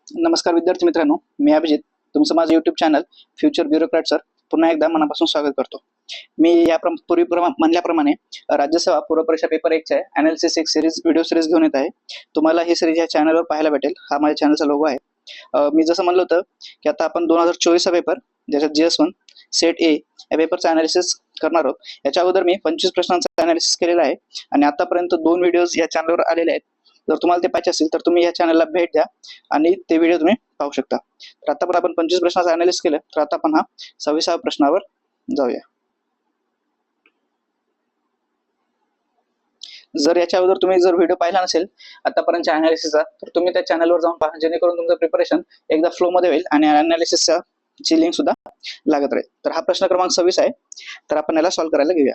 नमस्कार विद्यार्थी मित्रांनो, मी अभिजित तुमचं माझं YouTube channel future bureaucrat sir पुन्हा एकदा मनापासून स्वागत करतो. मी या पूर्वी म्हणल्याप्रमाणे राज्यसेवा पूर्व परीक्षा पेपर 1 चे अनालिसिस एक व्हिडिओ सिरीज घेऊन येत आहे. तुम्हाला ही सिरीज या चॅनलवर पाहायला भेटेल. हा माझ्या चॅनलचा लोगो आहे. मी जसं म्हणलं होतं की आता आपण 2024 चा पेपर ज्याच्यात GS1 सेट ए या पेपरचा अनालिसिस करणार आहोत. याच्या अगोदर मी 25 प्रश्नांचा अनालिसिस केलेला आहे आणि आतापर्यंत 2 व्हिडिओज या चॅनलवर आलेले आहेत. जर तुम्हाला ते पाहिजे असेल तर तुम्ही या चॅनलला भेट द्या आणि ते व्हिडिओ तुम्ही पाहू शकता. तर आता पण आपण 25 प्रश्नांचा अनालिसिस केलं, तर आता आपण हा 26व्या प्रश्नावर जाऊया. जर याच्या अगोदर तुम्ही व्हिडिओ पाहिला नसेल आतापर्यंतच्या अनालिसिसचा, तर तुम्ही त्या चॅनलवर जाऊन पहा, जेणेकरून तुमचं प्रिपरेशन एकदा फ्लो मध्ये होईल आणि अनालिसिसचा ची लिंक सुद्धा लागत राहील. तर हा प्रश्न क्रमांक 26 आहे. तर आपण याला सॉल्व्ह करायला घेऊया.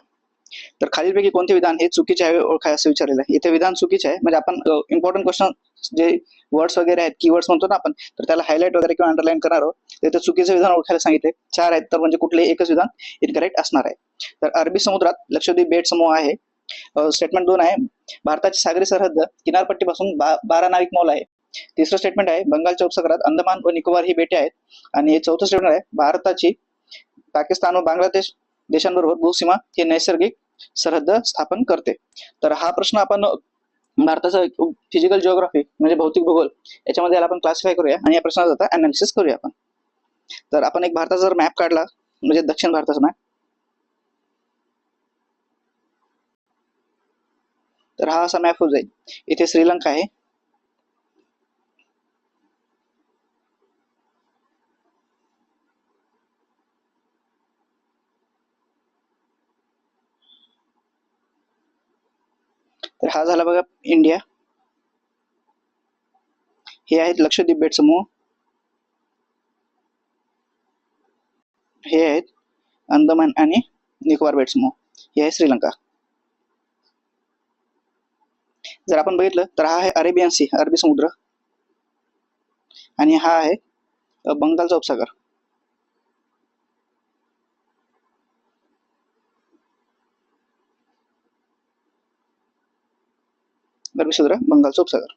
तर खालीलपैकी कोणते विधान हे चुकीचे आहे ओळखाय असं विचारलेलं आहे. इथे विधान चुकीचे आहे म्हणजे आपण इम्पॉर्टंट क्वेश्चन जे वर्ड्स वगैरे आहेत, कीवर्ड्स म्हणतो ना आपण, तर त्याला हायलाइट वगैरे किंवा अंडरलाईन करणार आहोत. तर चुकीचे विधान ओळखायला सांगितले 4 आहेत, तर म्हणजे कुठले एकच विधान इनकरेक्ट असणार आहे. तर अरबी समुद्रात लक्षद्वीप बेट समूह आहे. स्टेटमेंट 2 आहे, भारताची सागरी सरहद्द किनारपट्टीपासून 12 नाविक मौल आहे. तिसरं स्टेटमेंट आहे, बंगालच्या उपसागरात अंदमान व निकोबार ही बेटे आहेत. आणि चौथं स्टेटमेंट आहे, भारताची पाकिस्तान व बांगलादेश देशांबरोबर भूसीमा ही नैसर्गिक सरहद्द स्थापन करते. तर हा प्रश्न आपण भारताचा फिजिकल जिओग्राफी म्हणजे भौतिक भूगोल याच्यामध्ये आपण क्लासिफाय करूया आणि या प्रश्नाचा आता अनालिसिस करूया आपण. तर आपण एक भारताचा जर मॅप काढला म्हणजे दक्षिण भारताचा मॅप, तर हा असा मॅप होऊन जाईल. इथे श्रीलंका आहे, तर हा झाला बघा इंडिया. हे आहेत लक्षद्वीप बेट समूह, हे आहेत अंदमान आणि निकोबार बेट समूह, हे आहे श्रीलंका. जर आपण बघितलं तर हा आहे अरेबियन सी अरबी समुद्र आणि हा आहे बंगालचा उपसागर. अरबी समुद्र बंगालचा उपसागर.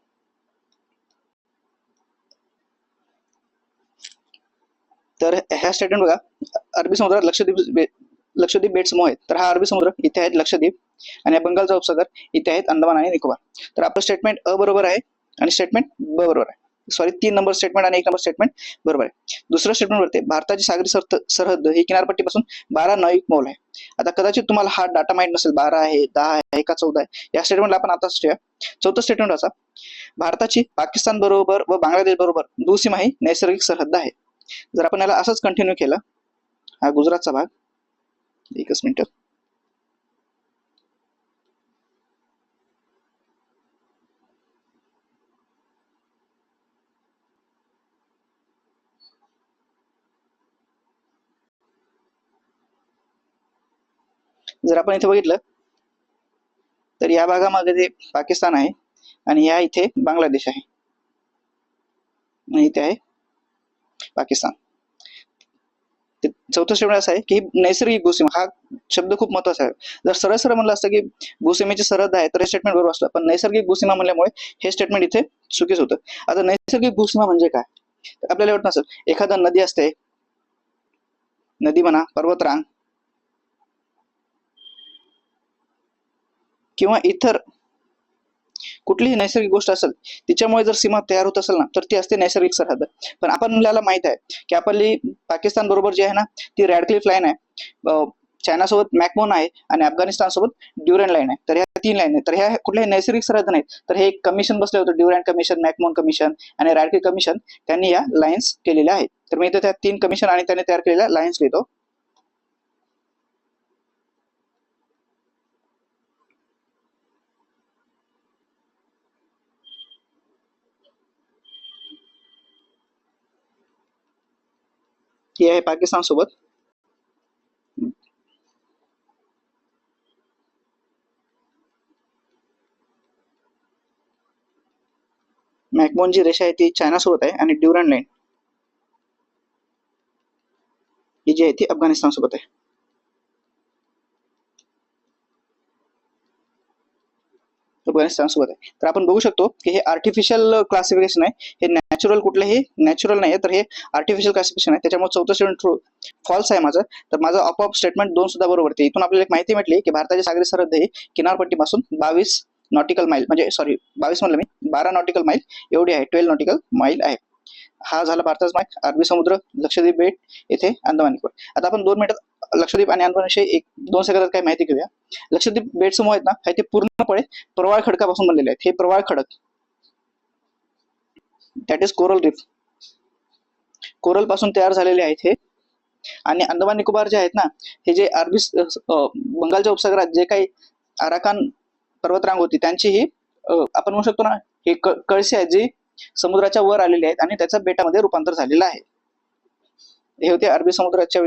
तर ह्या स्टेटमेंट बघा, अरबी समुद्रात लक्षद्वीप बेट समूह आहेत. तर हा अरबी समुद्र इथे आहेत लक्षद्वीप आणि बंगालचा उपसागर इथे आहेत अंदमान आणि निकोबार. तर आपलं स्टेटमेंट अ बरोबर आहे आणि स्टेटमेंट ब बरोबर आहे. सॉरी, 3 नंबर स्टेटमेंट आणि 1 नंबर स्टेटमेंट बरोबर आहे. दुसरं स्टेटमेंट वरते भारताची सागरी सरहद्द ही किनारपट्टीपासून 12 नाविक मौल आहे. आता कदाचित तुम्हाला हा डाटा माहित नसेल, 12 आहे, 10 आहे का 14 आहे. या स्टेटमेंटला आपण आताच ठेवूया. चौथं स्टेटमेंट असा, भारताची पाकिस्तान बरोबर व बांगलादेश बरोबर भूसीमा ही नैसर्गिक सरहद्द आहे. जर आपण याला असंच कंटिन्यू केलं, हा गुजरातचा भाग, एकच मिनिट, जर आपण इथे बघितलं तर या भागामध्ये पाकिस्तान आहे आणि या इथे बांगलादेश आहे आणि इथे आहे पाकिस्तान. चौथं स्टेटमेंट असं आहे की नैसर्गिक भूसीमा, हा शब्द खूप महत्वाचा आहे. जर सरळ सरळ म्हणलं असतं की भूसीमेची सरहद्द आहे तर हे स्टेटमेंट बरोबर असतं, पण नैसर्गिक भूसीमा म्हणल्यामुळे हे स्टेटमेंट इथे चुकीच होतं. आता नैसर्गिक भूसीमा म्हणजे काय, आपल्याला वाटत नसेल, एखादा नदी असते, नदी म्हणा, पर्वतरांग किंवा इतर कुठलीही नैसर्गिक गोष्ट असेल तिच्यामुळे जर सीमा तयार होत असेल ना, तर ती असते नैसर्गिक सरहद्द. पण आपल्याला माहित आहे की आपली पाकिस्तान बरोबर जी आहे ना, ती रॅडक्लिफ लाईन आहे, चायना सोबत मॅकमोन आहे आणि अफगाणिस्तान सोबत ड्युरॅन लाईन आहे. तर ह्या 3 लाईन आहेत. तर ह्या कुठल्याही नैसर्गिक सरहद्द नाहीत. तर हे एक कमिशन बसले होतं, ड्युरॅन कमिशन, मॅकमोन कमिशन आणि रॅडक्लिफ कमिशन, त्यांनी या लाईन्स केलेल्या आहेत. तर मी इथे त्या 3 कमिशन आणि त्यांनी तयार केलेल्या लाईन्स लिहितो. ही आहे पाकिस्तान सोबत मॅकमोन जी रेषा आहे ती चायना सोबत आहे आणि ड्युरॅन लाईन ही जी आहे ती अफगाणिस्तान सोबत आहे. अफगाणिस्तान सोबत आहे. तर आपण बघू शकतो की हे आर्टिफिशियल क्लासिफिकेशन आहे, हे नॅचरल कुठलेही नॅचरल नाही तर हे आर्टिफिशियल क्लासिफिकेशन आहे, त्याच्यामुळे चौथं स्टेटमेंट ट्रू फॉल्स आहे माझं. तर माझं ऑफ स्टेटमेंट 2 सुद्धा बरोबर आहे. इथून आपल्याला एक माहिती मिळली की भारताची सागरी सरहद्द ही किनारपट्टीपासून 22 नॉटिकल माईल, म्हणजे सॉरी 22 म्हणलं मी, 12 नॉटिकल माईल एवढी आहे, 12 नॉटिकल माईल आहे. हा झाला भारताचा मार्ग, अरबी समुद्र, लक्षद्वीप बेट, येथे अंदमान निकोबार. आता आपण 2 मिनिटात लक्षद्वीप आणि अंदमान विषयी 1-2 सेकंदात काय माहिती घेऊया. लक्षद्वीप बेट समूह आहेत ना, हे ते पूर्णपणे प्रवाळ खडकापासून बनलेले आहेत. हे प्रवाळ खडक, that is coral reef, coral पासून तयार झालेले आहेत हे. आणि अंदमान निकोबार जे आहेत ना, हे जे अरबी बंगालच्या उपसागरात जे काही अराकान पर्वतरांग होती त्यांची ही आपण म्हणू शकतो ना, हे कळसे आहेत जी समुद्राच्या वर आलेले आहेत आणि त्याचं बेटामध्ये रूपांतर झालेलं आहे. हे होते अरबी समुद्राच्या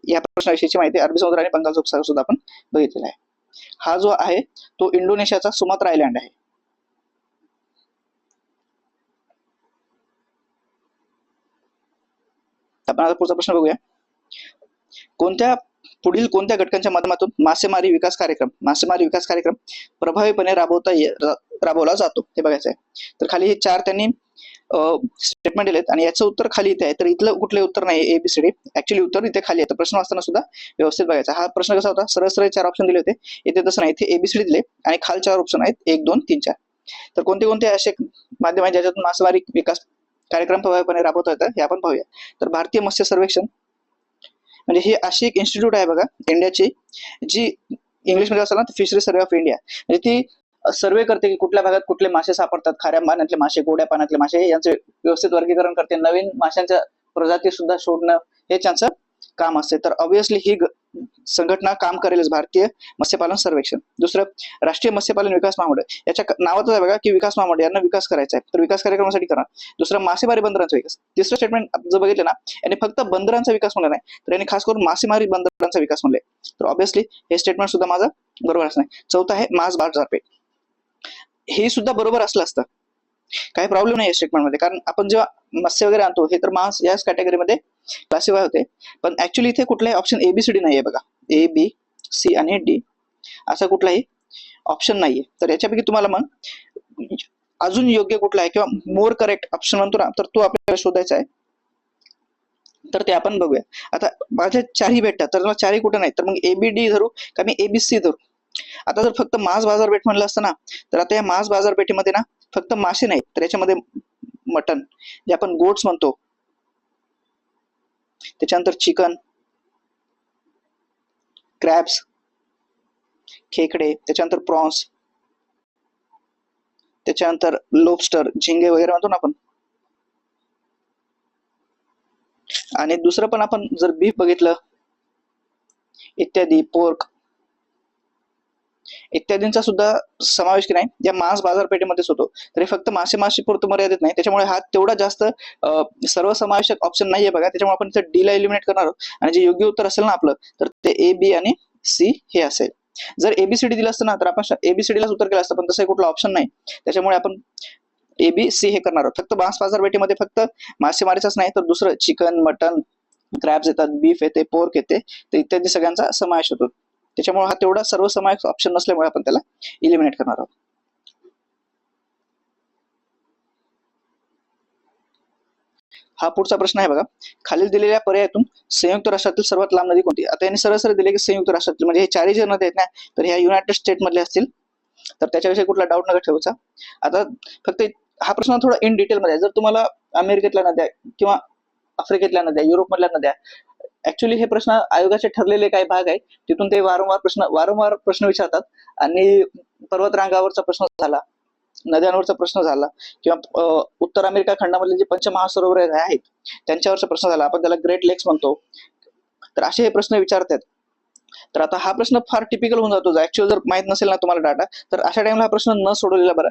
या प्रश्नाविषयीची माहिती. अरबी समुद्र आणि बंगालचा उपसागर सुद्धा आपण बघितलेला आहे. हा जो आहे तो इंडोनेशियाचा सुमात्रा आयलँड आहे. आपण आता पुढचा प्रश्न बघूया. पुढील कोणत्या घटकांच्या माध्यमातून मासेमारी विकास कार्यक्रम प्रभावीपणे राबवला जातो हे बघायचं आहे. तर खाली हे 4 त्यांनी स्टेटमेंट दिलेत आणि याचं उत्तर खाली इथे आहे. तर इथलं कुठले उत्तर नाही, ABCD, ऍक्च्युली उत्तर इथे खाली आहे. तर प्रश्न वाचताना सुद्धा व्यवस्थित बघायचा. हा प्रश्न कसा होता, सरळ सरळ 4 ऑप्शन दिले होते, इथे तसं नाही, इथे ABCD दिले आणि खाल 4 ऑप्शन आहेत, 1 2 3 4. तर कोणते कोणते असे माध्यम आहेत ज्याच्यातून मासेमारी विकास कार्यक्रम प्रभावीपणे राबवता येतात हे आपण पाहूया. तर भारतीय मत्स्य सर्वेक्षण, म्हणजे ही अशी एक इन्स्टिट्यूट आहे बघा इंडियाची, जी इंग्लिशमध्ये असेल ना फिशरी सर्वे ऑफ इंडिया, म्हणजे ती सर्वे करते की कुठल्या भागात कुठले मासे सापडतात, खाऱ्या पाण्यातले मासे, गोड्या पाण्यातले मासे, यांचे व्यवस्थित वर्गीकरण करते, नवीन माशांच्या प्रजाती सुद्धा शोधणं हे त्यांचं काम असते. तर ऑब्विसली ही संघटना काम करेलच, भारतीय मत्स्यपालन सर्वेक्षण. दुसरं, राष्ट्रीय मत्स्यपालन विकास महामंडळ, याच्या नावातच आहे बघा की विकास महामंडळ, यांना विकास करायचा आहे, तर विकास कार्यक्रमासाठी करा. दुसरं, मासेमारी बंदरांचा विकास. तिसरं स्टेटमेंट जर बघितलं ना, यांनी फक्त बंदरांचा विकास म्हणलं नाही, तर यांनी खास करून मासेमारी बंदरांचा विकास म्हणले. तर ऑब्विसली हे स्टेटमेंट सुद्धा माझं बरोबर असणार. चौथं आहे मास बाजारपेठ, हे सुद्धा बरोबर असलं असतं, काही प्रॉब्लेम नाही या स्टेटमेंटमध्ये, कारण आपण जेव्हा मत्स्य वगैरे आणतो हे तर मास याच कॅटेगरीमध्ये क्लासिफाय होते. पण ऍक्च्युली इथे कुठलाही ऑप्शन ABCD नाहीये बघा, A B C आणि D असा कुठलाही ऑप्शन नाहीये. तर याच्यापैकी तुम्हाला मग अजून योग्य कुठला आहे किंवा मोर करेक्ट ऑप्शन म्हणतो ना, तर तो आपल्याला शोधायचा आहे. तर ते आपण बघूया. आता माझ्या 4ही भेटतात, तर मला 4ही कुठे नाही, तर मग ABD धरू का मी ABC धरू. आता जर फक्त मांस बाजारपेठ म्हणलं असतं ना, तर आता या मांस बाजारपेठेमध्ये ना फक्त मासे नाहीत, तर याच्यामध्ये मटन जे आपण गोट्स म्हणतो, त्याच्यानंतर चिकन, क्रॅब्स, खेकडे, त्याच्यानंतर प्रॉन्स, त्याच्यानंतर लोबस्टर, झिंगे वगैरे म्हणतो ना आपण. आणि दुसरं पण आपण जर बीफ बघितलं इत्यादी, पोर्क इत्यादींचा सुद्धा समावेश की नाही या मांस बाजारपेठेमध्येच होतो. तर हे फक्त मासे पुरतं मर्यादित नाही, त्याच्यामुळे हा तेवढा जास्त सर्वसमावेशक ऑप्शन नाहीये बघा. त्याच्यामुळे आपण इथे D ला एलिमिनेट करणार आहोत आणि जे योग्य उत्तर असेल ना आपलं, तर ते A B आणि C हे असेल. जर ABCD दिलं असतं ना, तर आपण ABCD लाच उत्तर केलं असतं, पण तसं कुठला ऑप्शन नाही, त्याच्यामुळे आपण ABC हे करणार आहोत. फक्त मांस बाजारपेठेमध्ये फक्त मासेमारीचाच नाही, तर दुसरं चिकन, मटन, क्रॅब्स येतात, बीफ येते, पोर्क येते, तर इत्यादी सगळ्यांचा समावेश होतो. त्याच्यामुळे हा तेवढा सर्वसमावेश ऑप्शन नसल्यामुळे आपण त्याला इलिमिनेट करणार आहोत. हा पुढचा प्रश्न आहे बघा, खालील दिलेल्या पर्यायातून संयुक्त राष्ट्रातील सर्वात लांब नदी कोणती. आता यांनी सरळ सरळ दिले की संयुक्त राष्ट्रातील, म्हणजे हे 4ही जे नदी आहेत ना, तर ह्या युनायटेड स्टेट मधले असतील, तर त्याच्याविषयी कुठला डाऊट नका ठेवायचा. आता फक्त हा प्रश्न थोडा इन डिटेल मध्ये आहे. जर तुम्हाला अमेरिकेतल्या नद्या किंवा आफ्रिकेतल्या नद्या, युरोप मधल्या नद्या, ऍक्च्युली हे प्रश्न आयोगाचे ठरलेले काही भाग आहेत, तिथून ते वारंवार प्रश्न विचारतात. आणि पर्वतरांगावरचा प्रश्न झाला, नद्यांवरचा प्रश्न झाला, किंवा उत्तर अमेरिका खंडामधले जे पंचमहासरोवर आहेत त्यांच्यावरचा प्रश्न झाला, आपण त्याला ग्रेट लेक्स म्हणतो, तर असे हे प्रश्न विचारतात. तर आता हा प्रश्न फार टिपिकल होऊन जातो. ऍक्च्युअल जर माहित नसेल ना तुम्हाला डाटा, तर अशा टाइमला हा प्रश्न न सोडवलेला बरं.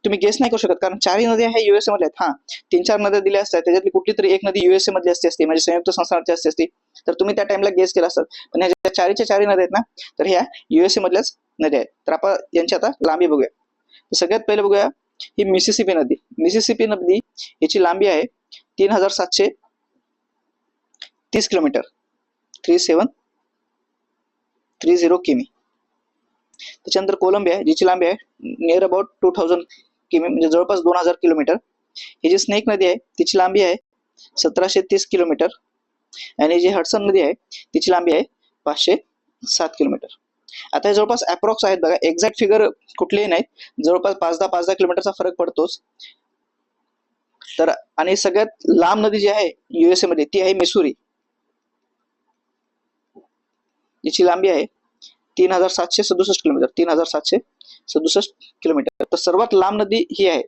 तुम्ही गेस नाही करू शकत, कारण 4ही नद्या ह्या USA मधल्या आहेत. हा 3-4 नद्या दिल्या असतात, त्याच्यातली कुठली तरी एक नदी USA मधली असते, म्हणजे संयुक्त संस्थानाची असते, तर तुम्ही त्या टाइमला गेस केला असतात. पण ह्या 4च्या 4 नद्या आहेत ना, तर ह्या USA मधल्याच नद्या आहेत. तर आपण यांची आता लांबी बघूया. सगळ्यात पहिले बघूया ही मिसिसिपी नदी. मिसिसिपी नदी याची लांबी आहे 3730 किलोमीटर, 3730 किमी. त्याच्यानंतर कोलंबिया जिची लांबी आहे नियर अबाउट 2000 किमी, म्हणजे जवळपास 2000 किलोमीटर. ही जी स्नेक नदी आहे तिची लांबी आहे 1730 किलोमीटर आणि जी हडसन नदी आहे तिची लांबी आहे 507 किलोमीटर. आता हे जवळपास अप्रॉक्स आहेत बघा, एक्झॅक्ट फिगर कुठलेही नाहीत, जवळपास 5-10 किलोमीटरचा फरक पडतोच. तर आणि सगळ्यात लांब नदी जी आहे युएसए मध्ये ती आहे मिसुरी, जिची लांबी आहे 3767 किलोमीटर, 3767 किलोमीटर. तर सर्वात लांब नदी ही आहे.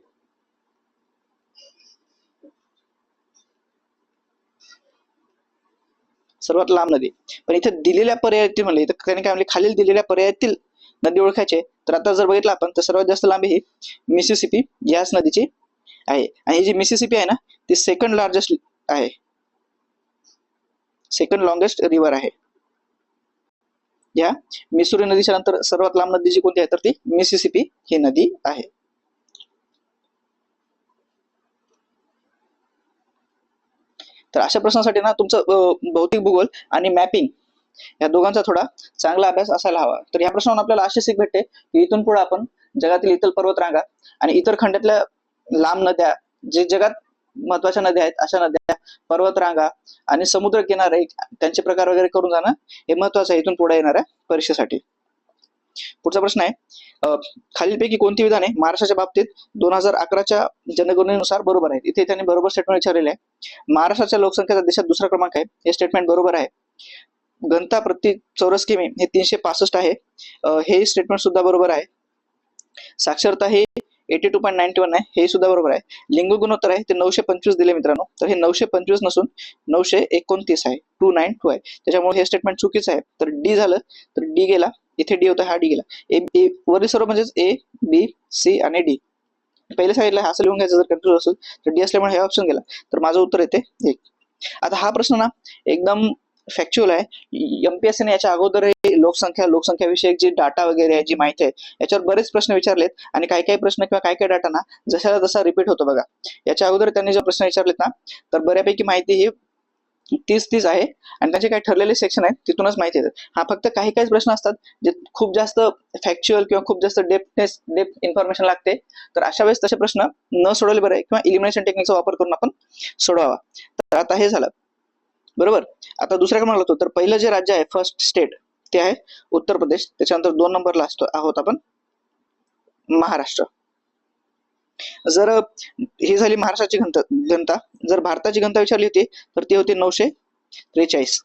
सर्वात लांब नदी. पण इथे दिलेल्या पर्यायातील म्हणले, इथं त्यांनी काय म्हणले, खालील दिलेल्या पर्यायातील नदी ओळखायचे. तर आता जर बघितलं आपण तर सर्वात जास्त लांबी ही मिसिसिपी याच नदीची आहे. आणि ही जी मिसिसिपी आहे ना ती सेकंड लार्जेस्ट आहे, सेकंड लॉंगेस्ट रिव्हर आहे. या मिसुरी नदीच्या नंतर सर्वात लांब नदी जी कोणती आहे तर ती मिसिसिपी ही नदी आहे. तर अशा प्रश्नासाठी ना तुमचं भौतिक भूगोल आणि मॅपिंग या दोघांचा थोडा चांगला अभ्यास असायला हवा. तर या प्रश्नावर आपल्याला अशी शिक भेटते की इथून पुढे आपण जगातील इतर पर्वतरांगा आणि इतर खंडातल्या लांब नद्या, जे जगात महत्वाच्या नद्या आहेत अशा नद्या, पर्वतरांगा आणि समुद्र किनारे त्यांचे प्रकार वगैरे करून जाणं हे महत्वाचं आहे इथून पुढे येणाऱ्या परीक्षेसाठी. पुढचा प्रश्न आहे, खालीलपैकी कोणती विधाने महाराष्ट्राच्या बाबतीत 2011च्या जनगणनेनुसार बरोबर आहेत. इथे त्यांनी बरोबर स्टेटमेंट विचारलेले आहे. महाराष्ट्राच्या लोकसंख्येचा देशात दुसरा क्रमांक आहे, हे स्टेटमेंट बरोबर आहे. घनता प्रति चौरस किमी हे 365 आहे, हे स्टेटमेंट सुद्धा बरोबर आहे. साक्षरता हे 82.91 आहे, हे सुद्धा बरोबर आहे. लिंग गुणोत्तर आहे ते 925 दिले मित्रांनो, तर हे 925 नसून 929 आहे, 292 आहे. त्याच्यामुळे हे स्टेटमेंट चुकीचं आहे. तर डी झालं, तर डी गेला, इथे डी होता, हा डी गेला. वरील सर्व म्हणजेच ए, बी, सी आणि डी. पहिले सांगितलं असं लिहून घ्यायचं, जर कन्फ्युज असेल तर डी असल्यामुळे हे ऑप्शन गेला. तर माझं उत्तर येते 1. आता हा प्रश्न ना एकदम फॅक्च्युअल आहे. एमपीएससीने याच्या अगोदर लोकसंख्या विषयक जी डाटा वगैरे आहे, जी माहिती आहे, याच्यावर बरेच प्रश्न विचारलेत आणि काही काही प्रश्न किंवा काही काही डाटा ना जशाला जसा रिपीट होतो बघा. याच्या अगोदर त्यांनी जे प्रश्न विचारलेत ना तर बऱ्यापैकी माहिती ही 30 आहे आणि त्याचे काही ठरलेले सेक्शन आहेत तिथूनच माहिती येतात. हा फक्त काही काही प्रश्न असतात जे खूप जास्त फॅक्च्युअल किंवा खूप जास्त डेप्थ इन्फॉर्मेशन लागते. तर अशा वेळेस तसे प्रश्न न सोडवले बरे किंवा इलिमिनेशन टेक्निकचा वापर करून आपण सोडवावा. तर आता हे झालं बरोबर. आता दुसऱ्या क्रमांकाला होतो, तर पहिलं जे राज्य आहे फर्स्ट स्टेट ते आहे उत्तर प्रदेश. त्याच्यानंतर 2 नंबरला असतो आहोत आपण महाराष्ट्र. जर ही झाली महाराष्ट्राची घनता, जर भारताची घनता विचारली होती तर ती होती 943.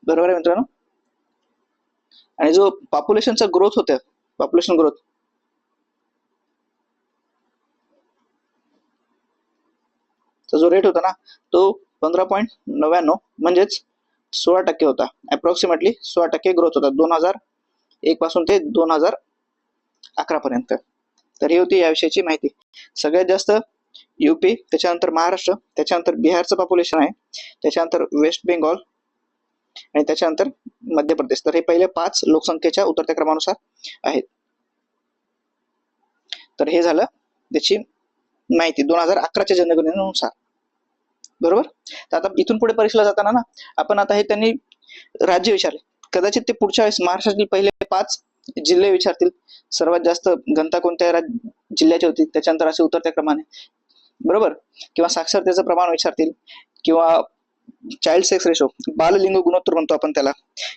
बरोबर आहे मित्रांनो. आणि जो पॉप्युलेशनचा ग्रोथ होतं, पॉप्युलेशन ग्रोथ जो रेट होता ना तो 15.99 म्हणजेच 16% होता. अप्रॉक्सिमेटली 16% ग्रोथ होता 2001 पासून ते 2011 पर्यंत. तर ही होती याविषयीची माहिती. सगळ्यात जास्त यूपी, त्याच्यानंतर महाराष्ट्र, त्याच्यानंतर बिहारचं पॉप्युलेशन आहे, त्याच्यानंतर वेस्ट बेंगॉल आणि त्याच्यानंतर मध्य प्रदेश. तर हे पहिले 5 लोकसंख्येच्या उतरत्या क्रमानुसार आहेत. तर हे झालं त्याची माहिती 2011च्या जनगणनेनुसार. बरोबर. तर आता इथून पुढे परीक्षेला जाताना ना आपण आता हे त्यांनी राज्य विचारले, कदाचित ते पुढच्या वेळेस महाराष्ट्रातील पहिले 5 जिल्हे विचारतील, सर्वात जास्त घनता कोणत्या जिल्ह्याची होती, त्याच्यानंतर असे उतरत्या क्रमाने बरोबर, किंवा साक्षरतेचं प्रमाण विचारतील, किंवा चाइल्ड सेक्स रेशो, बाल लिंग गुणोत्तर म्हणतो आपण त्याला,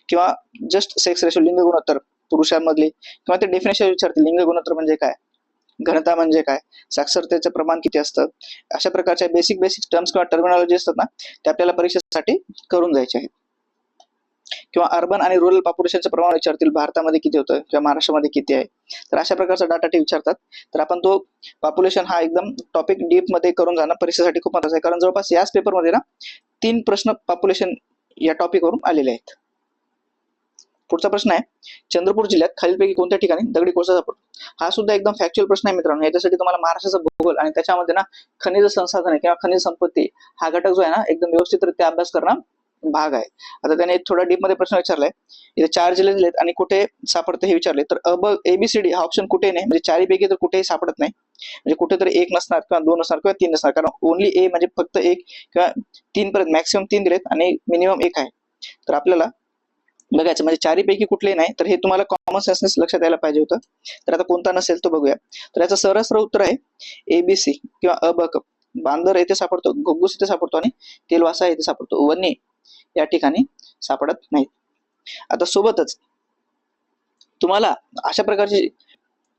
किंवा जस्ट सेक्स रेशो लिंग गुणोत्तर पुरुषांमधली, किंवा ते डेफिनेशन विचारतील लिंग गुणोत्तर म्हणजे काय, घनता म्हणजे काय, साक्षरतेचं प्रमाण किती असतं. अशा प्रकारच्या बेसिक टर्म्स किंवा टर्मिनॉलॉजी असतात ना ते आपल्याला परीक्षेसाठी करून जायचे आहेत. किंवा अर्बन आणि रुरल पॉप्युलेशनचं प्रमाण विचारतील, भारतामध्ये किती होतं किंवा महाराष्ट्रामध्ये किती आहे. तर अशा प्रकारचा डाटा ते विचारतात. तर आपण तो पॉप्युलेशन हा एकदम टॉपिक डीप मध्ये करून जाणं परीक्षेसाठी खूप महत्त्वाचं आहे, कारण जवळपास याच पेपरमध्ये ना 3 प्रश्न पॉप्युलेशन या टॉपिकवरून आलेले आहेत. पुढचा प्रश्न आहे, चंद्रपूर जिल्ह्यात खालीलपैकी कोणत्या ठिकाणी दगडी कोळसा सापडतो. हा सुद्धा एकदम फॅक्च्युअल प्रश्न आहे मित्रांनो. याच्यासाठी तुम्हाला महाराष्ट्राचा भूगोल आणि त्याच्यामध्ये ना खनिज संसाधने किंवा खनिज संपत्ती हा घटक जो आहे ना एकदम व्यवस्थितरित्या अभ्यास करणं भाग आहे. आता त्याने थोडा डीप मध्ये प्रश्न विचारलाय. इथे 4 जिल्हे दिलेत आणि कुठे सापडते हे विचारले. तर ABCD हा ऑप्शन कुठे नाही, म्हणजे 4 पैकी तर कुठेही सापडत नाही, म्हणजे कुठेतरी 1 नसणार किंवा 2 नसणार किंवा 3 नसणार, कारण ओनली ए म्हणजे फक्त 1 किंवा 3 पर्यंत मॅक्सिमम 3 दिलेत आणि मिनिमम 1 आहे. तर आपल्याला बघायचं म्हणजे चारीपैकी कुठलेही नाही, तर हे तुम्हाला कॉमन सेन्सनेच लक्षात यायला पाहिजे होतं. तर आता कोणता नसेल तो बघूया. तर याचं सरळ उत्तर आहे ABC किंवा अ ब क. बांदर येथे सापडतो, घुग्गुस इथे सापडतो आणि तेलवासा येथे सापडतो, वन्य या ठिकाणी सापडत नाही. आता सोबतच तुम्हाला अशा प्रकारची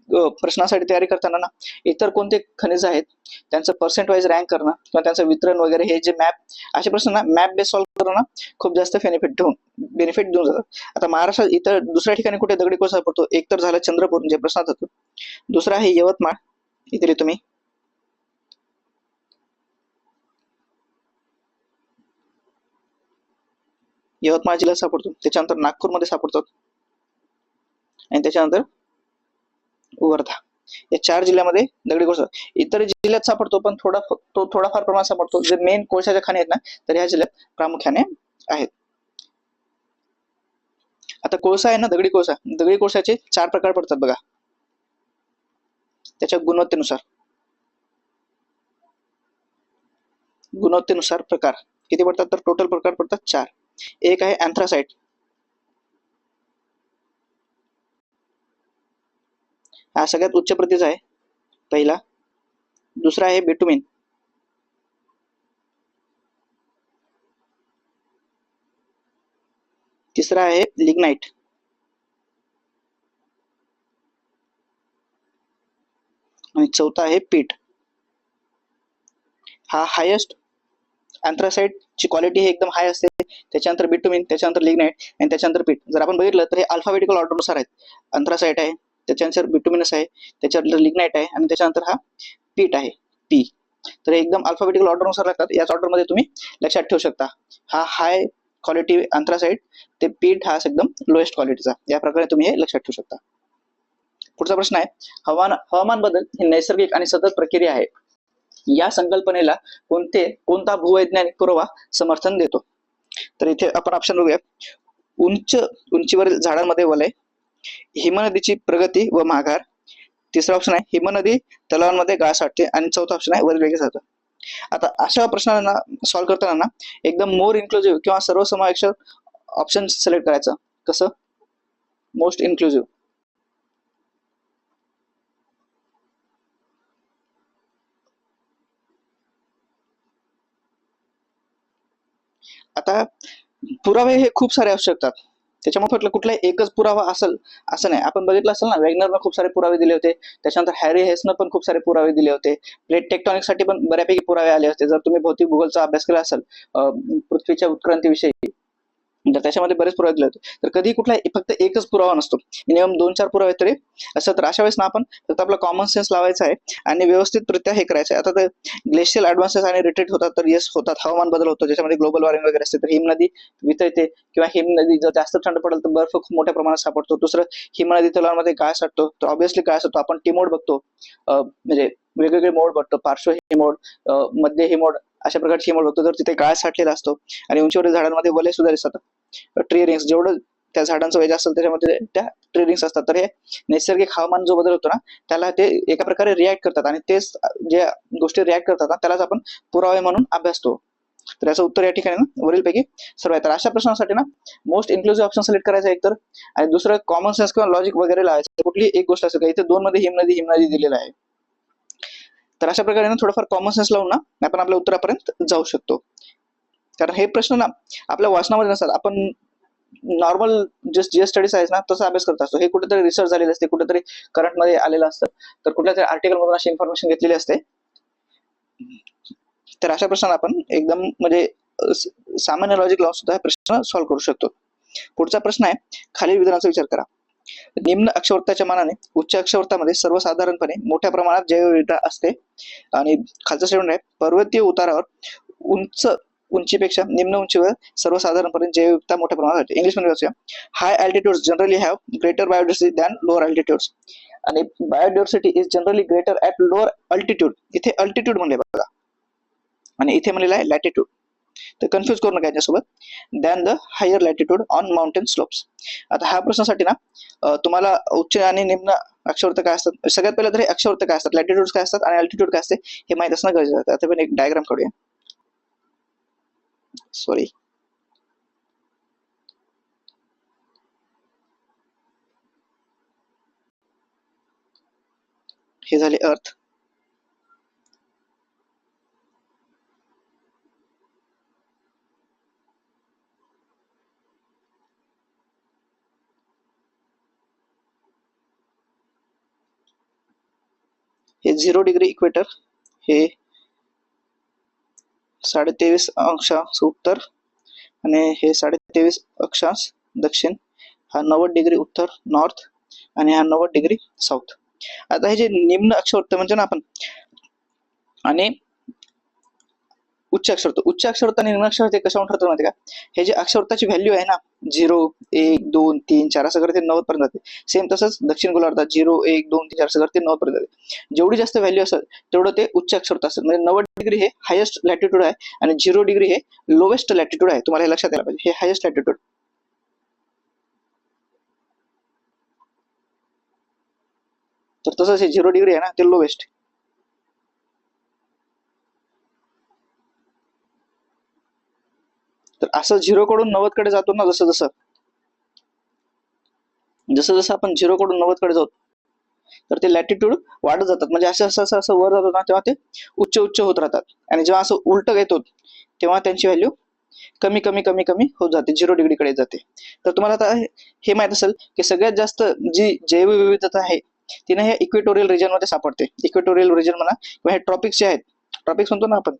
प्रश्नासाठी तयारी करताना ना इतर कोणते खनिज आहेत त्यांचं पर्सेंट वाईज रँक करणं किंवा त्यांचं वितरण वगैरे हे जे मॅप, असे प्रश्न ना मॅप बेस सॉल्व्ह करणं खूप जास्त बेनिफिट देऊन जातात. आता महाराष्ट्रात इतर दुसऱ्या ठिकाणी कुठे दगडी कोळसा सापडतो, एक तर झालं चंद्रपूर जे प्रश्नात होतं, दुसरा आहे यवतमाळ, इथे तुम्ही यवतमाळ जिल्ह्यात सापडतो, त्याच्यानंतर नागपूरमध्ये सापडतो आणि त्याच्यानंतर वर्धा. या 4 जिल्ह्यामध्ये दगडी कोळसा इतर जिल्ह्यात सापडतो, पण थोडाफार प्रमाणात सापडतो. जे मेन कोळशाच्या खाणी आहेत ना, तर ह्या जिल्ह्यात प्रामुख्याने आहेत. आता कोळसा आहे ना, दगडी कोळशाचे 4 प्रकार पडतात बघा, त्याच्या गुणवत्तेनुसार प्रकार किती पडतात, तर टोटल प्रकार पडतात 4. एक आहे अँथ्रासाइट, हा सगळ्यात उच्च प्रतीचा आहे पहिला. दुसरा आहे बिटुमिन, तिसरा आहे लिग्नाइट, आणि चौथा आहे पीट. हा हायेस्ट अँथ्रासाइट ची क्वालिटी ही एकदम हाय असते, त्याच्यानंतर बिटुमिन, त्याच्यानंतर लिग्नाइट आणि त्याच्यानंतर पीट. जर आपण बघितलं तर हे अल्फाबेटिकल ऑर्डरनुसार आहेत. अँथ्रासाइट आहे, त्याच्यानंतर बिटुमिनस आहे, त्याच्यानंतर लिग्नाइट आहे आणि त्याच्यानंतर हा पीट आहे, पी. तर एकदम अल्फाबेटिकल ऑर्डरनुसार लागतात. याच ऑर्डरमध्ये तुम्ही लक्षात ठेवू शकता. हा हाय क्वालिटी अँथ्रासाइट, ते पीट हा एकदम लोएस्ट क्वालिटीचा. या प्रकारे तुम्ही हे लक्षात ठेवू शकता. पुढचा प्रश्न आहे, हवामान बदल ही नैसर्गिक आणि सतत प्रक्रिया आहे. या संकल्पनेला कोणता भूवैज्ञानिक पुरावा समर्थन देतो? तर इथे आपण ऑप्शन बघूया. उंचीवरील झाडांमध्ये वलय, हिमनदीची प्रगती व माघार, तिसरा ऑप्शन आहे हिमनदी तलावांमध्ये गाळ साठते आणि चौथा ऑप्शन आहे वरील वेगळे जातं. आता अशा प्रश्नांना सॉल्व्ह करताना ना एकदम मोर इन्क्लुझिव्ह किंवा सर्वसमावेशक ऑप्शन सिलेक्ट करायचं. कसं? Most inclusive. आता पुरावे हे खूप सारे असू शकतात, त्याच्यामुळे म्हटलं कुठलाही एकच पुरावा असेल असं नाही. आपण बघितलं असेल ना, वॅगनरनं खूप सारे पुरावे दिले होते, त्याच्यानंतर हॅरी हेसनं पण खूप सारे पुरावे दिले होते, प्लेट टेक्टॉनिक साठी पण बऱ्यापैकी पुरावे आले होते. जर तुम्ही भौतिक भूगोलचा अभ्यास केला असेल पृथ्वीच्या उत्क्रांतीविषयी, तर त्याच्यामध्ये बरेच पुरावे दिले होते. तर कधी कुठला फक्त एकच पुरावा नसतो, मिनिमम 2-4 पुरावे तरी असं. तर अशा वेळेस ना आपण फक्त आपला कॉमन सेन्स लावायचा आहे आणि व्यवस्थितरित्या हे करायचं आहे. आता ते ग्लेशियल ऍडव्हान्सेस आणि रिट्रीट होतात, तर येस होतात, हवामान बदल होतो, ज्याच्यामध्ये ग्लोबल वॉर्मिंग वगैरे असते. तर हिमनदी वितळते किंवा हिमनदी जर जास्त थंड पडेल तर बर्फ खूप मोठ्या प्रमाणात सापडतो. दुसरं, हिमनदी तलावांमध्ये गाळ साठतो, तर ऑब्व्हियसली गाळ साठतो. आपण टिमोड बघतो, म्हणजे वेगवेगळे मोड बघतो, पार्श्व हिमोड, मध्य हिमोड, अशा प्रकारचे हिमोड बघतो. तर तिथे गाळ साठलेला असतो आणि उंचीवरील झाडांमध्ये वलय सुद्धा दिसतात. ट्री रिंग्स, जेवढं त्या झाडांचं वय असेल त्याच्यामध्ये त्या ट्री रिंग्स असतात. तर हे नैसर्गिक हवामान जो बदल होतो ना, त्याला ते एका प्रकारे रिॲक्ट करतात आणि तेच ज्या गोष्टी रिॲक्ट करतात ना, त्यालाच आपण पुरावे म्हणून अभ्यासतो. तर याचं उत्तर या ठिकाणी ना वरीलपैकी सर्व आहे. तर अशा प्रश्नासाठी ना मोस्ट इन्क्लुझिव्ह ऑप्शन सिलेक्ट करायचा एक तर, आणि दुसरं कॉमन सेन्स किंवा लॉजिक वगैरे लावायचं. कुठली एक गोष्ट असेल का, इथे 2 मध्ये हिमनदी दिलेला आहे, तर अशा प्रकारे ना थोडंफार कॉमन सेन्स लावून ना आपण आपल्या उत्तरापर्यंत जाऊ शकतो. कारण हे प्रश्न ना आपल्या वाचनामध्ये नसतात. आपण नॉर्मल जे स्टडीज आहेत ना तसा अभ्यास करत असतो. हे कुठेतरी रिसर्च झालेलं असते, कुठेतरी करंट मध्ये आलेलं असतं, तर कुठल्या तरी आर्टिकल मधून अशी इन्फॉर्मेशन घेतलेली असते. तर अशा प्रश्नांना आपण एकदम म्हणजे सामान्य लॉजिक लावून सुद्धा प्रश्न सॉल्व्ह करू शकतो. पुढचा प्रश्न आहे, खालील विधानाचा विचार करा. निम्न अक्षवर्ताच्या मानाने उच्च अक्षवर्तामध्ये सर्वसाधारणपणे मोठ्या प्रमाणात जैवविविधता असते. आणि खालचा स्टेटमेंट आहे, पर्वतीय उतारावर उंचीपेक्षा निम्न उंचीवर सर्वसाधारणपणे जैवविविधता मोठ्या प्रमाणात असते. इंग्लिश मध्ये वाचूया. High altitudes generally have greater biodiversity than lower altitudes, आणि biodiversity is generally greater at lower altitude. इथे अल्टिट्यूड म्हणले बघा, आणि इथे म्हणलेलं आहे लॅटिट्यूड. तर कन्फ्युज करू नका याच्यासोबत. Than the higher latitude on mountain slopes. आता ह्या प्रश्नासाठी ना तुम्हाला उच्च आणि निम्न अक्षवर्त काय असतात, सगळ्यात पहिले तर हे अक्षवर्त काय असतात, लॅटिट्यूड काय असतात आणि अल्टिट्यूड काय असते हे माहित असणं गरजेचं आहे. आता पण एक डायग्राम काढूया. सॉरी, हे झाले अर्थ. हे 0 डिग्री इक्वेटर, हे 23.5 अंशांश उत्तर आणि हे 23.5 अंशांश दक्षिण. हा 90 डिग्री उत्तर नॉर्थ आणि हा 90 डिग्री साऊथ. आता हे जे निम्न अक्षवृत्त म्हणजे ना आपण, आणि उच्च अक्षवृत्त आणि निम्न अक्षवृत्त कशावर ठरतं माहिती का? हे जे अक्षवृत्ताची व्हॅल्यू आहे ना 0 1 2 3 4 असं करते 90 पर्यंत जाते. सेम तसंच दक्षिण गोलार्धात 0 1 2 3 4 असं करते 90 पर्यंत जाते. जेवढी जास्त व्हॅल्यू असेल तेवढं ते उच्च अक्षवृत्त असेल. म्हणजे 90 डिग्री हे हायेस्ट लॅटिट्यूड आहे आणि 0 डिग्री हे लोवेस्ट लॅटिट्यूड आहे. तुम्हाला हे लक्षात यायला पाहिजे. हे हायेस्ट लॅटिट्यूड. तर तसंच हे 0 डिग्री आहे ना ते लोवेस्ट. तर असं 0 कडून 90 कडे जातो ना, जसं जसं आपण 0 कडून 90 कडे जातो तर ते लॅटिट्यूड वाढत जातात. म्हणजे असं असं असं असं वर जातो ना तेव्हा ते उच्च उच्च होत राहतात. आणि जेव्हा असं उलट घेतो तेव्हा त्यांची व्हॅल्यू कमी कमी कमी कमी होत जाते, 0 डिग्री कडे जाते. तर तुम्हाला आता हे माहित असेल की सगळ्यात जास्त जी जैवविविधता आहे ती ना ह्या इक्वेटोरियल रिजन मध्ये सापडते. इक्वेटोरियल रिजन म्हणा किंवा हे ट्रॉपिक्स जे आहेत, ट्रॉपिक्स म्हणतो ना आपण,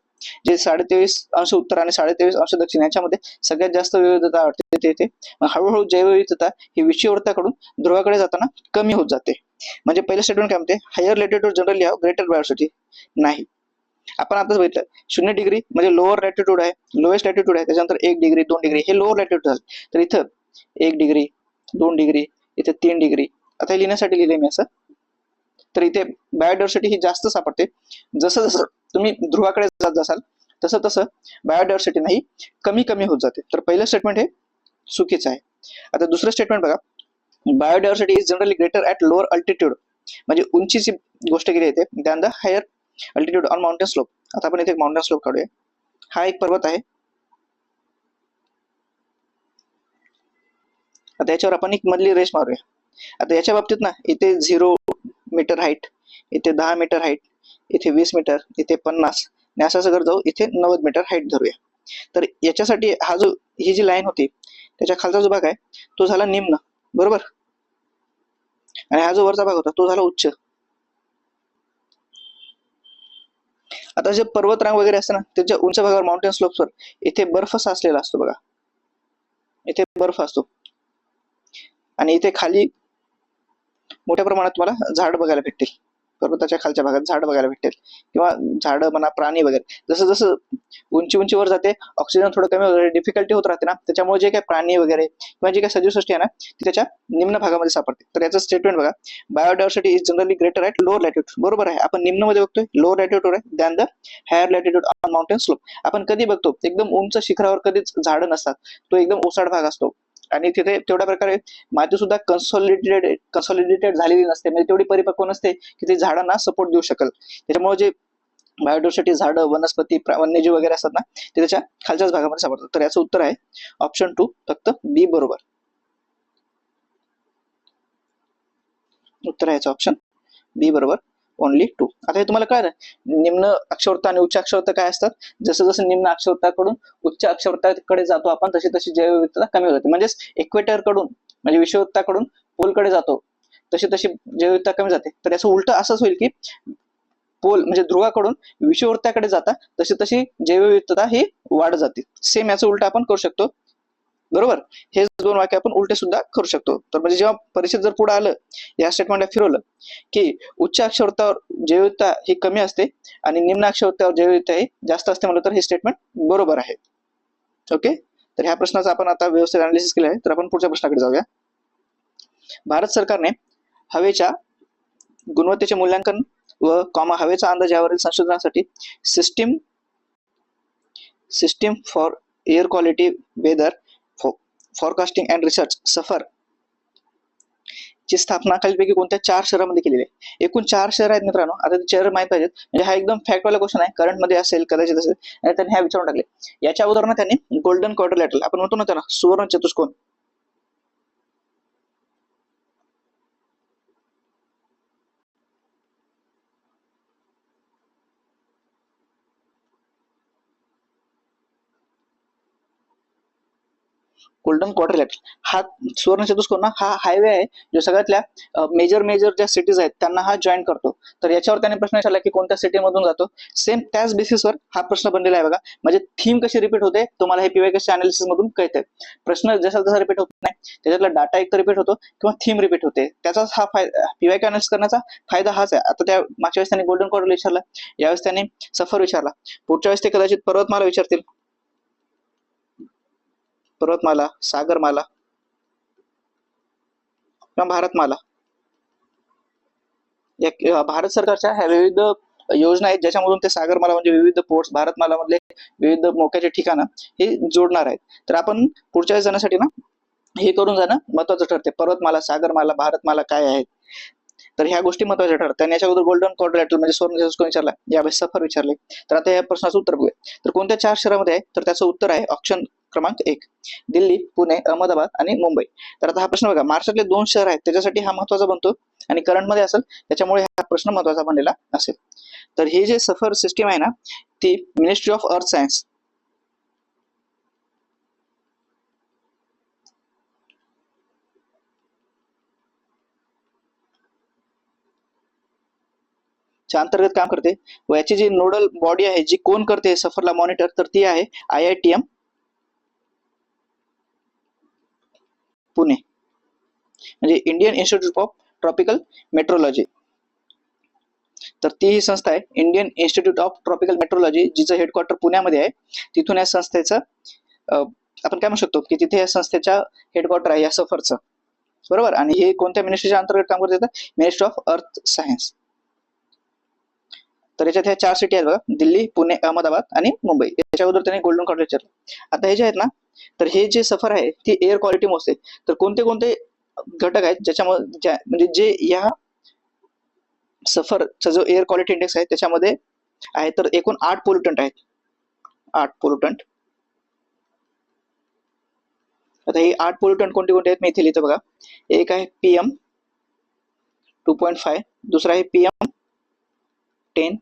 जे 23.5 अंश उत्तर आणि 23.5 अंश दक्षिण याच्यामध्ये सगळ्यात जास्त विविधता वाटते तिथे. हळूहळू जैवविविधता ही विषुववृत्ताकडून ध्रुवाकडे जाताना कमी होत जाते. म्हणजे पहिलं स्टेटमेंट काय म्हणते, higher latitude generally have greater biocity. नाही, आपण आताच बघितलं 0 डिग्री म्हणजे लोअर लॅटिट्यूड आहे, लोएस्ट लॅटिट्यूड आहे. त्याच्यानंतर 1 डिग्री 2 डिग्री हे लोअर लॅटिट्यूड झालं. तर इथं 1 डिग्री 2 डिग्री, इथे 3 डिग्री. आता हे लिहिण्यासाठी लिहिले मी असं. तर इथे बायोडायव्हर्सिटी ही जास्त सापडते. जसं जसं तुम्ही ध्रुवाकडे जात जासाल तसं तसं बायोडायव्हर्सिटी नाही कमी कमी होत जाते. तर पहिलं स्टेटमेंट हे चुकीचं आहे. आता दुसरं स्टेटमेंट बघा, biodiversity is generally greater at lower altitude. म्हणजे उंचीची गोष्ट केली येते, त्यानंतर higher altitude on mountain slope. आता आपण इथे एक माउंटेन स्लोप काढूया. हा एक पर्वत आहे. आता याच्यावर आपण एक मधली रेष मारूया. आता याच्या बाबतीत ना इथे 0 मीटर हाईट, इथे 10 मीटर हाईट, इथे 20 मीटर, इथे 50 आणि असं असं जाऊ इथे 90 मीटर हाईट धरूया. तर याच्यासाठी हा जो ही जी लाईन होती त्याच्या खालचा जो भाग आहे तो झाला निम्न, बरोबर, आणि हा जो वरचा भाग होता तो झाला उच्च. आता जे पर्वतरांग वगैरे असते ना त्याच्या उंच भागावर माउंटेन स्लोप्सवर इथे बर्फ साचलेला असतो बघा, इथे बर्फ असतो आणि इथे खाली मोठ्या प्रमाणात तुम्हाला झाड बघायला भेटतील. पर्वताच्या खालच्या भागात झाड बघायला भेटेल किंवा झाड म्हणा प्राणी वगैरे. जसं जसं उंचीवर जाते ऑक्सिजन थोडं कमी वगैरे डिफिकल्टी होत राहते ना, त्याच्यामुळे जे काही प्राणी वगैरे किंवा जे काही सजीवसृष्टी आहे ना ती त्याच्या निम्न भागामध्ये सापडते. तर याचं स्टेटमेंट बघा, biodiversity is generally greater at lower latitude. बरोबर आहे, आपण निम्न मध्ये बघतोय, लोअर लॅटिट्यूड आहे than the higher latitude on mountain slope. आपण कधी बघतो एकदम उंच शिखरावर कधीच झाडं नसतात, तो एकदम ओसाड भाग असतो आणि तिथे तेवढ्या प्रकारे माती सुद्धा कन्सॉलिडेटेड झालेली नसते, म्हणजे तेवढी परिपक्व नसते की ते झाडांना सपोर्ट देऊ शकेल. त्याच्यामुळे जे बायोडायव्हर्सिटी झाडं वनस्पती वन्यजीव वगैरे असतात ना ते त्याच्या खालच्याच भागामध्ये सापडतात. तर याचं उत्तर आहे ऑप्शन 2 फक्त बी बरोबर. उत्तर आहे याचं ऑप्शन बी बरोबर, ओनली 2. आता हे तुम्हाला कळलं निम्न अक्षवृत्त आणि उच्च अक्षवृत्त काय असतात. जसं जसं निम्न अक्षवृत्ताकडून उच्च अक्षवृत्ताकडे जातो आपण तशी तशी जैवविविधता कमी होते. म्हणजेच इक्वेटर कडून म्हणजे विषुववृत्ताकडून पोलकडे जातो तशी तशी जैवविविधता कमी जाते. तर याचं उलट असंच होईल की पोल म्हणजे ध्रुवाकडून विषुववृत्ताकडे जाता तशी तशी जैवविविधता ही वाढत जाते. सेम याचं उलट आपण करू शकतो, बरोबर. हे दोन वाक्य आपण उलटे सुद्धा करू शकतो. तर म्हणजे जेव्हा परीक्षेत जर पुढे आलं या स्टेटमेंटला फिरवलं की उच्च अक्षवृत्तावर जैवविविधता ही कमी असते आणि निम्न अक्षवृत्तावर जैवविविधता ही जास्त असते म्हणलं तर हे स्टेटमेंट बरोबर आहे. ओके, तर ह्या प्रश्नाचा आपण आता व्यवस्थित अनालिसिस केलं आहे. तर आपण पुढच्या प्रश्नाकडे जाऊया. भारत सरकारने हवेच्या गुणवत्तेचे मूल्यांकन व हवेचा अंदाज यावरील संशोधनासाठी system for air quality weather forecasting and research SAFAR ची स्थापना खालीलपैकी कोणत्या 4 शहरांमध्ये केलेली आहे. एकूण 4 शहर आहेत मित्रांनो. आता ते शहर माहित पाहिजेत, म्हणजे हा एकदम फॅक्ट वाला क्वेश्चन आहे, करंट मध्ये असेल कदाचित असेल आणि त्यांनी ह्या विचारून टाकले. याच्या अगोदर ना त्यांनी गोल्डन क्वाड्रिलॅटरल आपण म्हणतो ना त्याला सुवर्ण चतुष्कोन, गोल्डन क्वाड्रिलॅटरल हा सुवर्ण चतुष्कोन हा हायवे आहे जो सगळ्यातल्या मेजर ज्या सिटीज आहेत त्यांना हा जॉईन करतो. तर याच्यावर त्याने प्रश्न विचारला की कोणत्या सिटी मधून जातो. सेम त्याच बेसिसवर हा प्रश्न बनलेला आहे बघा. म्हणजे थीम कशी रिपीट होते तुम्हाला हे पीवायक्यूच्या अनालिसिस मधून कळते. प्रश्न जसा तसा रिपीट होत नाही, त्याच्यातला डाटा एक तर रिपीट होतो किंवा थीम रिपीट होते. त्याचाच हा फायदा, पीवायक्यू अनालिसिस करण्याचा फायदा हाच आहे. आता त्या मागच्या वेळेस त्यांनी गोल्डन क्वाड्रिलॅटरल विचारला, यावेळेस त्यांनी सफर विचारला, पुढच्या वेळेस ते कदाचित पर्वतमाला विचारतील. पर्वतमाला, सागरमाला किंवा भारतमाला. भारत सरकारच्या ह्या विविध योजना आहेत ज्याच्यामधून ते सागरमाला म्हणजे विविध पोर्ट्स, भारतमाला मधले विविध मोक्याचे ठिकाणं हे जोडणार आहेत. तर आपण पुढच्या वेळेस जाण्यासाठी ना हे करून जाणं महत्वाचं ठरते. पर्वतमाला, सागरमाला, भारतमाला काय आहेत तर ह्या गोष्टी महत्वाच्या ठरतात. आणि याच्या अगोदर गोल्डन क्वाड्रिलॅटरल म्हणजे स्वर्ण चतुष्कोन विचारला, यावेळेस सफर विचारले. तर आता या प्रश्नाचं उत्तर बघूया. तर कोणत्या 4 शहरामध्ये आहे तर त्याचं उत्तर आहे ऑप्शन क्रमांक 1 दिल्ली, पुणे, अहमदाबाद आणि मुंबई. तर आता हा प्रश्न बघा, महाराष्ट्रातले 2 शहर आहेत त्याच्यासाठी हा महत्वाचा बनतो आणि करंट मध्ये असेल त्याच्यामुळे हा प्रश्न महत्वाचा बनलेला असेल. तर हे जे सफर सिस्टीम आहे ना ती मिनिस्ट्री ऑफ अर्थ सायन्स च्या अंतर्गत काम करते व याची जी नोडल बॉडी आहे जी कोण करते सफरला मॉनिटर तर ती आहे IITM पुणे म्हणजे Indian Institute of Tropical Meteorology. तर ती ही संस्था आहे Indian Institute of Tropical Meteorology जिचं हेडक्वार्टर पुण्यामध्ये आहे. तिथून या संस्थेचं आपण काय म्हणू शकतो की तिथे या संस्थेच्या हेडक्वार्टर आहे या सफरचं, बरोबर. आणि हे कोणत्या मिनिस्ट्रीच्या अंतर्गत काम करत येतं, मिनिस्ट्री ऑफ अर्थ सायन्स. तर याच्यात ह्या 4 सिटी आहेत बघा, दिल्ली, पुणे, अहमदाबाद आणि मुंबई. याच्या अगोदर त्यांनी गोल्डन क्वाड्रिलॅटरल. आता हे जे आहेत ना तर हे जे सफर आहे ती एअर क्वालिटी मोजते. तर कोणते कोणते घटक आहेत ज्याच्यामध्ये म्हणजे जे या सफरचा जो एअर क्वालिटी इंडेक्स आहे त्याच्यामध्ये आहे तर एकूण 8 पोल्युटंट आहेत. 8 पोल्युटंट. आता हे 8 पोल्युटंट कोणते कोणते आहेत मी इथे लिहितो बघा. एक आहे PM 2.5, दुसरा आहे PM 10,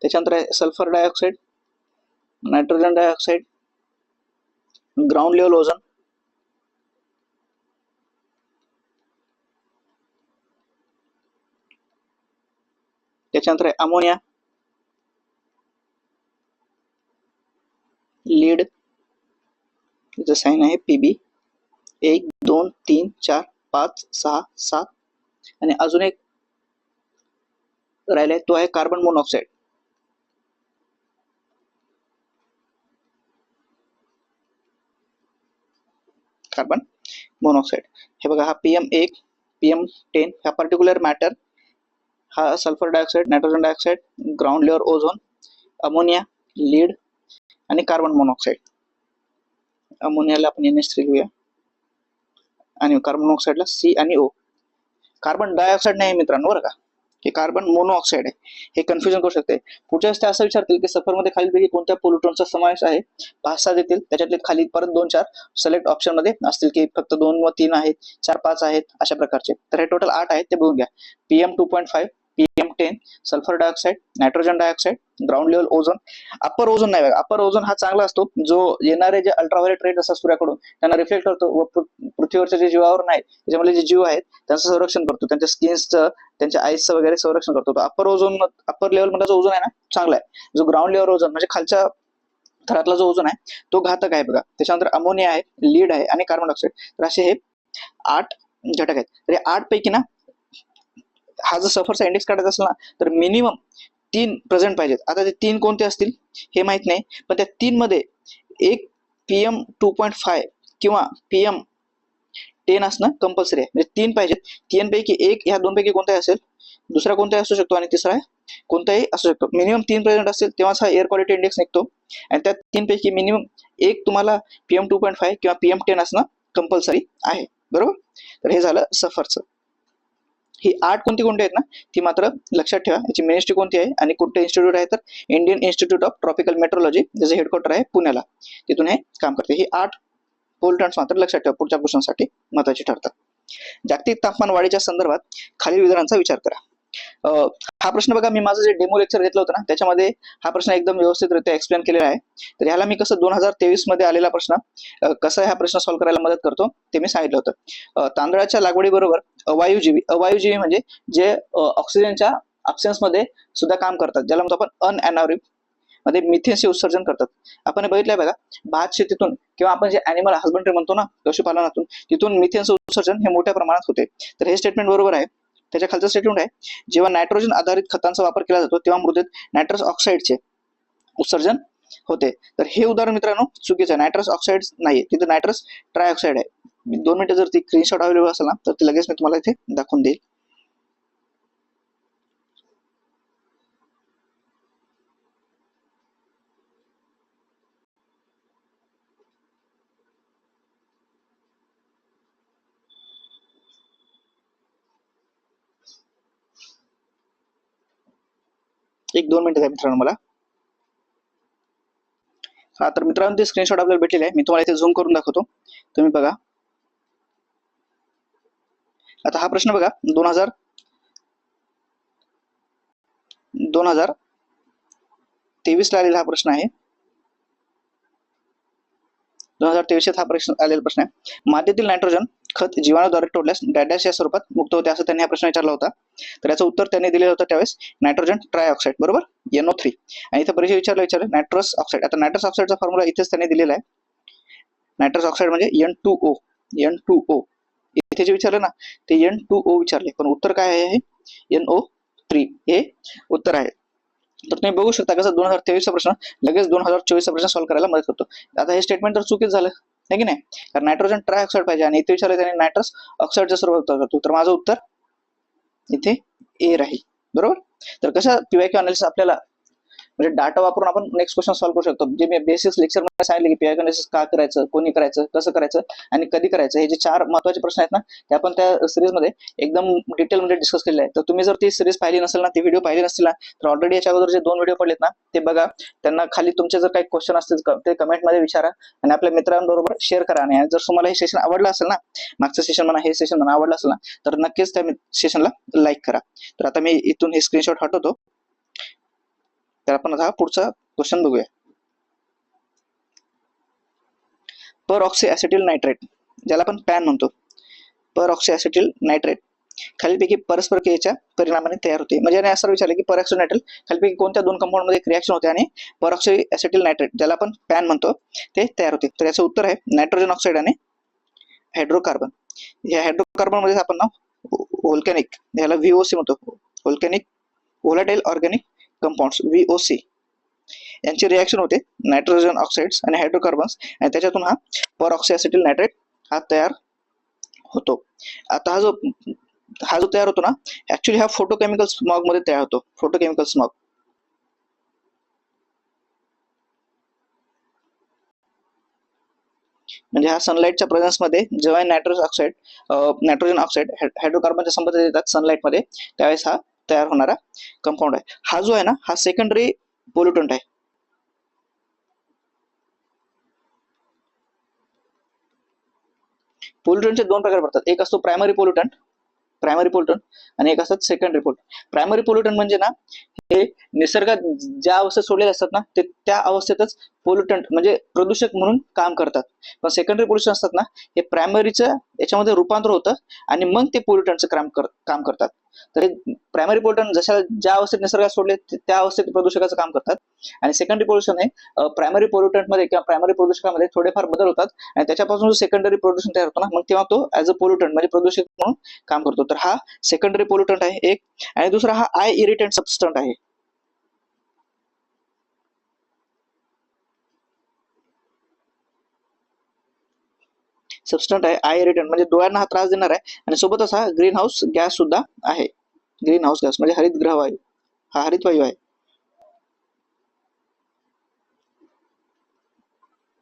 त्याच्यानंतर आहे sulphur dioxide, nitrogen dioxide, ground level ozone, त्याच्यानंतर आहे अमोनिया, लीड, त्याचं साइन आहे PB 1 2 3 4 5 6 7 आणि अजून एक राहिलाय तो आहे कार्बन मोनॉक्साईड. कार्बन मोनॉक्साईड हे बघा, हा PM1 PM10 हा पर्टिक्युलर मॅटर, हा sulphur dioxide, nitrogen dioxide, ground layer ozone, ammonia, lead आणि कार्बन मोनॉक्साईड. अमोनियाला आपण NH3 घेऊया आणि कार्बन मोनॉक्साईडला C आणि O. कार्बन डायऑक्साईड नाही मित्रांनो बरं का, हे कार्बन मोनोऑक्साईड आहे. हे कन्फ्युजन करू शकते. पुढच्या वेळेस ते असं विचारतील की सफरमध्ये खालीलपैकी कोणत्या पोल्युटंटचा समावेश आहे, 5-6 देतील, त्याच्यातले खाली परत 2-4 सिलेक्ट ऑप्शन मध्ये असतील की फक्त 2 व 3 आहेत, 4-5 आहेत, अशा प्रकारचे. तर हे टोटल 8 आहेत ते बघून घ्या. PM 2.5, PM10, sulphur dioxide, nitrogen dioxide, ground level ozone. Upper ozone नाही बघा, अप्पर ओझोन हा चांगला असतो जो येणारे जे अल्ट्राव्हायोलेट रेट असतात सूर्याकडून त्यांना रिफ्लेक्ट करतो व पृथ्वीवरच्या जे जीवावर नाही त्याच्यामध्ये जे जीव आहेत त्यांचं संरक्षण करतो, त्यांच्या स्किन्सचं, त्यांच्या आईसचं वगैरे संरक्षण करतो. तो अप्पर ओझोन, अप्पर लेवल मध्ये जो ओझोन आहे ना चांगला आहे. जो ग्राउंड लेवल ओझोन म्हणजे खालच्या थरातला जो ओझोन आहे तो घातक आहे बघा. त्याच्यानंतर अमोनिया आहे, लीड आहे आणि कार्बन डायऑक्साईड. तर असे हे 8 घटक आहेत. तर या 8 पैकी ना हा जर सफरचा इंडेक्स काढायचा असेल ना तर मिनिमम 3 प्रेझेंट पाहिजेत. आता ते 3 कोणते असतील हे माहित नाही, पण त्या 3 मध्ये एक PM 2.5 किंवा PM 10 असणं कंपल्सरी आहे. म्हणजे 3 पाहिजेत. 3 पैकी एक ह्या 2 पैकी कोणताही असेल, दुसरा कोणताही असू शकतो आणि तिसरा कोणताही असू शकतो. मिनिमम 3 प्रेझेंट असेल तेव्हाच हा एअर क्वालिटी इंडेक्स निघतो आणि त्या 3 पैकी मिनिमम एक तुम्हाला PM 2.5 किंवा PM 10 असणं कंपल्सरी आहे, बरोबर. तर हे झालं सफरचं. ही 8 कोणती कोणती आहेत ना ती मात्र लक्षात ठेवा. याची मिनिस्ट्री कोणती आहे आणि कुठे इन्स्टिट्यूट आहे तर Indian Institute of Tropical metrology, ज्याचं हेडक्वार्टर आहे पुण्याला, तिथून हे काम करते. ही 8 पोल्युटंट्स मात्र लक्षात ठेवा, पुढच्या क्वेश्चनसाठी महत्त्वाची ठरतात. जागतिक तापमान वाढीच्या संदर्भात खालील विधानांचा विचार करा. हा प्रश्न बघा, मी माझं जे डेमो लेक्चर घेतलं होतं ना त्याच्यामध्ये हा प्रश्न एकदम व्यवस्थितरित्या एक्सप्लेन केलेला आहे. तर ह्याला मी कसं 2023 मध्ये आलेला प्रश्न कसं हा प्रश्न सॉल्व्ह करायला मदत करतो ते मी सांगितलं होतं. तांदळाच्या लागवडीबरोबर अवायुजीवी म्हणजे जे ऑक्सिजनच्या अब्सेन्स मध्ये सुद्धा काम करतात, ज्याला म्हणतो आपण अनएनारोबिक मध्ये मिथेनचे उत्सर्जन करतात. आपण हे बघितलंय बघा, भात शेतीतून किंवा आपण जे अॅनिमल हसबंडरी म्हणतो ना, पशुपालनातून, तिथून मिथेनचं उत्सर्जन हे मोठ्या प्रमाणात होते. तर हे स्टेटमेंट बरोबर आहे. त्याच्या खालचं स्टेटमेंट आहे, जेव्हा नायट्रोजन आधारित खतांचा वापर केला जातो तेव्हा मृदेत नायट्रस ऑक्साईडचे उत्सर्जन होते. तर हे उदाहरण मित्रांनो चुकीचं आहे. नायट्रस ऑक्साईड नाही, तिथे नायट्रस ट्रायऑक्साईड आहे. 2 मिनिटं जर ती स्क्रीनशॉट अवेलेबल असेल ना तर ती लगेच मी तुम्हाला इथे दाखवून देईल. एक 2 मिनिटं द्या मित्रांनो मला. हा, तर मित्रांनो ते स्क्रीनशॉट आपल्याला भेटलेले आहे. मी तुम्हाला इथे झूम करून दाखवतो, तुम्ही बघा. आता हा प्रश्न बघा, 2023 ला आलेला हा प्रश्न आहे. 2023 हा प्रश्न आलेला प्रश्न आहे. मातीतील नायट्रोजन खत जीवाणूद्वारे तोडल्यास डॅश या स्वरूपात मुक्त होते, असं त्यांनी हा प्रश्न विचारला होता. तर याचं उत्तर त्यांनी दिलेलं होतं त्यावेळेस नायट्रोजन ट्रायऑक्साईड, बरोबर, NO3. आणि इथे परिचय विचारलं नायट्रस ऑक्साईड. आता नायट्रस ऑक्साईडचा फॉर्म्युला इथेच त्यांनी दिलेला आहे. नायट्रस ऑक्साईड म्हणजे N2O. इथे जे विचारलं ना ते N2O विचारले, पण उत्तर काय आहे? NO3 हे उत्तर आहे. तर तुम्ही बघू शकता कसं 2023 चा प्रश्न लगेच 2024 चा प्रश्न सॉल्व्ह करायला मदत करतो. आता हे स्टेटमेंट तर चुकीच झालं आहे की नाही, कारण नायट्रोजन ट्रायऑक्साईड पाहिजे आणि इथे विचारलं त्याने नायट्रस ऑक्साईडच्या स्वरूपात करतो. तर माझं उत्तर इथे ए राहील, बरोबर. तर कसं पीवायक्यू अनालिसिस आपल्याला म्हणजे डाटा वापरून आपण नेक्स्ट क्वेश्चन सॉल्व्ह करू शकतो. जे मी बेसिक लेक्चर मध्ये सांगितले की पीवायक्यू अनालिसिस का करायचं, कोणी करायचं, कसं करायचं आणि कधी करायचं, हे जे 4 महत्त्वाचे प्रश्न आहेत ना ते आपण त्या सिरीज मध्ये एकदम डिटेल मध्ये डिस्कस केलेले आहे. तर तुम्ही जर ती सिरीज पाहिली नसेल ना, ती व्हिडिओ पाहिली नसतील ना, तर ऑलरेडी याच्या अगोदर जे 2 व्हिडिओ पडलेत ना ते बघा. त्यांना खाली तुमचे जर काही क्वेश्चन असतील ते कमेंट मध्ये विचारा आणि आपल्या मित्रांबरोबर शेअर करा. आणि जर तुम्हाला हे सेशन आवडलं असेल ना, मागचं सेशन म्हणा हे सेशन म्हणा आवडलं असेल ना, तर नक्कीच त्या सेशनला लाईक करा. तर आता मी इथून हे स्क्रीनशॉट हटवतो. तर आपण आता पुढचा क्वेश्चन बघूया. पर ऑक्सी ऍसिटिल नायट्रेट, ज्याला आपण पॅन म्हणतो, पर ऑक्सी ऍसिटिल नायट्रेट खालीपैकी परस्पर क्रियेच्या परिणामाने तयार होते. म्हणजे याने असं विचारलं की पर ऑक्सी नायट्रेट खालीपैकी कोणत्या 2 कंपाऊंड मध्ये रिएक्शन होते आणि पर ऑक्सी ऍसिटिल नायट्रेट, ज्याला आपण पॅन म्हणतो, ते तयार होते. तर याचं उत्तर आहे नायट्रोजन ऑक्साईड आणि हायड्रोकार्बन. या हायड्रोकार्बन मध्ये आपण नाव व्होल्कॅनिक, याला VOC म्हणतो, volcanic volatile organic compounds, VOC, यांची रिएक्शन होते नायट्रोजन ऑक्साइड्स आणि हायड्रोकार्बन्स, आणि त्याच्यातून हा पर ऑक्सी ऍसिटिल नायट्रेट हा तयार होतो. आता हा जो तयार होतो ना, ऍक्च्युली हा फोटोकेमिकल स्मॉग मध्ये तयार होतो. फोटोकेमिकल स्मॉग म्हणजे हा सनलाईटच्या प्रेझेन्स मध्ये जेव्हा नायट्रोजन ऑक्साईड हायड्रोकार्बनच्या संपर्कात येतात सनलाईट मध्ये, त्यावेळेस हा तयार होणारा कंपाऊंड आहे. हा जो आहे ना हा सेकंडरी पोल्युटंट आहे. पोल्युटंटचे 2 प्रकार पडतात. एक असतो प्रायमरी पोल्युटंट आणि एक असतात सेकंडरी पोल्युटंट. प्रायमरी पोल्युटंट म्हणजे ना हे निसर्गात ज्या अवस्थेत सोडलेले असतात ना ते त्या अवस्थेतच पोल्युटंट म्हणजे प्रदूषक म्हणून काम करतात. पण सेकंडरी पोल्युशन असतात ना हे प्रायमरीचं याच्यामध्ये रूपांतर होतं आणि मग ते पोल्युटंटचं काम करतात. तर हे प्रायमरी पोल्युटंट जशा ज्या अवस्थेत निसर्गात सोडले त्या अवस्थेत प्रदूषकाचं काम करतात, आणि सेकंडरी पोल्युशन हे प्रायमरी पोल्युटंट मध्ये किंवा प्रायमरी प्रदूषकामध्ये थोडेफार बदल होतात आणि त्याच्यापासून जो सेकंडरी प्रदूषण तयार होतो ना मग तेव्हा तो ऍज अ पोल्युटंट म्हणजे प्रदूषक म्हणून काम करतो. तर हा सेकंडरी पोल्युटंट आहे एक, आणि दुसरा हा आय इरिटंट सबस्टंट आहे. सबस्टंट आहे आय इरिटंट म्हणजे डोळ्यांना हा त्रास देणार आहे, आणि सोबतच हा ग्रीन हाऊस गॅस सुद्धा आहे. ग्रीन हाऊस गॅस म्हणजे हरितगृह वायू, हा हरित वायू आहे.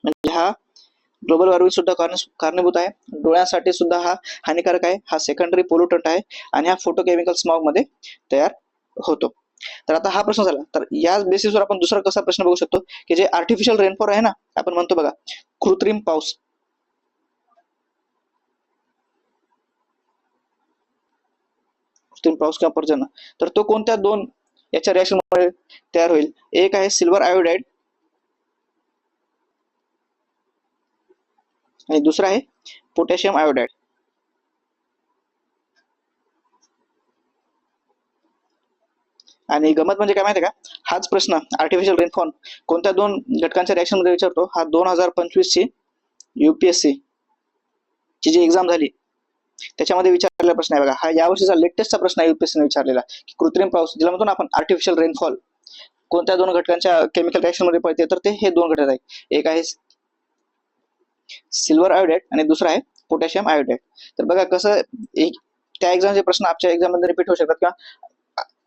म्हणजे हा ग्लोबल वॉर्मिंग सुद्धा कारणीभूत आहे. डोळ्यांसाठी सुद्धा हा हानिकारक आहे. हा सेकंडरी पोल्युटंट आहे आणि हा फोटोकेमिकल स्मॉग मध्ये तयार होतो. तर आता हा प्रश्न झाला. तर या बेसिसवर आपण दुसरा कसा प्रश्न बघू शकतो की जे आर्टिफिशियल रेनफॉल आहे ना, आपण म्हणतो बघा कृत्रिम पाऊस, कृत्रिम पाऊस किंवा पर्जन्य, तर तो कोणत्या दोन याच्या रिएक्शनमुळे तयार होईल? एक आहे सिल्वर आयोडाइड आणि दुसरा आहे पोटॅशियम आयोडाइड. आणि गमत म्हणजे काय माहिती आहे का, हाच प्रश्न आर्टिफिशियल रेनफॉल कोणत्या दोन घटकांच्या रिएक्शन मध्ये विचारतो. हा 2025 ची UPSC ची जी एक्झाम झाली त्याच्यामध्ये विचारलेला प्रश्न आहे बघा. हा यावर्षीचा लेटेस्टचा प्रश्न आहे UPSC ने विचारलेला, की कृत्रिम पाऊस ज्याला म्हणतो ना आपण आर्टिफिशियल रेनफॉल कोणत्या दोन घटकांच्या केमिकल रिएक्शन मध्ये पडते, तर ते हे दोन घटक आहेत. एक आहे सिल्वर आयोडाइड आणि दुसरा आहे पोटॅशियम आयोडाइड. तर बघा कसं त्या एक्झामचे प्रश्न आपल्या एक्झाम मध्ये रिपीट होऊ शकतात किंवा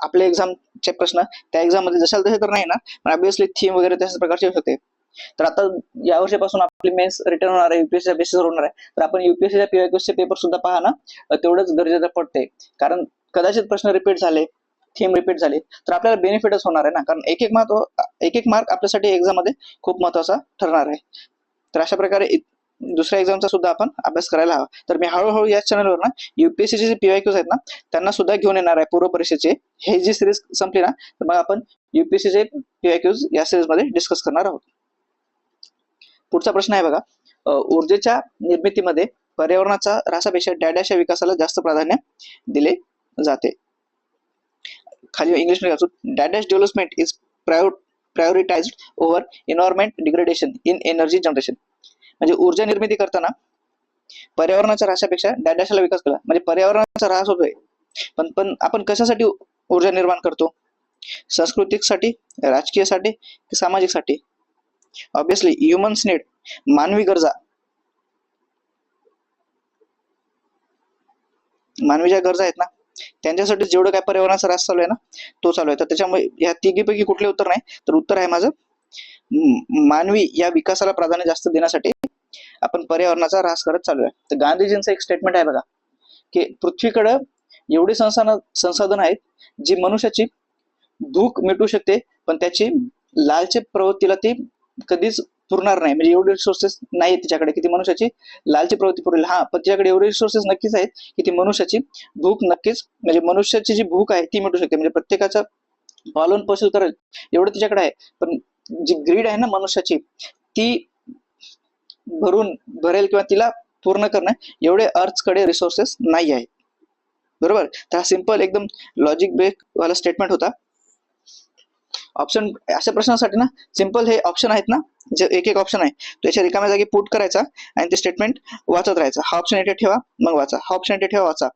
आपल्या एक्झामचे प्रश्न त्या एक्झाम मध्ये जशाल तसे तर नाही ना, पण ऑब्विसली थीम वगैरे तशाच प्रकारचे होऊ शकते. तर आता या वर्षीपासून आपली मेन्स रिटर्न होणार आहे, UPSC बेसिसवर होणार आहे. तर आपण UPSCच्या PYQचे पेपर सुद्धा पहा ना, तेवढंच गरजेचं पडते. कारण कदाचित प्रश्न रिपीट झाले, थीम रिपीट झाली तर आपल्याला बेनिफिटच होणार आहे ना, कारण एक एक मार्क आपल्यासाठी एक्झाम मध्ये खूप महत्वाचा ठरणार आहे. तर अशा प्रकारे दुसऱ्या एक्झामचा सुद्धा आपण अभ्यास करायला हवा. तर मी हळूहळू या चॅनलवर ना UPSCचे जे PYQs आहेत ना त्यांना सुद्धा घेऊन येणार आहे. पूर्व परीक्षेचे हे जी सिरीज संपली ना, तर मग आपण UPSCचे PYQs या सिरीज मध्ये डिस्कस करणार आहोत. पुढचा प्रश्न आहे बघा, ऊर्जेच्या निर्मितीमध्ये पर्यावरणाचा ऱ्हासापेक्षा डॅडॅश या विकासाला जास्त प्राधान्य दिले जाते. खाली इंग्लिश मध्ये वाचू, डॅडॅश development is prioritized over environment degradation in energy generation. म्हणजे ऊर्जा निर्मिती करताना पर्यावरणाच्या ऱ्हासापेक्षा डॅडॅशला विकास केला. म्हणजे पर्यावरणाचा ऱ्हास होतोय, पण आपण कशासाठी ऊर्जा निर्माण करतो? सांस्कृतिकसाठी, राजकीयसाठी, सामाजिकसाठी? ऑब्विसली ह्युमन्स नीड, मानवी गरजा. मानवी ज्या गरजा आहेत ना त्यांच्यासाठी जेवढं काय पर्यावरणाचा ऱ्हास चालू आहे ना तो चालू आहे. तर त्याच्यामुळे या तिघीपैकी कुठले उत्तर नाही, तर उत्तर आहे माझं मानवी या विकासाला प्राधान्य जास्त देण्यासाठी आपण पर्यावरणाचा ऱ्हास करत चालू आहे. तर गांधीजींचं एक स्टेटमेंट आहे बघा, की पृथ्वीकडे एवढी संसाधन आहेत जी मनुष्याची भूक मिटू शकते, पण त्याची लालची प्रवृत्तीला ती कधीच पुरणार नाही. म्हणजे एवढे रिसोर्सेस नाही तिच्याकडे की ती मनुष्याची लालची प्रवृत्ती पुरेल. हा, पण तिच्याकडे एवढे रिसोर्सेस नक्कीच आहेत की ती मनुष्याची भूक नक्कीच, म्हणजे मनुष्याची जी भूक आहे ती मिटू शकते. म्हणजे प्रत्येकाचा पालन पोषण करेल एवढं तिच्याकडे आहे. पण जी ग्रीड आहे ना मनुष्याची ती भरेल किंवा तिला पूर्ण करणं एवढे अर्थकडे रिसोर्सेस नाही आहेत. बरोबर. तर हा सिंपल एकदम लॉजिक ब्रेक वाला स्टेटमेंट होता. ऑप्शन अशा प्रश्नासाठी ना सिंपल हे ऑप्शन आहेत ना, जे एक एक ऑप्शन आहे तो याच्या रिकाम्या जागी पुट करायचा आणि ते स्टेटमेंट वाचत राहायचं. हा ऑप्शन इथे ठेवा मग वाचा, हा ऑप्शन इथे ठेवा वाचा.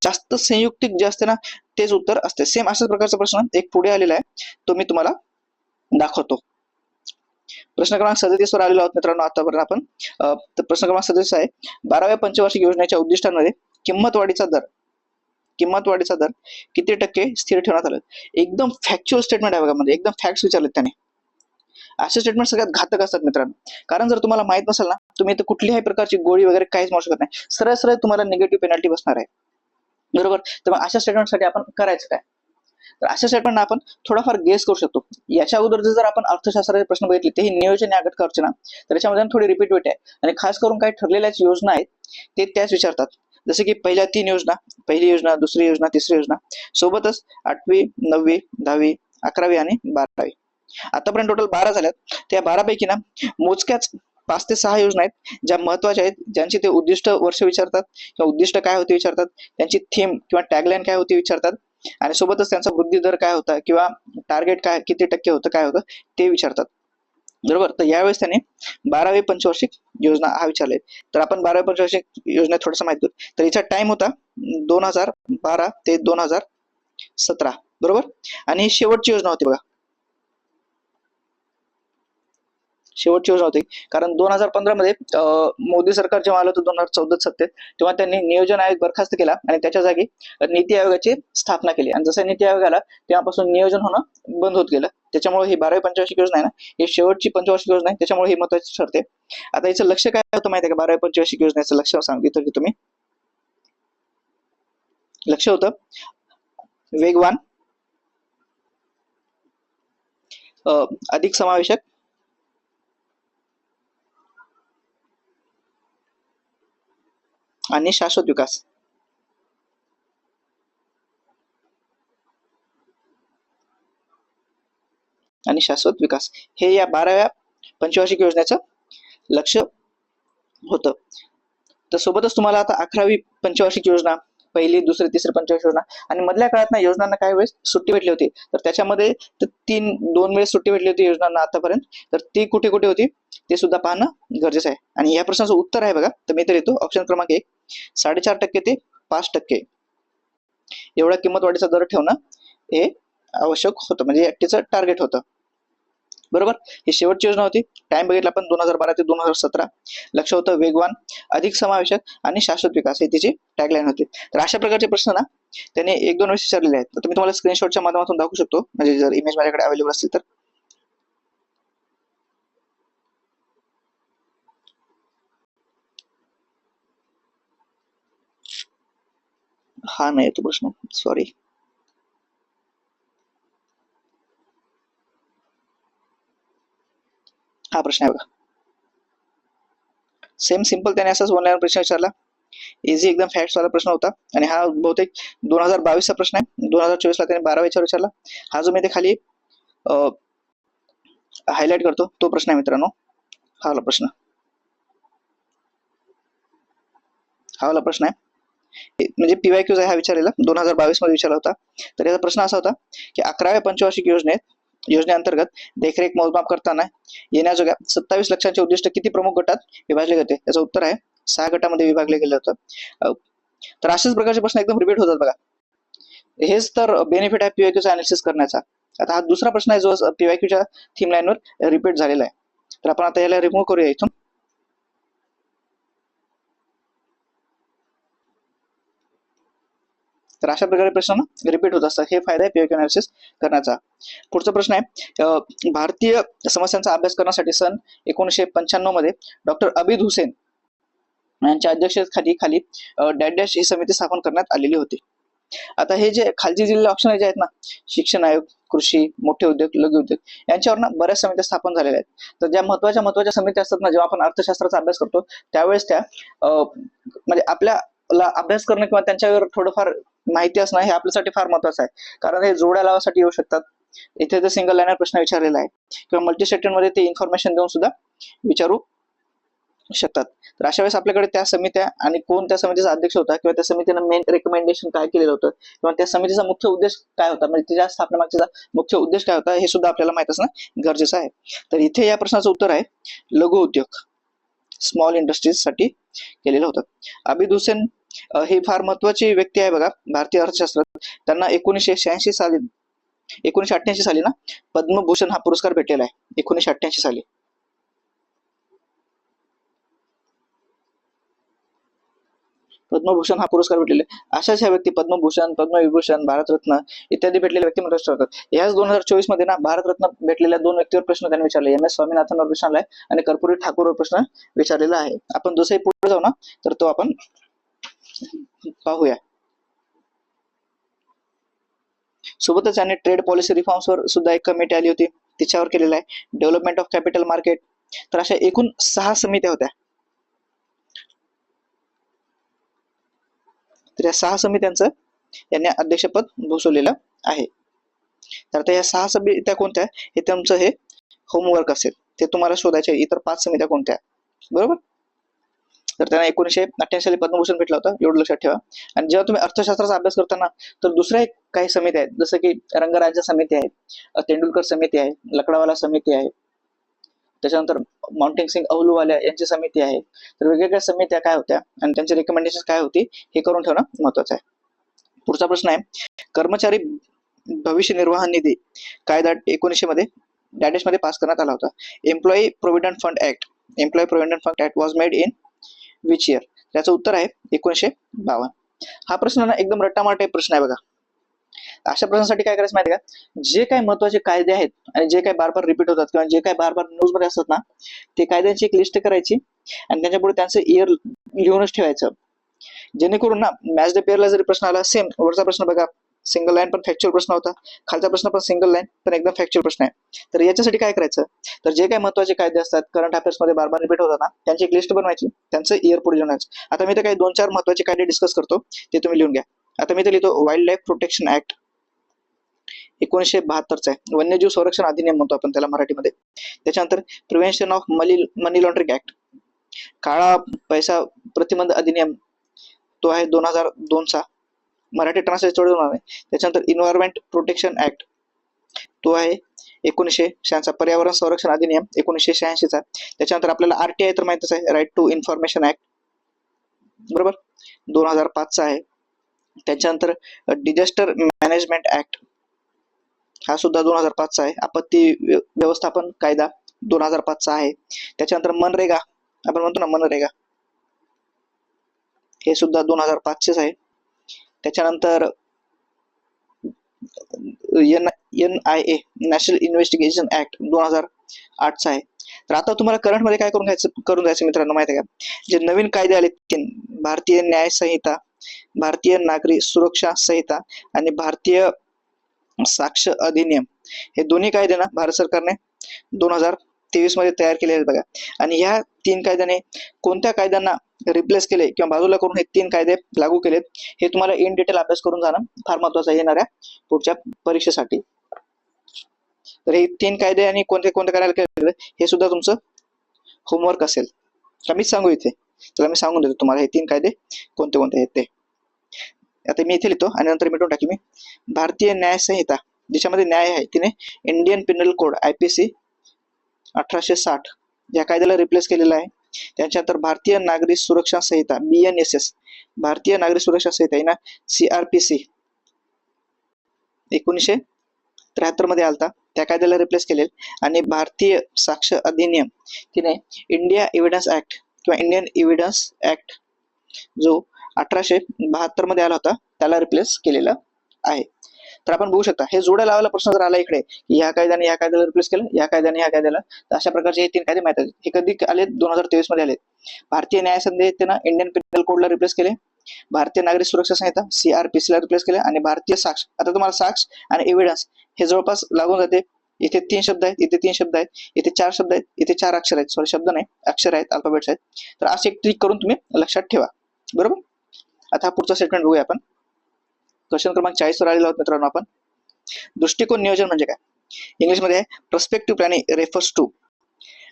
जास्त संयुक्तिक जे असते ना तेच उत्तर असते. सेम अशाच प्रकारचा प्रश्न एक पुढे आलेला आहे, तो मी तुम्हाला दाखवतो. प्रश्न क्रमांक 37 वर आलेलो आहोत मित्रांनो आतापर्यंत आपण. तर प्रश्न क्रमांक 37 आहे, 12व्या पंचवार्षिक योजनेच्या उद्दिष्टांमध्ये किंमत वाढीचा दर किती टक्के स्थिर ठेवण्यात आला? एकदम फॅक्च्युअल स्टेटमेंट आहे बघा, म्हणजे एकदम फॅक्ट्स विचारलेत त्याने. असे स्टेटमेंट सगळ्यात घातक असतात मित्रांनो, कारण जर तुम्हाला माहित नसेल ना तुम्ही तर कुठल्याही प्रकारची गोळी वगैरे काहीच मारू शकत नाही. सरळ सरळ तुम्हाला निगेटिव्ह पेनल्टी बसणार आहे. बरोबर. तर मग अशा स्टेटमेंटसाठी आपण करायचं काय? तर अशा स्टेटमेंट आपण थोडाफार गेस करू शकतो. याच्या अगोदर जर आपण अर्थशास्त्राचे प्रश्न बघितले तेही नियोजन या घटकावरचे ना, तर याच्यामध्ये थोडी रिपीट आहे आणि खास करून काही ठरलेल्या योजना आहेत ते त्याच विचारतात. जसे की पहिल्या 3 योजना, पहिली योजना, दुसरी योजना, तिसरी योजना, सोबतच 8वी, 9वी, 10वी, 11वी आणि 12वी. आतापर्यंत टोटल 12 झाल्यात. त्या 12 पैकी ना मोजक्याच 5 ते 6 योजना आहेत ज्या महत्वाच्या आहेत, ज्यांची ते उद्दिष्ट वर्ष विचारतात किंवा उद्दिष्ट काय होते विचारतात, त्यांची थीम किंवा टॅगलाईन काय होती विचारतात आणि सोबतच त्यांचा वृद्धी दर काय होता किंवा टार्गेट काय किती टक्के होतं काय होतं ते विचारतात. बरोबर. तर यावेळेस त्याने 12वी पंचवार्षिक योजना हा विचारले. तर आपण 12वी पंचवार्षिक योजना थोडंसं माहिती करू. तर याचा टाइम होता 2012 ते 2017. बरोबर. आणि शेवटची योजना होती बघा, शेवटची योजना होती कारण 2015 मध्ये मोदी सरकार जेव्हा आलं होतं 2014 सत्तेत, तेव्हा त्यांनी नियोजन आयोग बरखास्त केला आणि त्याच्या जागी नीती आयोगाची स्थापना केली. आणि जसं नीती आयोग आला तेव्हापासून नियोजन होणं बंद होत गेलं. त्याच्यामुळे ही 12वी पंचवार्षिक योजना आहे ना, ही शेवटची पंचवार्षिक योजना आहे, त्याच्यामुळे ही महत्वाची ठरते. आता याचं लक्ष काय होतं माहिती आहे का? 12वी पंचवार्षिक योजनेचं लक्ष सांगितलं की तुम्ही, लक्ष होतं वेगवान, अधिक समावेशक आणि शाश्वत विकास. शाश्वत विकास हे या 12व्या पंचवार्षिक योजनेचं लक्ष होतं. तर सोबतच तुम्हाला आता 11वी पंचवार्षिक योजना, पहिली, दुसरी, तिसरी पंचवार्षिक योजना आणि मधल्या काळात ना योजनांना काही वेळेस सुट्टी भेटली होती. तर त्याच्यामध्ये दोन वेळेस सुट्टी भेटली होती योजनांना आतापर्यंत. तर ती कुठे कुठे होती ते सुद्धा पाहणं गरजेचं आहे. आणि या प्रश्नाचं उत्तर आहे बघा, तर मी तर येतो ऑप्शन क्रमांक 1, 4.5% ते 5% एवढा किंमत वाढीचा दर ठेवणं हे आवश्यक होतं, म्हणजे तिचं टार्गेट होतं. बरोबर. ही शेवटची योजना होती. टाइम बघितला आपण 2012 ते 2017. लक्ष होतं वेगवान, अधिक समावेशक आणि शाश्वत विकास ही तिची टॅगलाईन होती. तर अशा प्रकारचे प्रश्न ना त्याने 1-2 वेळेस विचारलेले आहेत. तर मी तुम्हाला स्क्रीनशॉटच्या माध्यमातून दाखवू शकतो, म्हणजे जर इमेज माझ्याकडे अवेलेबल असतील तर. हा नाही तो प्रश्न, सॉरी. हा प्रश्न आहे बघा. सेम सिंपल त्याने असाच ऑनलाईन प्रश्न विचारला. इझी एकदम फॅक्ट्स वाला प्रश्न होता आणि हा बहुतेक 2022 चा प्रश्न आहे. 2024 ला त्याने 12 याच्यावर विचारला. हा जो मी ते खाली हायलाइट करतो तो प्रश्न आहे मित्रांनो. हा वाला प्रश्न आहे, म्हणजे पीवायक्यूज आहे हा विचारलेला, 2022 मध्ये विचारला होता. तर याचा प्रश्न असा होता की 11व्या पंचवार्षिक योजनेअंतर्गत देखरेख मोजमाप करताना येण्याजोग्या 27 लक्षांचे उद्दिष्ट किती प्रमुख गटात विभागले होते? याचं उत्तर आहे 6 गटामध्ये विभागले गेले होतं. तर अशाच प्रकारचे प्रश्न एकदम रिपीट होतात बघा. हेच तर बेनिफिट आहे पीवायक्यूचा अनालिसिस करण्याचा. आता हा दुसरा प्रश्न आहे जो पीवायक्यूच्या थीम लाईनवर रिपीट झालेला आहे. तर आपण आता याला रिमूव्ह करूया इथून. तर अशा प्रकारे प्रश्न रिपीट होत असतात. हे फायदा आहे पीवायक्यू अनालिसिस करण्याचा. पुढचा प्रश्न आहे, भारतीय समस्यांचा अभ्यास करण्यासाठी सन 1995 मध्ये डॉक्टर अबिद हुसेन यांच्या अध्यक्षतेखाली डॅश डॅश ही समिती स्थापन करण्यात आलेली होती. आता हे जे खालची दिलेले ऑप्शन जे आहेत ना, शिक्षण आयोग, कृषी, मोठे उद्योग, लघु उद्योग, यांच्यावर ना बऱ्याच समित्या स्थापन झालेल्या आहेत. तर ज्या महत्वाच्या समित्या असतात ना, जेव्हा आपण अर्थशास्त्राचा अभ्यास करतो त्यावेळेस त्या म्हणजे आपल्याला अभ्यास करणं किंवा त्यांच्यावर थोडंफार माहिती असणं हे आपल्यासाठी फार महत्वाचं आहे. कारण हे जोड्या लावासाठी येऊ शकतात. इथे तर सिंगल लाईनर प्रश्न विचारलेला आहे किंवा मल्टी स्टेटमेंट मध्ये ते इन्फॉर्मेशन देऊन सुद्धा विचारू शकतात. तर अशा वेळेस आपल्याकडे त्या समित्या आणि कोण त्या समितीचा अध्यक्ष होता किंवा त्या समितीनं मेन रेकमेंडेशन काय केलेलं होतं किंवा त्या समितीचा मुख्य उद्देश काय होता, म्हणजे तिच्या स्थापनेमागचा मुख्य उद्देश काय होता हे सुद्धा आपल्याला माहित असणं गरजेचं आहे. तर इथे या प्रश्नाचं उत्तर आहे लघु उद्योग, स्मॉल इंडस्ट्रीज साठी केलेलं होतं. अबिद हुसेन ही फार महत्वाची व्यक्ती आहे बघा भारतीय अर्थशास्त्रात. त्यांना 1988 साली ना पद्मभूषण हा पुरस्कार भेटलेला आहे. 1988 साली पद्मभूषण हा पुरस्कार भेटलेले. अशाच ह्या व्यक्ती पद्मभूषण, पद्मविभूषण, भारतरत्न इत्यादी भेटलेल्या व्यक्तिमत्व ठरतात. याच 2024 मध्ये ना भारतरत्न भेटलेल्या 2 व्यक्तीवर प्रश्न त्यांनी विचारले. MS स्वामीनाथनवर प्रश्न आलाय आणि कर्पूरी ठाकूरवर प्रश्न विचारलेला आहे. आपण जसंही पुढे जाऊ ना तर तो आपण पाहूया. सोबतच यांनी ट्रेड पॉलिसी रिफॉर्म्सवर सुद्धा एक कमिटी आली होती, तिच्यावर केलेला आहे. Development of capital market. तर अशा एकूण 6 समित्या होत्या. तर या 6 समित्यांचं यांनी अध्यक्षपद भूषवलेलं आहे. तर आता या 6 समित्या कोणत्या हे तुमचं हे होमवर्क असेल, ते तुम्हाला शोधायचे. इतर 5 समित्या कोणत्या, बरोबर. तर त्यांना 1988 साली पद्मभूषण भेटला होता, एवढं लक्षात ठेवा. आणि जेव्हा तुम्ही अर्थशास्त्राचा अभ्यास करताना तर दुसऱ्या काही समित्या आहेत, जसं की रंगराज्य समिती आहे, तेंडुलकर समिती आहे, लकडावाला समिती आहे, त्याच्यानंतर माउंटेन सिंग अहलुवालिया यांची समिती आहे. तर वेगवेगळ्या समित्या काय होत्या आणि त्यांची रिकमेंडेशन काय होती हे करून ठेवणं महत्वाचं आहे. पुढचा प्रश्न आहे, कर्मचारी भविष्य निर्वाह निधी कायदा 1900 मध्ये डॅश मध्ये पास करण्यात आला होता. Employee provident fund act was made in which year? त्याचं उत्तर आहे 1952. हा प्रश्न ना एकदम रट्टामार टाईप प्रश्न आहे बघा. अशा प्रश्नासाठी काय करायचं माहिती का, जे काही महत्वाचे कायदे आहेत आणि जे काही बार बार रिपीट होतात किंवा जे काही बार बार न्यूज मध्ये असतात ना, ते कायद्यांची एक लिस्ट करायची आणि त्याच्यापुढे त्यांचं इयर लिहूनच ठेवायचं, जेणेकरून ना मॅच द पेअरला जरी प्रश्न आला, सेम वरचा प्रश्न बघा सिंगल लाईन पण फॅक्च्युअल प्रश्न होता, खालचा प्रश्न पण सिंगल लाईन पण एकदम फॅक्च्युअल प्रश्न आहे. तर याच्यासाठी काय करायचं, तर जे काही महत्वाचे कायदे असतात करंट अफेअर्स मध्ये बार बार रिपीट होतात ना, त्यांची एक लिस्ट बनवायची, त्यांचं इयर पुढे लिहून. आता मी तर काही 2-4 महत्वाचे कायदे डिस्कस करतो, ते तुम्ही लिहून घ्या. आता मी तर लिहितो वाईल्ड लाईफ प्रोटेक्शन ऍक्ट 1972चा आहे, वन्यजीव संरक्षण अधिनियम म्हणतो आपण त्याला मराठीमध्ये. त्याच्यानंतर prevention of money laundering act, काळा पैसा प्रतिबंध अधिनियम, तो आहे 2002चा, मराठी ट्रान्सलेट होणार आहे. त्याच्यानंतर इन्व्हायरमेंट प्रोटेक्शन ऍक्ट, तो आहे 1986चा, पर्यावरण संरक्षण अधिनियम 1986चा. त्याच्यानंतर आपल्याला RTI तर माहितच आहे, राईट टू इन्फॉर्मेशन ऍक्ट, बरोबर, 2005चा आहे. त्याच्यानंतर डिझास्टर मॅनेजमेंट ऍक्ट, हा सुद्धा 2005चा आहे. आपत्ती व्यवस्थापन कायदा 2005चा आहे. त्याच्यानंतर मनरेगा, आपण म्हणतो ना मनरेगा, हे सुद्धा 2005चेच आहे. त्याच्यानंतर NIA नॅशनल इन्व्हेस्टिगेशन ऍक्ट 2008चा आहे. तर आता तुम्हाला करंट मध्ये काय करून जायचं मित्रांनो माहिती आहे का, जे नवीन कायदे आले 3, भारतीय न्याय संहिता, भारतीय नागरी सुरक्षा संहिता आणि भारतीय साक्ष अधिनियम, हे दोन्ही कायदे ना भारत सरकारने 2023 मध्ये तयार केले आहेत बघा. आणि ह्या 3 कायद्याने कोणत्या कायद्यांना रिप्लेस केले किंवा बाजूला करून हे 3 कायदे लागू केलेत, हे तुम्हाला इन डिटेल अभ्यास करून जाणं फार महत्वाचं आहे येणाऱ्या पुढच्या परीक्षेसाठी. तर हे 3 कायदे आणि कोणते कोणते करायला केले हे सुद्धा तुमचं होमवर्क असेल का मीच सांगू इथे, तर मी सांगून देतो तुम्हाला हे 3 कायदे कोणते कोणते आहेत ते. आता मी इथे लिहितो आणि नंतर मिटून टाकी मी. भारतीय न्याय संहिता, ज्याच्यामध्ये न्याय आहे, तिने इंडियन पिनल कोड IPC 1860 या कायद्याला रिप्लेस केलेला आहे. त्याच्यानंतर भारतीय नागरी सुरक्षा संहिता BNSS, भारतीय नागरी सुरक्षा संहिता आहे ना CRPC 1973 मध्ये आलता, त्या कायद्याला रिप्लेस केले. आणि भारतीय साक्ष अधिनियम तिने इंडिया एव्हिडन्स ऍक्ट किंवा इंडियन एव्हिडन्स ऍक्ट जो 1872 मध्ये आला होता त्याला रिप्लेस केलेला आहे. तर आपण बघू शकता हे जोड्या लावायला प्रश्न जर आला इकडे की ह्या कायद्याने ह्या कायद्याला रिप्लेस केलं, या कायद्याने ह्या कायद्याला, तर अशा प्रकारचे हे 3 कायदे माहित आहेत. हे कधी आले? 2023 मध्ये आले. भारतीय न्याय संहितेनं इंडियन पिनल कोडला रिप्लेस केले, भारतीय नागरिक सुरक्षा संहिता CRPC ला रिप्लेस केले, आणि भारतीय साक्ष, आता तुम्हाला साक्ष आणि एव्हिडन्स हे जवळपास लागून जाते. इथे 3 शब्द आहेत, इथे 3 शब्द आहेत, इथे 4 शब्द आहेत, इथे 4 अक्षर आहेत, सॉरी शब्द नाही अक्षर आहेत, अल्फाबेट्स आहेत. तर असे एक ट्रिक करून तुम्ही लक्षात ठेवा, बरोबर. आता हा पुढचा स्टेटमेंट बघूया आपण. क्वेश्चन क्रमांक 40 वर आलेलो आहोत मित्रांनो आपण. दृष्टिकोन नियोजन म्हणजे काय? इंग्लिशमध्ये आहे पर्स्पेक्टिव्ह प्लॅनिंग रेफर्स टू.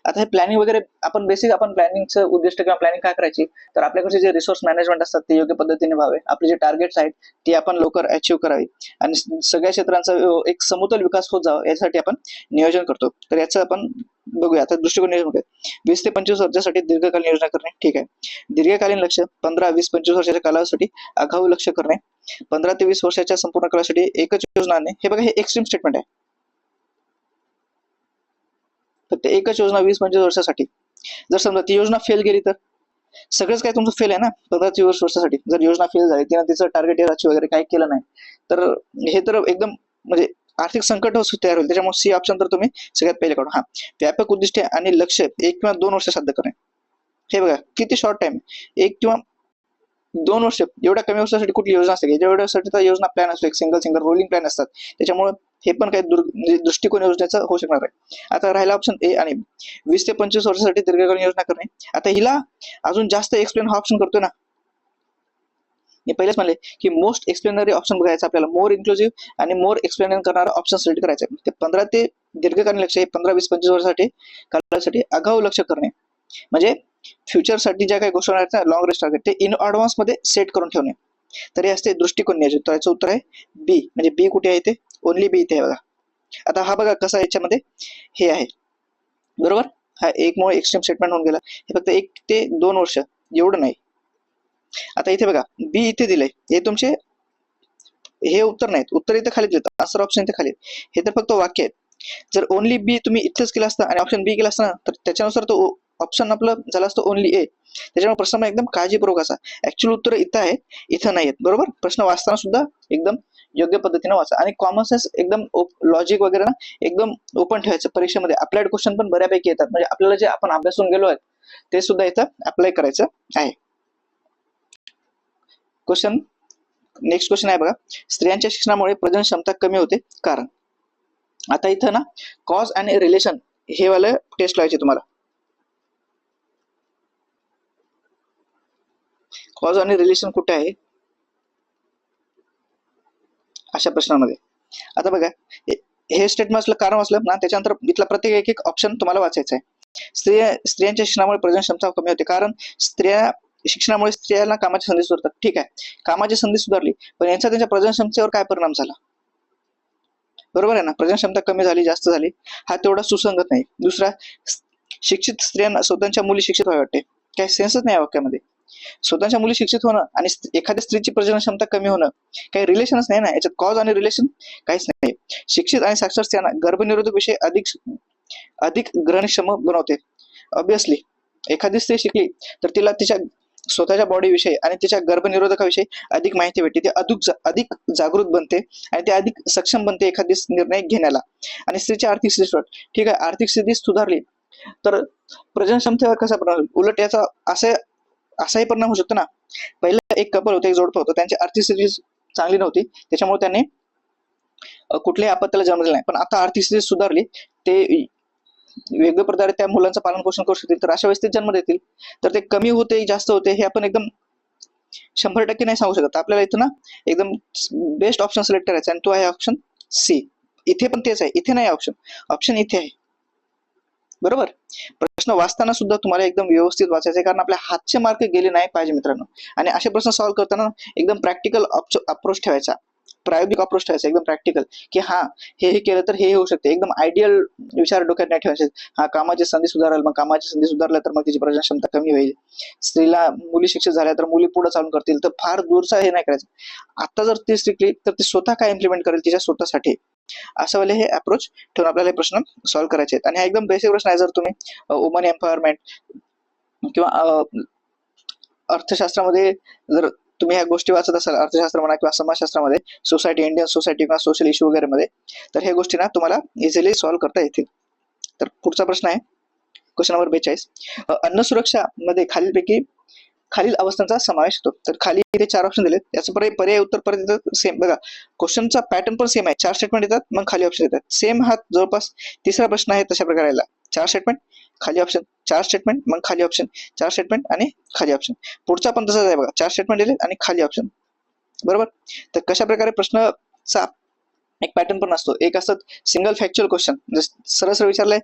आता हे प्लॅनिंग वगैरे आपण बेसिक आपण प्लॅनिंगचं उद्दिष्ट किंवा प्लॅनिंग काय करायची, तर आपल्याकडचे जे रिसोर्स मॅनेजमेंट असतात ते योग्य पद्धतीने व्हावे, आपले जे टार्गेट्स आहेत ते आपण लवकर अचीव्ह करावी आणि सगळ्या क्षेत्रांचा एक समतोल विकास होत जावा यासाठी आपण नियोजन करतो. तर याचं आपण बघूया. आता दृष्टिकोन नियोजन म्हणजे 20 ते 25 वर्षासाठी दीर्घकालीन योजना करणे, ठीक आहे. दीर्घकालीन लक्ष्य 15, 20, 25 वर्षाच्या कालावधीसाठी आगाऊ लक्ष्य करणे, 15 ते 20 वर्षाच्या संपूर्ण काळासाठी एकच योजना आणणे. हे बघा, हे एक्स्ट्रीम स्टेटमेंट आहे. फक्त एकच योजना 20-25 वर्षासाठी. जर समजा ती योजना फेल गेली तर सगळंच काय तुमचं फेल आहे ना. 15 ते 20 वर्षासाठी जर योजना फेल झाली, तिने तिचं टार्गेट अचीव्ह वगैरे काही केलं नाही, तर हे तर एकदम म्हणजे आर्थिक संकट तयार होईल. त्याच्यामुळे C ऑप्शन तर तुम्ही सगळ्यात पहिले काढू. हा, व्यापक उद्दिष्टे आणि लक्ष्य 1 किंवा 2 वर्ष साध्य करणे. हे बघा किती शॉर्ट टाइम, 1 किंवा 2 वर्ष, एवढ्या कमी वर्षासाठी कुठली योजना असते? एवढ्यासाठी तर योजना प्लॅन असतो, एक सिंगल रोलिंग प्लॅन असतात. त्याच्यामुळे हे पण काही दृष्टिकोन योजनेचं होऊ शकणार आहे. आता राहिला ऑप्शन A आणि B, 20 ते 25 वर्षासाठी दीर्घकालीन योजना करणे. आता हिला अजून जास्त एक्सप्लेन हा ऑप्शन करतोय ना. मी पहिलेच म्हणले की मोस्ट एक्सप्लेनरी ऑप्शन बघायचा आपल्याला, मोर इन्क्लुसिव्ह आणि मोर एक्सप्लेन करणारा ऑप्शन सिलेक्ट करायचा. ते 15 ते दीर्घकालीन लक्ष्य, 15, 20, 25 वर्षासाठी कालावधीसाठी आगाऊ लक्ष्य करणे, म्हणजे फ्युचरसाठी ज्या काही गोष्टी आहेत ना, लॉंग रेंज टार्गेट, ते इन ऍडव्हान्स मध्ये सेट करून ठेवणे. तर हे असते दृष्टिकोन नियोजन. तर याचं उत्तर आहे B. म्हणजे B कुठे आहे? ते ओनली B इथे आहे बघा. आता हा बघा कसा याच्यामध्ये हे आहे, बरोबर. हा एक मुळे एक्स्ट्रीम स्टेटमेंट होऊन गेला. हे फक्त 1 ते 2 वर्ष एवढं नाही. आता इथे बघा B इथे दिलंय, हे तुमचे हे उत्तर नाहीत, उत्तर इथे खाली देतात, आन्सर ऑप्शन इथे खाली. हे तर फक्त वाक्य आहेत. जर ओनली B तुम्ही इथेच केलं असतं आणि ऑप्शन B केला असता ना, तर त्याच्यानुसार तो ऑप्शन आपलं झालं असतं ओनली A. त्याच्यामुळे प्रश्न एकदम काळजीपूर्वक असा, ऍक्च्युअल उत्तर इथं आहे, इथं नाही आहेत, बरोबर. प्रश्न वाचताना सुद्धा एकदम योग्य पद्धतीने वाचा आणि कॉमन सेन्स एकदम लॉजिक वगैरे ना एकदम ओपन ठेवायचं. परीक्षेमध्ये अप्लाइड क्वेश्चन पण बऱ्यापैकी येतात, म्हणजे आपल्याला जे आपण अभ्यासून गेलो आहे ते सुद्धा इथं अप्लाय करायचं आहे. क्वेश्चन नेक्स्ट क्वेश्चन आहे बघा, स्त्रियांच्या शिक्षणामुळे प्रजनन क्षमता कमी होते कारण. आता इथं ना कॉज आणि रिलेशन हे वाले टेस्ट लावायचे तुम्हाला. कॉज आणि रिलेशन कुठे आहे अशा प्रश्नामध्ये? आता बघा, हे स्टेटमेंट असलं, कारण असलं ना, त्याच्यानंतर इथला प्रत्येक एक एक ऑप्शन तुम्हाला वाचायचा आहे. स्त्रियांच्या शिक्षणामुळे प्रजनन क्षमता कमी होते, कारण शिक्षणामुळे स्त्रियांना कामाची संधी सुधारतात. ठीक आहे, कामाची संधी सुधारली, पण यांचा त्यांच्या प्रजनन क्षमतेवर काय परिणाम झाला? बरोबर आहे ना, प्रजनन क्षमता कमी झाली, जास्त झाली, हा तेवढा सुसंगत नाही. दुसरा, शिक्षित स्त्रियांना स्वतःच्या मुली शिक्षित व्हावे वाटते. काही सेन्सच नाही या वाक्यामध्ये. स्वतःच्या मुली शिक्षित होणं आणि एखाद्या स्त्रीची प्रजनन क्षमता कमी होणं काही रिलेशनच नाही ना, याच्यात कॉज आणि रिलेशन काहीच नाही. शिक्षित आणि साक्षर स्त्रियांना गर्भनिरोधक विषय अधिक ग्रहणक्षम बनवते. ऑब्विसली एखादी स्त्री शिकली तर तिला तिच्या स्वतःच्या बॉडी विषयी आणि तिच्या गर्भनिरोधकाविषयी अधिक माहिती भेटते, ती अधिक जागृत बनते आणि ते अधिक सक्षम बनते एखादी निर्णय घेण्याला. आणि स्त्रीची आर्थिक स्थिती सुधारते. ठीक आहे, आर्थिक स्थिती सुधारली तर प्रजनन क्षमतेवर कसा परिणाम? उलट याचा असाही परिणाम होऊ शकतो ना. पहिलं एक कपल होतं, एक जोडपं होतं, त्यांची आर्थिक स्थिती चांगली नव्हती, त्याच्यामुळे त्यांनी कुठल्याही आपत्तीला जन्म दिला नाही. पण आता आर्थिक स्थिती सुधारली, ते वेगवेगळ्या प्रकारे त्या मुलांचं पालन पोषण करू शकतील, तर अशा वेळेस ते जन्म देतील. तर ते कमी होते जास्त होते हे आपण एकदम 100% नाही सांगू शकत. आपल्याला इथं ना एकदम बेस्ट ऑप्शन सिलेक्ट करायचा आणि तो आहे ऑप्शन सी. इथे पण तेच आहे, इथे नाही ऑप्शन इथे आहे. बरोबर. प्रश्न वाचताना सुद्धा तुम्हाला एकदम व्यवस्थित वाचायचं आहे, कारण आपल्या हातचे मार्क गेले नाही पाहिजे मित्रांनो. आणि असे प्रश्न सॉल्व्ह करताना एकदम प्रॅक्टिकल अप्रोच ठेवायचा, प्रायोगिक अप्रोच ठेवायचा, एकदम प्रॅक्टिकल, की हा हे केलं तर हे होऊ शकते. एकदम आयडियल विचार डोक्यात नाही ठेवायचे. हा, कामाची संधी सुधारेल, मग कामाची संधी सुधारल्या तर मग तिची प्रजनन क्षमता कमी होईल. स्त्रीला मुली शिक्षित झाल्या तर मुली पुढे चालून करतील, तर फार दूरचा हे नाही करायचं. आता जर ती शिकली तर ती स्वतः काय इम्प्लिमेंट करेल तिच्या स्वतःसाठी, असं वाले हे अप्रोच ठेवून आपल्याला हे प्रश्न सॉल्व्ह करायचे आहेत. आणि हा एकदम बेसिक प्रश्न आहे. जर तुम्ही वुमन एम्पॉवरमेंट किंवा अर्थशास्त्रामध्ये जर तुम्ही ह्या गोष्टी वाचत असाल, अर्थशास्त्र म्हणा किंवा समाजशास्त्रामध्ये, सोसायटी, इंडियन सोसायटी किंवा सोशल इश्यू वगैरे मध्ये, तर हे गोष्टी ना तुम्हाला इझिली सॉल्व्ह करता येतील. तर पुढचा प्रश्न आहे क्वेश्चन नंबर 42. अन्न सुरक्षा मध्ये खालील अवस्थांचा समावेश होतो. तर खाली इथे 4 ऑप्शन दिलेत, याचं पर्याय उत्तर परत सेम. बघा, क्वेश्चनचा पॅटर्न पण सेम आहे. 4 स्टेटमेंट येतात, मग खाली ऑप्शन येतात. सेम हा जवळपास तिसरा प्रश्न आहे तशा प्रकारे याला. 4 स्टेटमेंट, खाली ऑप्शन, 4 स्टेटमेंट, मग खाली ऑप्शन, 4 स्टेटमेंट आणि खाली ऑप्शन. पुढचा पण तसाच आहे बघा, 4 स्टेटमेंट दिले आणि खाली ऑप्शन. बरोबर. तर कशा प्रकारे प्रश्नचा एक पॅटर्न पण असतो. एक असतात सिंगल फॅक्च्युअल क्वेश्चन, सरळ विचारलंय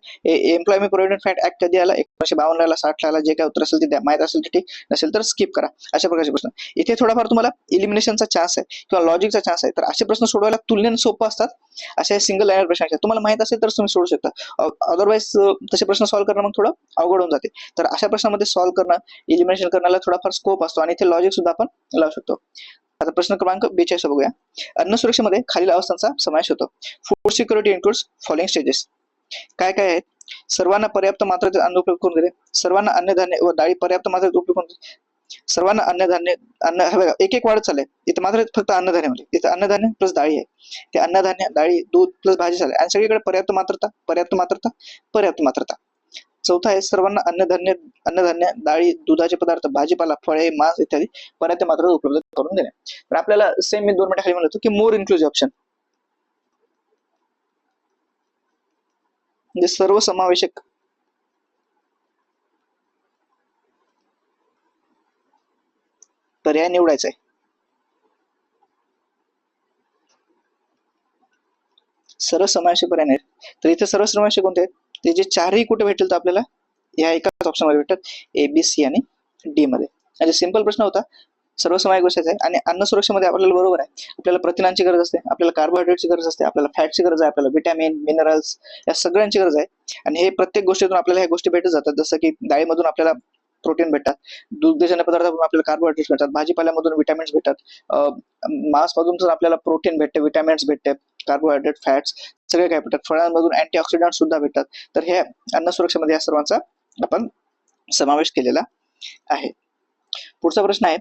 एम्प्लॉयमेंट प्रोव्हिडंट फंड ऍक्ट कधी आला, 1952 ला, 60 ला, जे काय उत्तर असेल ते द्या, माहित असेल तर ठीक, नसेल तर स्किप करा. अशा प्रकारचे प्रश्न. इथे थोडाफार तुम्हाला इलिमिनेशनचा चान्स आहे किंवा लॉजिकचा चान्स आहे. तर असे प्रश्न सोडवायला तुलनेने सोपं असतात. अशा सिंगल लाईनर प्रश्न तुम्हाला माहित असेल तर तुम्ही सोडू शकता, अदरवाईज तसे प्रश्न सॉल्व्ह करणं मग थोडं अवघड होऊन जाते. तर अशा प्रश्नामध्ये सॉल्व्ह करणं, इलिमिनेशन करण्याला थोडाफार स्कोप असतो आणि इथे लॉजिक सुद्धा आपण लावू शकतो. आता प्रश्न क्रमांक 42 बघूया. अन्न सुरक्षेमध्ये खालील अवस्थांचा समावेश होतो. Food security includes following stages. काय काय आहेत? सर्वांना पर्याप्त मात्रेत अन्न उपलब्ध करून दिले, सर्वांना अन्नधान्य व डाळी पर्याप्त मात्रेत उपलब्ध करून दिले, सर्वांना अन्न हे बघा एक एक वाढत चाललंय. इथं मात्र फक्त अन्नधान्य म्हणजे इथं अन्नधान्य प्लस डाळी आहे. ते अन्नधान्य, डाळी, दूध प्लस भाजी झाले आणि सगळीकडे पर्याप्त मात्रता. चौथा आहे सर्वांना अन्नधान्य, डाळी, दुधाचे पदार्थ, भाजीपाला, फळे, मांस इत्यादी पर्याप्त मात्रेत उपलब्ध करून देणे. तर आपल्याला सेम मी 2 मिनिट खाली म्हणतो की मोर इन्क्लुझिव्ह ऑप्शन, म्हणजे सर्वसमावेशक पर्याय निवडायचा आहे. सर्वसमावेशक पर्याय नाही, तर इथे सर्वसमावेशक कोणते आहेत? ते जे 4ही कुठे भेटेल तर आपल्याला या एकाच ऑप्शन मध्ये भेटतात, ए, बी, सी आणि डी मध्ये. म्हणजे सिंपल प्रश्न होता, सर्वसमावेशक गोष्ट आहे. आणि अन्न सुरक्षेमध्ये आपल्याला बरोबर आहे, आपल्याला प्रथिनांची गरज असते, आपल्याला कार्बोहायड्रेटची गरज असते, आपल्याला फॅटची गरज आहे, आपल्याला विटॅमिन, मिनरल्स या सगळ्यांची गरज आहे. आणि हे प्रत्येक गोष्टीतून आपल्याला ह्या गोष्टी भेटत जातात. जसं की डाळीमधून आपल्याला प्रोटीन भेटतात, दुग्धजन्य पदार्थातून आपल्याला कार्बोहायड्रेट्स भेटतात, भाजीपाल्यामधून विटॅमिन्स भेटतात, मांसमधून आपल्याला प्रोटीन भेटते, विटॅमिन्स भेटते, कार्बोहायड्रेट, फॅट्स सगळे काय भेटतात, फळांमधून अँटीऑक्सिडंट सुद्धा भेटतात. तर हे अन्न सुरक्षेमध्ये या सर्वांचा आपण समावेश केलेला आहे. पुढचा प्रश्न आहे,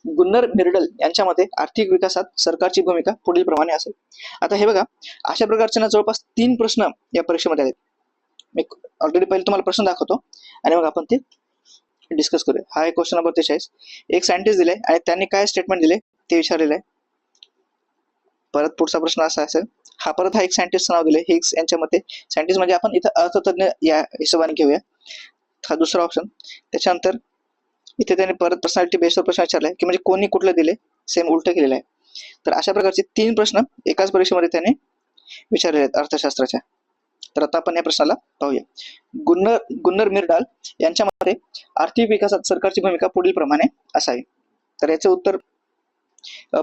गुन्नर मिर्डल यांच्या मते आर्थिक विकासात सरकारची भूमिका पुढील प्रमाणे असेल. आता हे बघा, अशा प्रकारचे ना जवळपास 3 प्रश्न या परीक्षेमध्ये आहेत. मी ऑलरेडी पहिले तुम्हाला प्रश्न दाखवतो आणि मग आपण ते डिस्कस करूया. हा आहे क्वेश्चन नंबर 43. एक सायंटिस्ट दिले आणि त्यांनी काय स्टेटमेंट दिले ते विचारलेलं आहे. परत पुढचा प्रश्न असा असेल, हा एक सायंटिस्ट नाव दिले, हिग्स यांच्या मते. सायंटिस्ट म्हणजे आपण इथं अर्थतज्ञ या हिशोबाने घेऊया. हा दुसरा ऑप्शन. त्याच्यानंतर इथे त्यांनी परत पर्सनॅलिटी बेसवर प्रश्न विचारलाय की म्हणजे कोणी कुठलं दिले, सेम उलट केलेलं आहे. तर अशा प्रकारचे 3 प्रश्न एकाच परीक्षेमध्ये त्यांनी विचारले आहेत अर्थशास्त्राच्या. तर आता आपण या प्रश्नाला पाहूया. गुन्नर मिरडाल यांच्या मते आर्थिक विकासात सरकारची भूमिका पुढील प्रमाणे असावी. तर याचे उत्तर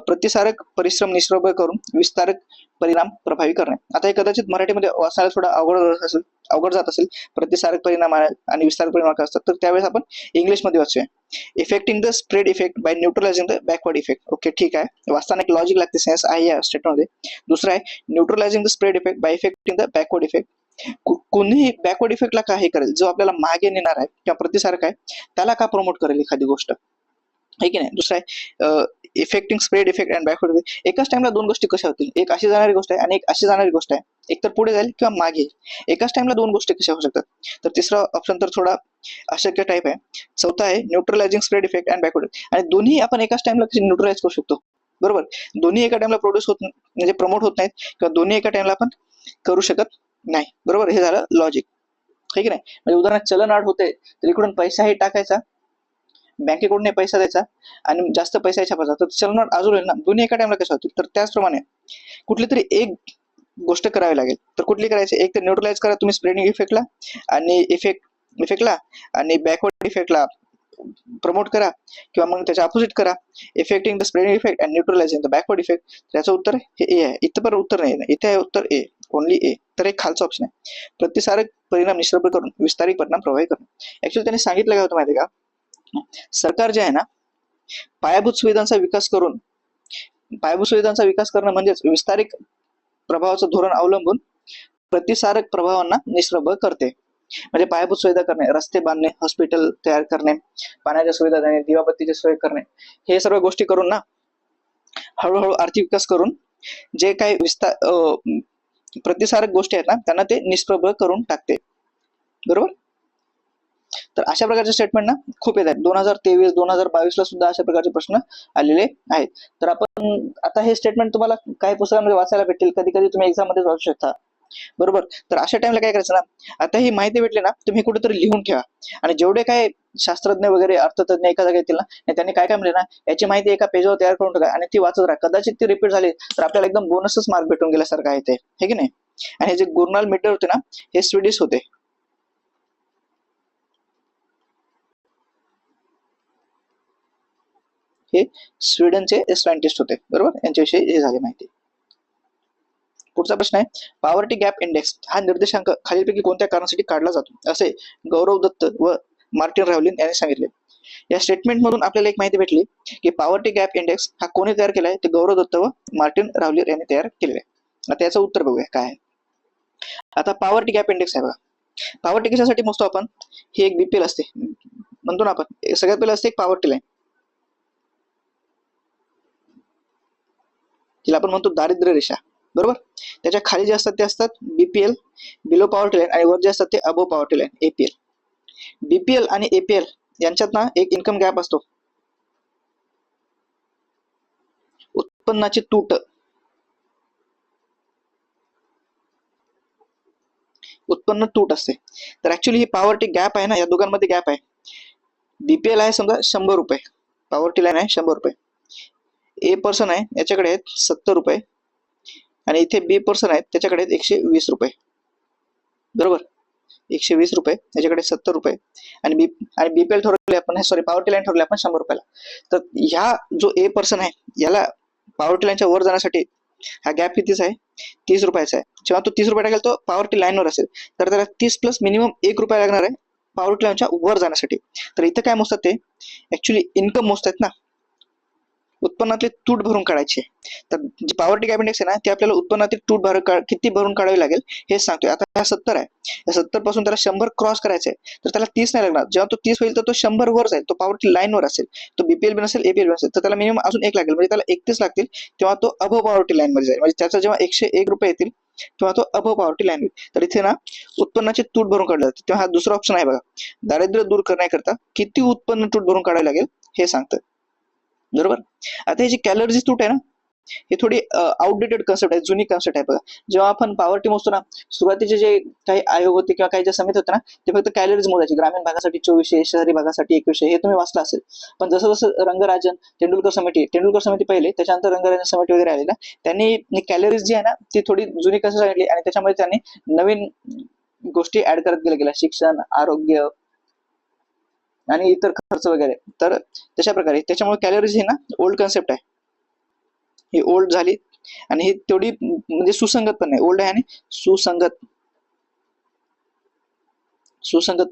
प्रतिसारक परिश्रम निष्प्रभ करून विस्तारक परिणाम प्रभावी करणे. आता हे कदाचित मराठीमध्ये वाचायला थोडा अवघड जात असेल. प्रतिसारक परिणाम आणि विस्तारक परिणाम काय असतात, तर त्यावेळेस आपण इंग्लिशमध्ये वाचूया. Effecting the spread effect by neutralizing the backward effect. Okay, ठीक आहे. वाचताना एक लॉजिक लागते, सेन्स आहे या स्टेटमेंटमध्ये. दुसरा आहे neutralizing the spread effect by effecting the backward effect. कोणीही बॅकवर्ड इफेक्टला काय करेल, जो आपल्याला मागे नेणार आहे किंवा प्रतिसारक आहे त्याला का प्रमोट करेल एखादी गोष्ट, आहे की नाही. दुसरा आहे effecting spread effect and backward effect. एकाच टाइमला दोन गोष्टी कशा होतील, एक अशी जाणारी गोष्ट आहे आणि एक अशी जाणारी गोष्ट आहे. एक तर पुढे जाईल किंवा मागे. एकाच टाइमला दोन गोष्टी कशा होऊ शकतात. तर तिसरा ऑप्शन तर थोडा अशक्य टाईप आहे. चौथा आहे न्यूट्रलायझिंग स्प्रेड इफेक्ट अँड बॅकवर्ड. आणि दोन्ही आपण एकाच टाइमला कशी न्यूट्रलाइज करू शकतो, बरोबर. दोन्ही एका टाइमला प्रोड्यूस होत म्हणजे प्रमोट होत नाहीत किंवा दोन्ही एका टाइमला आपण करू शकत नाही, बरोबर. हे झालं लॉजिक, आहे की नाही. म्हणजे उदाहरणार्थ चलन आड होते तर इकडून पैसाही टाकायचा, बँकेकडून पैसा द्यायचा आणि जास्त पैसा छापायचा, तर चलन अजून ना दोन्ही एका टाइमला कसं होतील. तर त्याचप्रमाणे कुठली तरी एक गोष्ट करावी लागेल. तर कुठली करायची, एक तर न्यूट्रलाइज करा तुम्ही स्प्रेडिंग इफेक्टला आणि इफेक्टला आणि बॅकवर्ड इफेक्टला प्रमोट करा किंवा मग त्याच्या अपोजिट करा, effecting the spreading effect and neutralizing the backward effect. त्याचं उत्तर हे ए आहे. इथं पण उत्तर नाही, इथे आहे उत्तर ए, ओनली ए. तर एक खालचा ऑप्शन आहे प्रतिसारक परिणाम निष्प्रभ करून विस्तारित परिणाम प्रभावी करणं. ऍक्च्युअली त्यांनी सांगितलं काय होतं माहिती का, सरकार जे आहे ना पायाभूत सुविधांचा विकास करणं म्हणजेच विस्तारित प्रभावाचं धोरण अवलंबून प्रतिसारक प्रभावांना निष्प्रभ करते. म्हणजे पायाभूत सुविधा करणे, रस्ते बांधणे, हॉस्पिटल तयार करणे, पाण्याच्या सुविधा देणे, दिवाबत्तीची सोय करणे, हे सर्व गोष्टी करून ना हळूहळू आर्थिक विकास करून जे काही प्रतिसारक गोष्टी आहेत ना त्यांना ते निष्प्रभ करून टाकते, बरोबर. तर अशा प्रकारचे स्टेटमेंट ना खूप येत आहेत. 2023, 2022 ला सुद्धा अशा प्रकारचे प्रश्न आलेले आहेत. तर आपण आता हे स्टेटमेंट तुम्हाला काही पुस्तकांमध्ये वाचायला भेटेल, कधी कधी तुम्ही एक्झाम मध्ये वाचू शकता, बरोबर. तर अशा टाइमला काय करायचं ना, आता ही माहिती भेटली ना तुम्ही कुठेतरी लिहून ठेवा आणि जेवढे काय शास्त्रज्ञ वगैरे अर्थतज्ञ एका जागा येतील ना त्यांनी काय म्हणले ना याची माहिती एका पेजवर तयार करून टाका आणि ती वाचत राहा. कदाचित ती रिपीट झाली तर आपल्याला एकदम बोनसच मार्क भेटून गेल्यासारखं आहे ते, हे की नाही. आणि हे जे गुर्नाल मिडर होते ना हे स्वीडिश होते. हे स्वीडनचे सायंटिस्ट होते, बरोबर. यांच्याविषयी हे झाले माहिती. पुढचा प्रश्न आहे पॉवर्टी गॅप इंडेक्स हा निर्देशांक खालीलपैकी कोणत्या कारणासाठी काढला जातो असे गौरव दत्त व मार्टिन राव्हलिन यांनी सांगितले. या स्टेटमेंट मधून आपल्याला एक माहिती भेटली की पॉवर्टी गॅप इंडेक्स हा कोणी तयार केलाय, ते गौरव दत्त व मार्टिन राव्हलिन यांनी तयार केलेला आहे. आता याचं उत्तर बघूया काय आहे. आता पॉवर्टी गॅप इंडेक्स आहे बघा. पॉवर्टी कशासाठी मोजतो आपण, ही एक बीपीएल असते म्हणतो ना आपण. सगळ्यात पहिलं असते एक पॉवर्टी लाईन, तिला आपण म्हणतो दारिद्र्य रेषा, बरोबर. त्याच्या खाली जे असतात ते असतात बीपीएल, बिलो पॉवर्टी लाईन, आणि वर जे असतात ते अबो पॉवर्टी लाईन, एपीएल. बीपीएल आणि एपीएल यांच्यात ना एक इन्कम गॅप असतो, उत्पन्नाची तूट. उत्पन्न तूट असते. तर ऍक्च्युली ही पॉवर्टी गॅप आहे ना, या दोघांमध्ये गॅप आहे. बीपीएल आहे समजा 100 रुपये, पॉवर्टी लाईन आहे 100 रुपये. ए पर्सन आहे याच्याकडे आहेत 70 रुपये आणि इथे बी पर्सन आहेत त्याच्याकडे आहेत 120 रुपये, बरोबर. 120 रुपये याच्याकडे 70 रुपये आणि बीपीएल ठरवले आपण, सॉरी पॉवर्टी लाईन ठरवली आपण 100 रुपयाला. तर ह्या जो ए पर्सन आहे याला पॉवर्टी लाईनच्या वर जाण्यासाठी हा गॅप कितीचा आहे, 30 रुपयाचा आहे. जेव्हा तो 30 रुपये टाकेल तो पॉवर्टी लाईनवर असेल तर त्याला 30 प्लस मिनिमम 1 रुपया लागणार आहे पॉवर्टी लाईनच्या वर जाण्यासाठी. तर इथं काय मोजतात ते ऍक्च्युली इन्कम मोजतात ना, उत्पन्नातली तूट भरून काढायची. तर जी पॉवर्टी गॅप इंडेक्स आहे ना ते आपल्याला उत्पन्नातील तूट किती भरून काढावी लागेल हे सांगतोय. आता हा 70 आहे, या 70 पासून त्याला 100 क्रॉस करायचं आहे तर त्याला 30 नाही लागणार. जेव्हा तो 30 होईल तर तो 100 वर जाईल, तो पॉवर्टी लाईन वर असेल, तो बीपीएल बी नसेल एपीएल बी नसेल तर त्याला मिनिमम अजून 1 लागेल, म्हणजे त्याला 31 लागतील. तेव्हा तो अबो पॉवर्टी लाईन मध्ये जाईल, म्हणजे त्याचा जेव्हा 101 रुपये येतील तेव्हा तो अबो पॉवर्टी लाईन होईल. तर इथे ना उत्पन्नाची तूट भरून काढली जाते. तेव्हा हा दुसरा ऑप्शन आहे बघा, दारिद्र्य दूर करण्याकरता किती उत्पन्न तूट भरून काढावी लागेल हे सांगतं, बरोबर. आता ही जी कॅलरीची तूट आहे ना ही थोडी आउटडेटेड कन्सेप्ट आहे, जुनी कन्सेप्ट आहे बघा. जेव्हा आपण पॉवर्टी मोजतो ना, सुरुवातीचे जे काही आयोग होते किंवा काही जे समिती होते ना, ते फक्त कॅलरीज मोजायचे. ग्रामीण भागासाठी 2400, शहरी भागासाठी 2100, हे तुम्ही वाचलं असेल. पण जसं जसं रंगराजन, तेंडुलकर समिती पहिले, त्याच्यानंतर रंगराजन समिती वगैरे आली ना, त्यांनी कॅलरीज जी आहे ना, ती थोडी जुनी कन्सेप्ट सांगितली आणि त्याच्यामध्ये त्यांनी नवीन गोष्टी ऍड करत गेल्या, शिक्षण, आरोग्य आणि इतर खर्च वगैरे. तर तशा प्रकारे त्याच्यामुळे कॅलरीज ही ना ओल्ड कन्सेप्ट आहे, ही ओल्ड झाली आणि ही तेवढी म्हणजे सुसंगत पण नाही. ओल्ड आहे आणि सुसंगत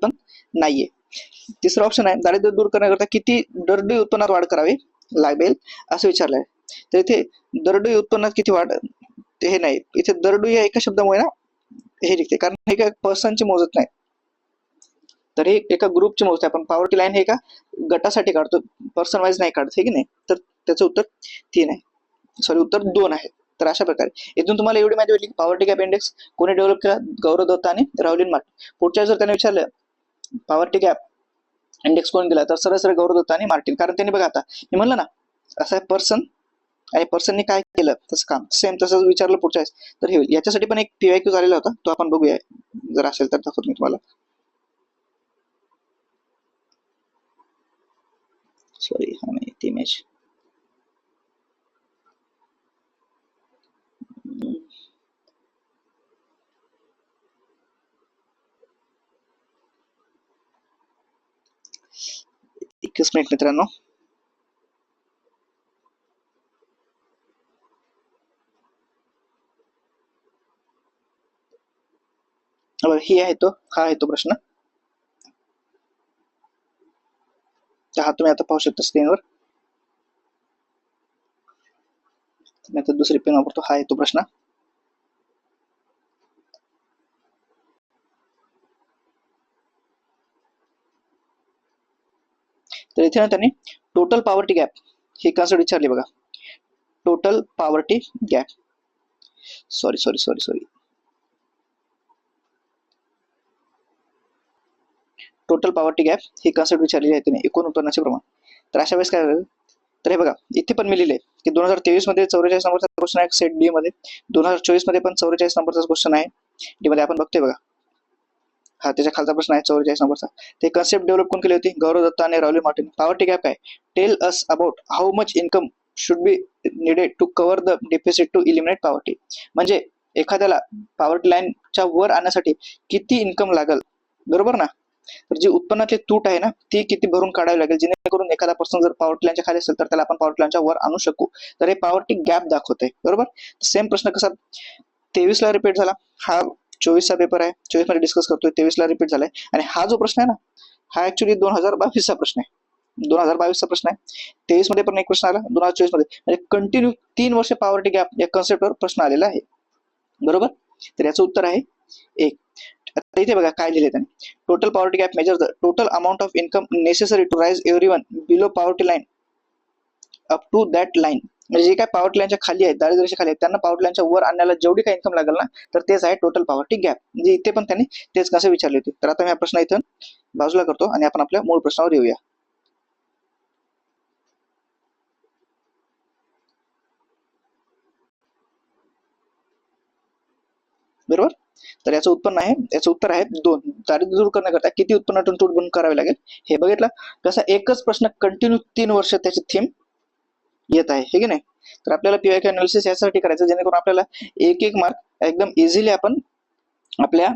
पण नाहीये. तिसरा ऑप्शन आहे, दारिद्र्य दूर करण्याकरता किती दरडोई उत्पन्नात वाढ करावी लागेल असं विचारलंय. तर इथे दरडोई उत्पन्नात किती वाढ, ते हे नाही, इथे दरडोई या एका शब्दामुळे ना हे निघते, कारण हे एका पर्सनची मोजत नाही, तर हे एका ग्रुपची मोजते. आपण पॉवर्टी लाईन हे एका गटासाठी काढतो, पर्सन वाईज नाही काढत, हे की नाही. तर त्याचं उत्तर 3 आहे, सॉरी उत्तर 2 आहे. तर अशा प्रकारे इथून तुम्हाला एवढी माहिती भेटली की पॉवर्टी गॅप इंडेक्स कोणी डेव्हलप केला, गौरव दत्ता आणि राहुलिन मार्टिन. पुढच्या जर त्याने विचारलं पॉवर्टी गॅप इंडेक्स कोण दिला, तर सरळ सरळ गौरव दत्ता आणि मार्टिन. कारण त्यांनी बघा, आता मी म्हणलं ना, असं आहे पर्सन आणि पर्सनने काय केलं तसं काम, सेम तसंच विचारलं पुढच्या वेळेस तर हे होईल. याच्यासाठी पण एक PYQ झालेला होता, तो आपण बघूया, जर असेल तर दाखवतो मी तुम्हाला. सॉरी, हा नाही ती इमेज. एकच मिनिट मित्रांनो. ही आहे तो, हा आहे तो प्रश्न. हा तुम्ही आता पाहू शकता स्क्रीनवर. मी आता दुसरी पेन वापरतो. हा आहे तो प्रश्न. तर इथे ना त्यांनी टोटल पॉवर्टी गॅप ही कन्सेप्ट विचारली बघा. Total poverty gap, sorry total poverty gap ही कन्सेप्ट विचारलेली आहे त्यांनी, एकूण उत्पन्नाचे प्रमाण. तर अशा वेळेस काय होईल, तर हे बघा इथे पण मी लिहिले की 2023 मध्ये 44 नंबरचा क्वेश्चन आहे सेट डी मध्ये, 2024 मध्ये पण 44 नंबरचा क्वेश्चन आहे डी मध्ये, आपण बघतोय बघा. हा त्याच्या खालचा प्रश्न आहे 44 नंबरचा. ते कन्सेप्ट डेव्हलप कोण केली होती, गौरव दत्ता आणि राहुल मार्टिन. पॉवर्टी गॅप काय, tell us about how much income should be needed to cover the deficit to eliminate poverty. म्हणजे एखाद्याला पॉवर्टी लाईनच्या वर आणण्यासाठी किती इन्कम लागल, बरोबर ना. तर जी उत्पन्नाची तूट आहे ना, ती किती भरून काढावी लागेल, जेणेकरून एखादा पर्सन जर पॉवर्टी लाईनच्या खाली असेल तर त्याला आपण पॉवर्टी लाईनच्या वर आणू शकू. तर हे पॉवर्टी गॅप दाखवते, बरोबर. सेम प्रश्न कसा 23 ला रिपीट झाला, हा 24 चा पेपर आहे, 24 मध्ये डिस्कस करतोय, 23 ला रिपीट झालाय. आणि हा जो प्रश्न आहे ना, हा ऍक्च्युली 2022 चा प्रश्न आहे, 2022 चा प्रश्न आहे. 23 मध्ये पण एक प्रश्न आला, 2024 मध्ये, म्हणजे कंटिन्यू 3 वर्ष पॉवर्टी गॅप या कन्सेप्टवर प्रश्न आलेला आहे, बरोबर. तर याचं उत्तर आहे 1. आता इथे बघा काय लिहिले त्यांनी, total poverty gap measure the total amount of income necessary to raise everyone below poverty line up to that line. म्हणजे जे काय पॉवर्टी लाईनच्या खाली आहेत, दारिद्र्याच्या खाली आहेत, त्यांना पॉवर्टी लाईनच्या वर आणण्याला जेवढी काही इन्कम लागेल ना, तर तेच आहे टोटल पॉवर्टी गॅप. म्हणजे इथे पण त्यांनी तेच कसे विचारले होते. तर आता मी हा प्रश्न इथं बाजूला करतो आणि आपण आपल्या मूळ प्रश्नावर येऊया. बरोबर. तर याचं उत्पन्न आहे, याचं उत्तर आहे 2. दारिद्र्य दूर करण्याकरता किती उत्पन्नातून तूट भरून करावे लागेल, हे बघितलं कसा एकच प्रश्न कंटिन्यू 3 वर्ष त्याची थीम येत आहे, हे की नाही. तर आपल्याला PYQ अनालिसिस यासाठी करायचं जेणेकरून आपल्याला एक एक मार्क एकदम इझिली आपण आपल्या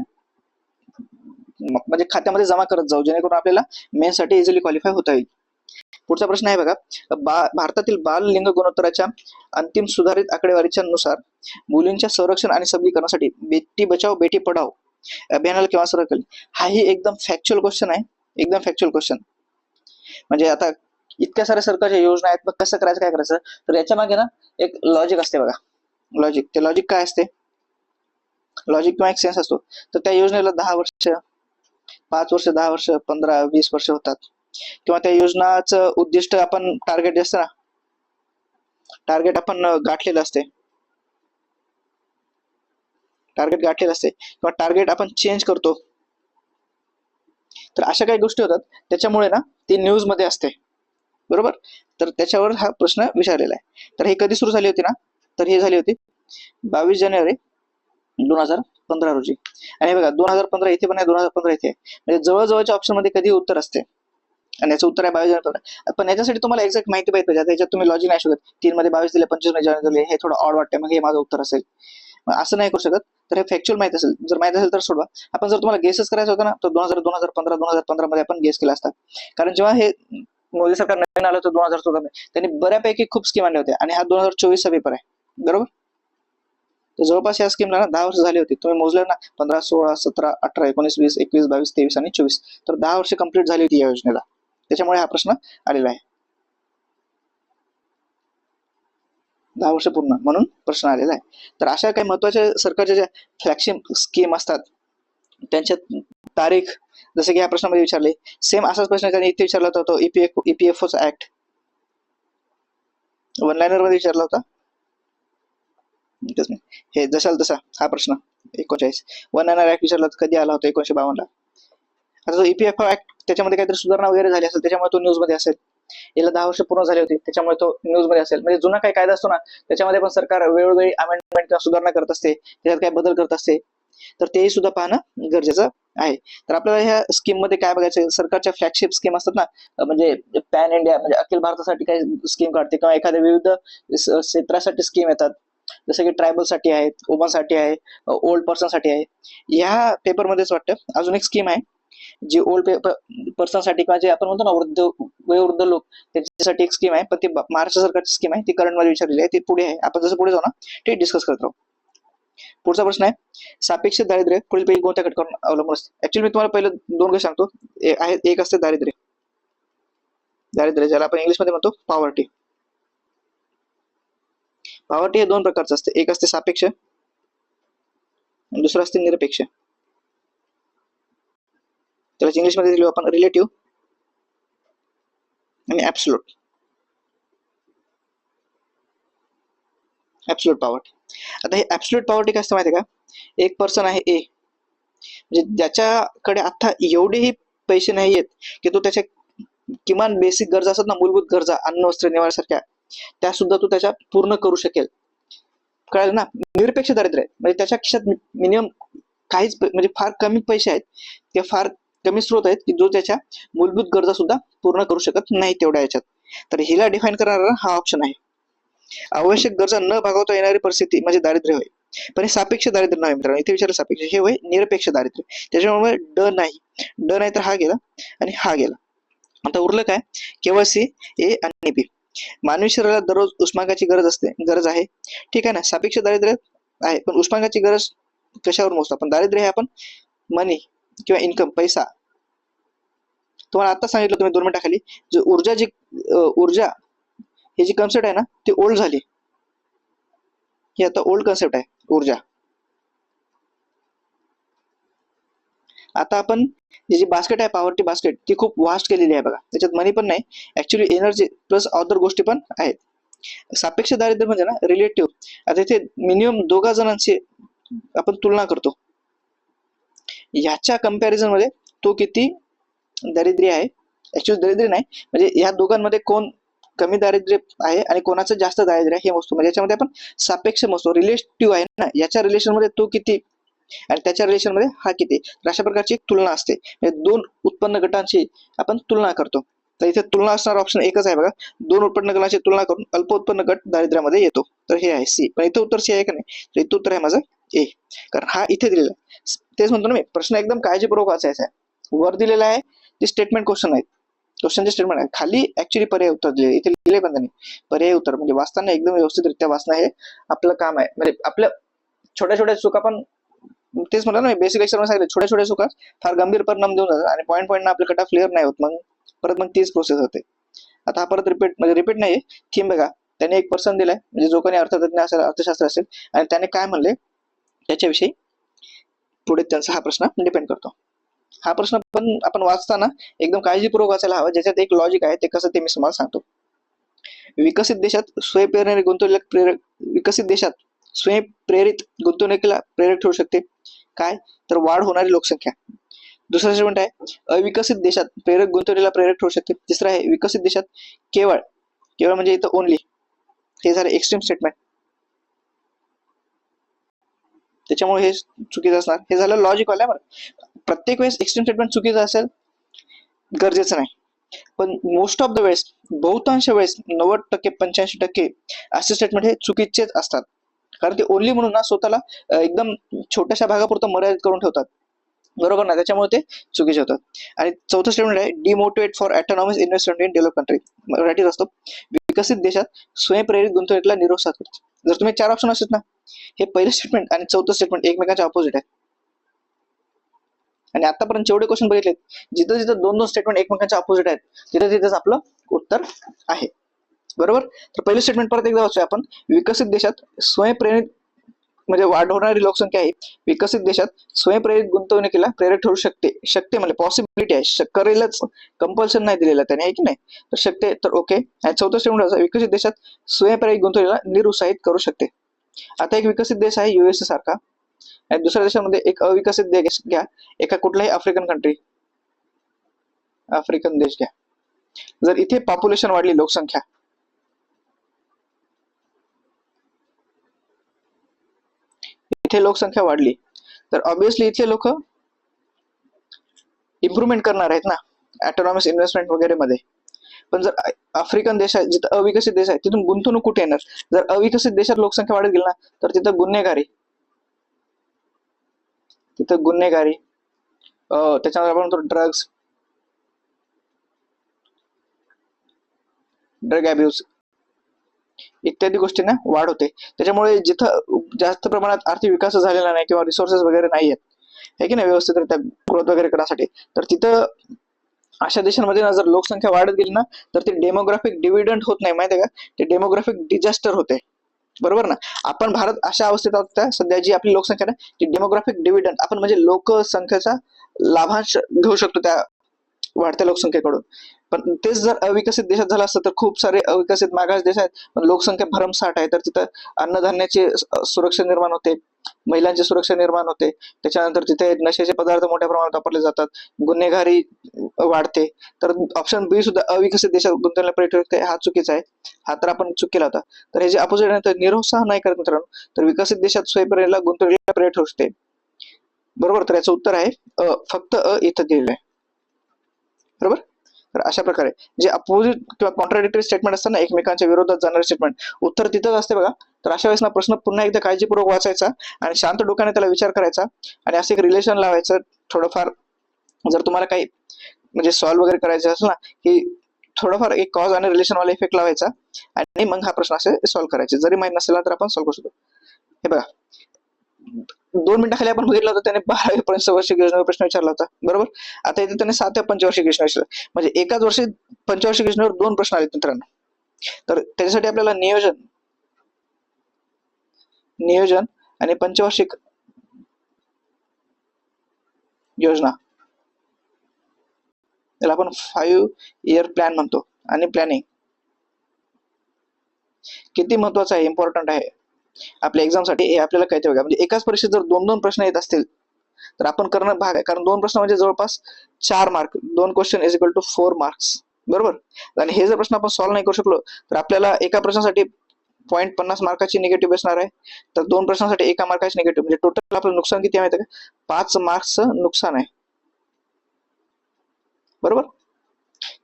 म्हणजे खात्यामध्ये जमा करत जाऊ, जेणेकरून आपल्याला मेन साठी इझिली क्वालिफाय होता येईल. पुढचा प्रश्न आहे बघा, भारतातील बाल लिंग गुणोत्तराच्या अंतिम सुधारित आकडेवारीच्या नुसार मुलींच्या संरक्षण आणि सबलीकरणासाठी बेटी बचाओ बेटी पढाओ अभियानाला केव्हा सुरुवात केली. हाही एकदम फॅक्च्युअल क्वेश्चन आहे, एकदम फॅक्च्युअल क्वेश्चन. म्हणजे आता इतक्या साऱ्या सरकारच्या योजना आहेत, मग कसं करायचं, काय करायचं, तर याच्या मागे ना एक लॉजिक असते बघा. लॉजिक, ते लॉजिक काय असते, लॉजिक किंवा एक सेन्स असतो. तर त्या योजनेला 10 वर्ष, 5 वर्ष, 10 वर्ष, 15, 20 वर्ष होतात. किंवा त्या योजनाचं उद्दिष्ट आपण टार्गेट जे असतं ना, टार्गेट आपण गाठलेलं असते, टार्गेट गाठलेलं असते किंवा टार्गेट आपण चेंज करतो. तर अशा काही गोष्टी होतात, त्याच्यामुळे ना ती न्यूज मध्ये असते. बरोबर. तर त्याच्यावर हा प्रश्न विचारलेला आहे. तर हे कधी सुरू झाली होती ना, तर हे झाली होती 22 जानेवारी 2015 रोजी. आणि बघा 2015 इथे पण आहे, 2015 इथे आहे. म्हणजे जवळजवळच्या ऑप्शन मध्ये कधी उत्तर असते, आणि याचं उत्तर आहे 22 जानेवारी. पण याच्यासाठी तुम्हाला एक्झॅक्ट माहिती पाहिजे. याच्यात तुम्ही लॉजिक नाही शकत, 3 मध्ये 22 दिले, 25 जानेवारी दिले, हे थोडं ऑड वाटतंय, मग हे माझं उत्तर असेल. मग असं नाही करू शकत. तर हे फॅक्च्युअल माहिती असेल, जर माहिती असेल तर सोडवा. आपण जर तुम्हाला गेसच करायचं होतं ना, तर 2015 मध्ये आपण गेस केला असता. कारण जेव्हा हे मोदी सरकार नवीन आलं होतं 2014 मध्ये, त्यांनी बऱ्यापैकी खूप स्कीम आणल्या होत्या, आणि हा 2024 चा पेपर आहे, बरोबर. तर जवळपास या स्कीमला ना 10 वर्ष झाली होती. तुम्ही मोजले ना, 15, 16, 17, 18, 19, 20, 21, 22, 23 आणि 24. तर 10 वर्ष कंप्लीट झाली होती या योजनेला. त्याच्यामुळे हा प्रश्न आलेला आहे. 10 वर्ष पूर्ण म्हणून प्रश्न आलेला आहे. तर अशा काही महत्वाच्या सरकारच्या ज्या फ्लॅगशिप स्कीम असतात, त्यांच्या तारीख, जसं की या प्रश्नामध्ये विचारले, सेम असाच प्रश्न त्यांनी इथे विचारला होता, तो ईपीएफओचा ऍक्ट वन लाईनर मध्ये विचारला होता. हे जसाल तसा हा प्रश्न 39 वन लाईनर ऍक्ट विचारला होता, कधी आला होता, 1952 ला. आता जो ईपीएफओ ऍक्ट, त्याच्यामध्ये काहीतरी सुधारणा वगैरे झाली असेल, त्याच्यामुळे तो न्यूज मध्ये असेल. याला 10 वर्ष पूर्ण झाली होती, त्याच्यामुळे तो न्यूज मध्ये असेल. म्हणजे जुना काही कायदा असतो ना, त्याच्यामध्ये पण सरकार वेळोवेळी अमेंडमेंट किंवा सुधारणा करत असते, त्याच्यात काही बदल करत असते. तर तेही सुद्धा पाहणं गरजेचं आहे. तर आपल्याला ह्या स्कीम मध्ये काय बघायचं, सरकारच्या फ्लॅगशिप स्कीम असतात ना, म्हणजे पॅन इंडिया, म्हणजे अखिल भारतासाठी काही स्कीम काढते, किंवा एखाद्या विविध क्षेत्रासाठी स्कीम येतात. जसं की ट्रायबल साठी आहे, वुमन साठी आहे, ओल्ड पर्सन साठी आहे. ह्या पेपर मध्येच वाटतं अजून एक स्कीम आहे, जी ओल्ड पर्सन साठी, किंवा जे आपण म्हणतो ना वयोवृद्ध लोक, त्यांच्यासाठी एक स्कीम आहे. पण ती महाराष्ट्र सरकारची स्कीम आहे, ती करंट मध्ये विचारलेली आहे, ती पुढे आहे. आपण जसं पुढे जाऊ ना, ते डिस्कस करत राहू. पुढचा प्रश्न आहे, सापेक्ष दारिद्र्य पुढील पैकी कोणत्या घटकावर अवलंबून असते. ऍक्च्युअली मी तुम्हाला पहिलं 2 गोष्टी सांगतो. एक असते दारिद्र्य, ज्याला आपण इंग्लिश मध्ये म्हणतो पॉवर्टी. पॉवर्टी हे 2 प्रकारचं असते, एक असते सापेक्ष आणि दुसरं असते निरपेक्ष. त्याला इंग्लिश मध्ये लिहू आपण रिलेटिव्ह आणि ऍब्सोल्यूट पॉवर्टी. आता हे ऍब्सोल्यूट पॉवर्टी काय असतं माहिती आहे का, एक पर्सन आहे ए, म्हणजे ज्याच्याकडे आता एवढेही पैसे नाही आहेत की तो त्याच्या किमान बेसिक गरजा असतात ना, मूलभूत गरजा, अन्न वस्त्र निवारा सारख्या, त्या सुद्धा तो त्याच्या पूर्ण करू शकेल. कळलं ना. निरपेक्ष दारिद्र्य म्हणजे त्याच्या खिशात मिनिमम काहीच म्हणजे फार कमी पैसे आहेत, ते फार कमी स्रोत आहेत की जो त्याच्या मूलभूत गरजा सुद्धा पूर्ण करू शकत नाही तेवढ्या याच्यात. तर हिला डिफाईन करणारा हा ऑप्शन आहे. आवश्यक गरजा न भागवता येणारी परिस्थिती म्हणजे दारिद्र्य होय. पण हे सापेक्ष दारिद्र्य नाही मित्रांनो, इथे विचारलं सापेक्ष, हे होय निरपेक्ष दारिद्र्य. त्याच्यामुळे ड नाही तर हा गेला आणि हा गेला. आता उरलं काय, केवळ सी, ए आणि बी. मानवी शरीराला दररोज उष्मांकाची गरज आहे, ठीक आहे ना. सापेक्ष दारिद्र्य आहे, पण उष्मांकाची गरज कशावर मोजतो आपण. दारिद्र्य हे आपण मनी किंवा इन्कम, पैसा. तुम्हाला आता सांगितलं तुम्ही 2 मिनिटाखाली, जो ऊर्जा ही जी कन्सेप्ट आहे ना, ती ओल्ड झाली. ही आता ओल्ड कन्सेप्ट आहे ऊर्जा. आता आपण जी बास्केट आहे, पॉवर्टी बास्केट, ती खूप वास्ट केलेली आहे बघा. त्याच्यात मनी पण नाही, ऍक्च्युली एनर्जी प्लस अदर गोष्टी पण आहेत. सापेक्ष दारिद्र्य म्हणजे ना रिलेटिव्ह. आता इथे मिनिमम 2 जणांची आपण तुलना करतो, ह्याच्या कंपॅरिझन मध्ये तो किती दारिद्र्य आहे. ऍक्च्युअली दारिद्र्य नाही, म्हणजे ह्या दोघांमध्ये कोण कमी दारिद्र्य आहे आणि कोणाचं जास्त दारिद्र्य आहे हे मोजतो. म्हणजे याच्यामध्ये आपण सापेक्ष मोजतो, रिलेटिव्ह आहे ना, याच्या रिलेशन मध्ये तो किती आणि त्याच्या रिलेशन मध्ये हा किती. तर अशा प्रकारची एक तुलना असते, म्हणजे 2 उत्पन्न गटांची आपण तुलना करतो. तर इथे तुलना असणारा ऑप्शन एकच आहे बघा, 2 उत्पन्न गटांची तुलना करून अल्प उत्पन्न गट दारिद्र्यामध्ये येतो. तर हे आहे सी. पण इथं उत्तर सी आहे का नाही, तर इथं उत्तर आहे माझं ए, कारण हा इथे दिलेला आहे. तेच म्हणतो ना मी, प्रश्न एकदम काळजीपूर्वक वाचायचा आहे. वर दिलेला आहे ते स्टेटमेंट क्वेश्चन आहेत, क्वेश्चनचे स्टेटमेंट आहे, खाली ऍक्च्युली पर्याय उत्तर दिले, इथे लिहिले पण त्यांनी पर्याय उत्तर. म्हणजे वाचताना एकदम व्यवस्थितरित्या वाचणं हे आपलं काम आहे. म्हणजे आपल्या छोट्या छोट्या चुका पण, तेच म्हणलं ना बेसिक लेक्चर मध्ये सांगितलं, छोट्या छोट्या चुका फार गंभीर परिणाम देऊन जातात, आणि पॉईंट आपलं कट ऑफ क्लिअर नाही होत, मग परत तीच प्रोसेस होते. आता हा परत रिपीट नाहीये. थीम बघा, त्याने एक पर्सन दिलाय, म्हणजे जो कोणी अर्थतज्ञ असेल, अर्थशास्त्र असेल, आणि त्याने काय म्हणले त्याच्याविषयी पुढे त्यांचा हा प्रश्न डिपेंड करतो. हा प्रश्न पण आपण वाचताना एकदम काळजीपूर्वक वाचायला हवा, ज्याच्यात एक लॉजिक आहे. ते कसं ते मी तुम्हाला सांगतो. विकसित देशात स्वयंप्रेरित गुंतवणुकीला प्रेरक ठरू शकते. काय तर वाढ होणारी लोकसंख्या. दुसरा स्टेटमेंट आहे अविकसित देशात प्रेरक गुंतवणुकीला प्रेरक ठरू शकते. तिसरा आहे विकसित देशात केवळ केवळ म्हणजे इथं ओनली, हे झालं एक्स्ट्रीम स्टेटमेंट, त्याच्यामुळे हे चुकीचं असणार. हे झालं लॉजिक वाला. प्रत्येक वेळेस एक्स्ट्रीम स्टेटमेंट चुकीचं असेल गरजेचं नाही, पण मोस्ट ऑफ द वेळेस, बहुतांश वेळेस 90% 85% असे स्टेटमेंट हे चुकीचेच असतात. कारण ते ओनली म्हणून ना स्वतःला एकदम छोट्याशा भागापुरतं मर्यादित करून ठेवतात, बरोबर ना, त्याच्यामुळे ते चुकीचे होतात. आणि चौथं स्टेटमेंट आहे demotivate for autonomous investment in develop country. मराठीत असतो विकसित देशात स्वयंप्रेरित गुंतवणुकीला निरुत्साहित करते. जर तुम्ही 4 ऑप्शन असतात ना, हे पहिलं स्टेटमेंट आणि चौथं स्टेटमेंट एकमेकांच्या ऑपोजिट आहे. आणि आतापर्यंत जेवढे क्वेश्चन बघितलेत, जिथं जिथं 2-2 स्टेटमेंट एकमेकांच्या ऑपोजिट आहेत, तिथं तिथंच आपलं उत्तर आहे, बरोबर. तर पहिलं स्टेटमेंट परत एकदा वाचूया आपण. विकसित देशात स्वयंप्रेरित म्हणजे वाढवणारी लोकसंख्या आहे, विकसित देशात स्वयंप्रेरित गुंतवणुकीला प्रेरक ठरू शकते. शकते म्हणजे पॉसिबिलिटी आहे, करेलच, कंपल्शन नाही दिलेलं त्याने, आहे की नाही, तर शकते, तर ओके. आणि चौथं स्टेटमेंट विकसित देशात स्वयंप्रेरित गुंतवणुकीला निरुत्साहित करू शकते. आता एक विकसित देश आहे युएसए सारखा, आणि दुसऱ्या देशामध्ये एक अविकसित देश घ्या, एका कुठलाही आफ्रिकन कंट्री, आफ्रिकन देश घ्या. जर इथे पॉप्युलेशन वाढली, लोकसंख्या, इथे लोकसंख्या वाढली, तर ऑब्विसली इथले लोक इम्प्रुव्हमेंट करणार आहेत ना ऑटोनॉमस इन्व्हेस्टमेंट वगैरे मध्ये. पण जर आफ्रिकन देश आहे, जिथं अविकसित देश आहे, तिथून गुंतवणूक कुठे येणार? जर अविकसित देशात लोकसंख्या वाढत गेली ना, तर तिथं गुन्हेगारी, त्याच्यामध्ये आपण म्हणतो ड्रग अब्यूज इत्यादी गोष्टींना वाढ होते. त्याच्यामुळे जिथं जास्त प्रमाणात आर्थिक विकास झालेला नाही किंवा रिसोर्सेस वगैरे नाही आहेत, आहे की नाही, व्यवस्थितरित्या ग्रोथ वगैरे करण्यासाठी, तर तिथं अशा देशांमध्ये ना जर लोकसंख्या वाढत गेली ना, तर ते डेमोग्राफिक डिव्हिडंड होत नाही, माहिती आहे का, ते डेमोग्राफिक डिझास्टर होते, बरोबर ना. आपण भारत अशा अवस्थेत आहोत सध्या, जी आपली लोकसंख्या ना, ती डेमोग्राफिक डिव्हिडंड, आपण म्हणजे लोकसंख्येचा लाभांश घेऊ शकतो त्या वाढत्या लोकसंख्येकडून. पण तेच जर अविकसित देशात झालं असतं, तर खूप सारे अविकसित मागास देश आहेत, पण लोकसंख्या भरमसाठ आहे, तर तिथं अन्नधान्याची सुरक्षा निर्माण होते, महिलांची सुरक्षा निर्माण होते, त्याच्यानंतर तिथे नशेचे पदार्थ मोठ्या प्रमाणात वापरले जातात, गुन्हेगारी वाढते. तर ऑप्शन बी सुद्धा अविकसित देशात गुंतवणुकीला प्रेरित ठरते, हा चुकीचा आहे, हा तर आपण चूक केला होता. तर हे जे अपोजिट आहे, तर निरुत्साह नाही करत मित्रांनो, तर विकसित देशात स्वयंप्रेरणेला गुंतवणुकीला प्रेरित ठरू शकते, बरोबर. तर याचं उत्तर आहे फक्त इथं दिलेलं आहे, बरोबर. तर अशा प्रकारे जे अपोजिट किंवा कॉन्ट्राडिक्टरी स्टेटमेंट असतात ना, एकमेकांच्या विरोधात जाणारे स्टेटमेंट, उत्तर तिथंच असते बघा. तर अशा वेळेस ना प्रश्न पुन्हा एकदा काळजीपूर्वक वाचायचा आणि शांत डोक्याने त्याला विचार करायचा, आणि असं एक रिलेशन लावायचं थोडंफार. जर तुम्हाला काही म्हणजे सॉल्व्ह वगैरे करायचं असेल ना, की थोडंफार एक कॉज आणि रिलेशन वाला इफेक्ट लावायचा, आणि मग हा प्रश्न असे सॉल्व्ह करायचे. जरी माहित नसेल तर आपण सॉल्व्ह करू शकतो. हे बघा, 2 मिनिटाखाली आपण बघितलं होतं, त्याने 12 पंचवार्षिक योजनेवर प्रश्न विचारला होता, बरोबर. आता इथे त्याने 7व्या पंचवार्षिक योजना विचारला, म्हणजे एकाच वर्षी पंचवार्षिक योजनेवर 2 प्रश्न आले मित्रांनो. तर त्याच्यासाठी आपल्याला नियोजन आणि पंचवार्षिक योजना, त्याला आपण 5 इयर प्लॅन म्हणतो, आणि प्लॅनिंग किती महत्वाचं आहे, इम्पॉर्टंट आहे आपल्या एक्झामसाठी, हे आपल्याला कळते बघा. म्हणजे एकाच परीक्षेत जर 2-2 प्रश्न येत असतील, तर आपण करणं भाग आहे, कारण 2 प्रश्न म्हणजे जवळपास 4 mark, 2 question is equal to 4 marks, बरोबर. आणि हे जर प्रश्न आपण सॉल्व्ह नाही करू शकलो, तर आपल्याला एका प्रश्नासाठी 0.50 मार्काची निगेटिव्ह बसणार आहे, तर 2 प्रश्नासाठी 1 मार्काची निगेटिव्ह, म्हणजे टोटल आपलं नुकसान किती आहे माहिती आहे का, 5 मार्क्सचं नुकसान आहे, बरोबर.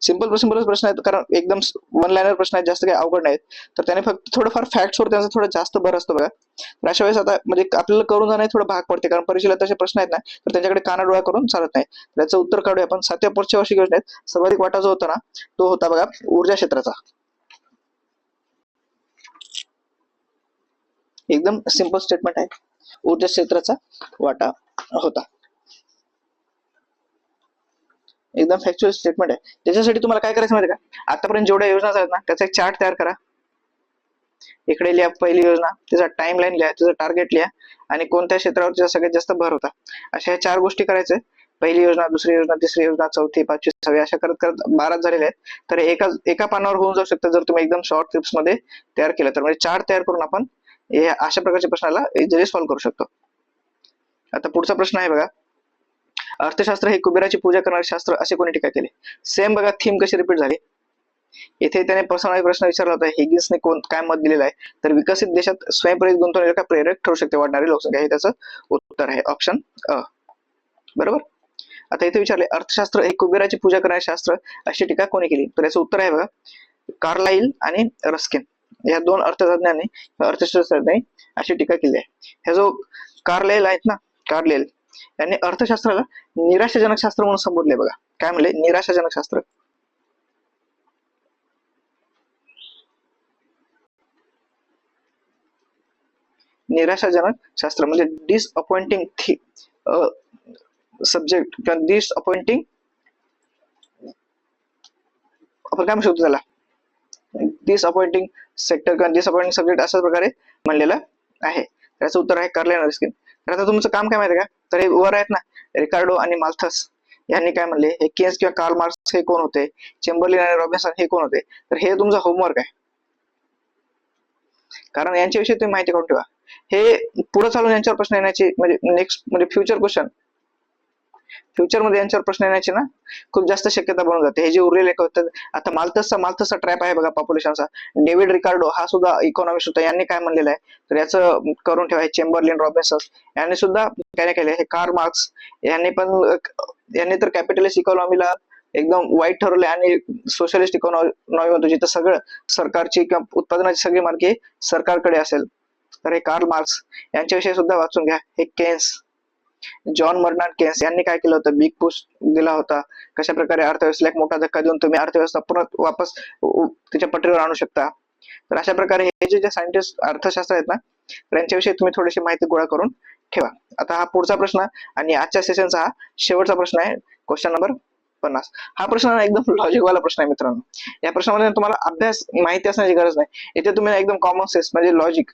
सिंपल प्रश्न आहेत, कारण एकदम 1 लाईनर प्रश्न आहेत, जास्त काही अवघड नाहीत. तर त्याने फक्त थोडंफार फॅक्ट्सवर त्यांचा थोडा जास्त भर असतो बघा. तर अशा वेळेस आता म्हणजे आपल्याला करून जाणं थोडं भाग पडते, कारण परीक्षेला तसे प्रश्न आहेत ना, तर त्यांच्याकडे कानाडोळा करून चालत नाही. त्याचं उत्तर काढूया आपण. 7व्या पंचवार्षिक योजनेत सर्वाधिक वाटा जो होता ना, तो होता बघा ऊर्जा क्षेत्राचा. एकदम सिंपल स्टेटमेंट आहे, ऊर्जा क्षेत्राचा वाटा होता, एकदम फॅक्च्युअल स्टेटमेंट आहे. त्याच्यासाठी तुम्हाला काय करायचं माहिती का, आतापर्यंत जेवढ्या योजना झाल्या ना, त्याचा एक चार्ट तयार करा. इकडे लिहा पहिली योजना, त्याचा टाइम लाईन लिहा, त्याचं टार्गेट लिहा, आणि कोणत्या क्षेत्रावर त्याचा सगळ्यात जास्त भर होता. अशा ह्या 4 गोष्टी करायच्या. पहिली योजना, दुसरी योजना, तिसरी योजना, चौथी, 5वी, 6वी, अशा करत करत 12 झालेले आहेत. तर एका पानावर होऊन जाऊ शकतं जर तुम्ही एकदम शॉर्ट ट्रिप्स मध्ये तयार केलं तर. म्हणजे चार्ट तयार करून आपण अशा प्रकारच्या प्रश्नाला इझिली सॉल्व्ह करू शकतो. आता पुढचा प्रश्न आहे बघा, अर्थशास्त्र हे कुबेराची पूजा करणारे शास्त्र असे कोणी टीका केले. सेम बघा, थीम कशी रिपीट झाली. इथे त्याने पर्सनल प्रश्न विचारला होता, हिगिन्सने काय मत दिलेलं आहे, तर विकसित देशात स्वयंप्रेरित गुंतवणूक का प्रेरक ठरू शकते वाढणारी लोकसंख्या, हे त्याचं उत्तर आहे, ऑप्शन अ. बरोबर. आता इथे विचारले, अर्थशास्त्र हे कुबेराची पूजा करणारे शास्त्र अशी टीका कोणी केली, तर याचं उत्तर आहे बघा, कार्लाइल आणि रस्किन या दोन अर्थतज्ञांनी अर्थशास्त्रज्ञांनी अशी टीका केली आहे. हे जो कार्लाइल आहेत ना, कार्लाइल यांनी अर्थशास्त्राला निराशाजनक शास्त्र म्हणून संबोधले बघा. काय म्हणले? निराशाजनक शास्त्र. निराशाजनक शास्त्र म्हणजे डिसअपॉइंटिंग सब्जेक्ट किंवा डिसअपॉइंटिंग, आपण काय म्हणू शकतो त्याला, डिसअपॉइंटिंग सेक्टर किंवा डिसअपॉइंटिंग सब्जेक्ट अशाच प्रकारे म्हणलेलं आहे. त्याचं उत्तर आहे कार्लाइल आणि रस्किन. तर आता तुमचं काम काय माहिती का, तर हे वर आहेत ना, रिकार्डो आणि माल्थस यांनी काय म्हणले, हे केन्स किंवा कार्ल मार्क्स हे कोण होते, चेंबरलिन आणि रॉबिन्सन हे कोण होते, तर हे तुमचं होमवर्क आहे. कारण यांच्याविषयी तुम्ही माहिती काढून ठेवा. हे पुढे चालून यांच्यावर प्रश्न येण्याची म्हणजे नेक्स्ट म्हणजे फ्युचर क्वेश्चन, फ्युचर मध्ये यांच्यावर प्रश्न येण्याची ना खूप जास्त शक्यता बनून जाते. हे जे उरलेले होते, आता माल्थसचा ट्रॅप आहे बघा पॉप्युलेशनचा. डेव्हिड रिकार्डो हा सुद्धा इकॉनॉमिस्ट होता, यांनी काय म्हणलेलं आहे, तर याचं करून ठेवा. चेंबरलिन, रॉबिन्सन यांनी सुद्धा काय नाही केले. हे कार्ल मार्क्स यांनी तर कॅपिटलिस्ट इकॉनॉमीला एकदम वाईट ठरवले आणि सोशलिस्ट इकॉनॉमी होतो, जिथं सगळं सरकारची किंवा उत्पादनाची सगळी मालकी सरकारकडे असेल. तर हे कार्ल मार्क्स यांच्याविषयी सुद्धा वाचून घ्या. हे केन्स, जॉन बर्नार्ड केन्स यांनी काय केलं होतं, बिग पुश दिला होता, कशा प्रकारे अर्थव्यवस्थेला एक मोठा धक्का देऊन तुम्ही अर्थव्यवस्था परत वापस त्याच्या पटरीवर आणू शकता. तर अशा प्रकारे हे जे सायंटिस्ट अर्थशास्त्र आहेत ना, त्यांच्याविषयी तुम्ही थोडीशी माहिती गोळा करून ठेवा. आता हा पुढचा प्रश्न आणि आजच्या सेशनचा हा शेवटचा प्रश्न आहे, क्वेश्चन नंबर 50. हा प्रश्न एकदम लॉजिक वाला प्रश्न आहे मित्रांनो. या प्रश्नामध्ये तुम्हाला अभ्यास माहिती असण्याची गरज नाही. इथे तुम्ही एकदम कॉमन सेन्स म्हणजे लॉजिक,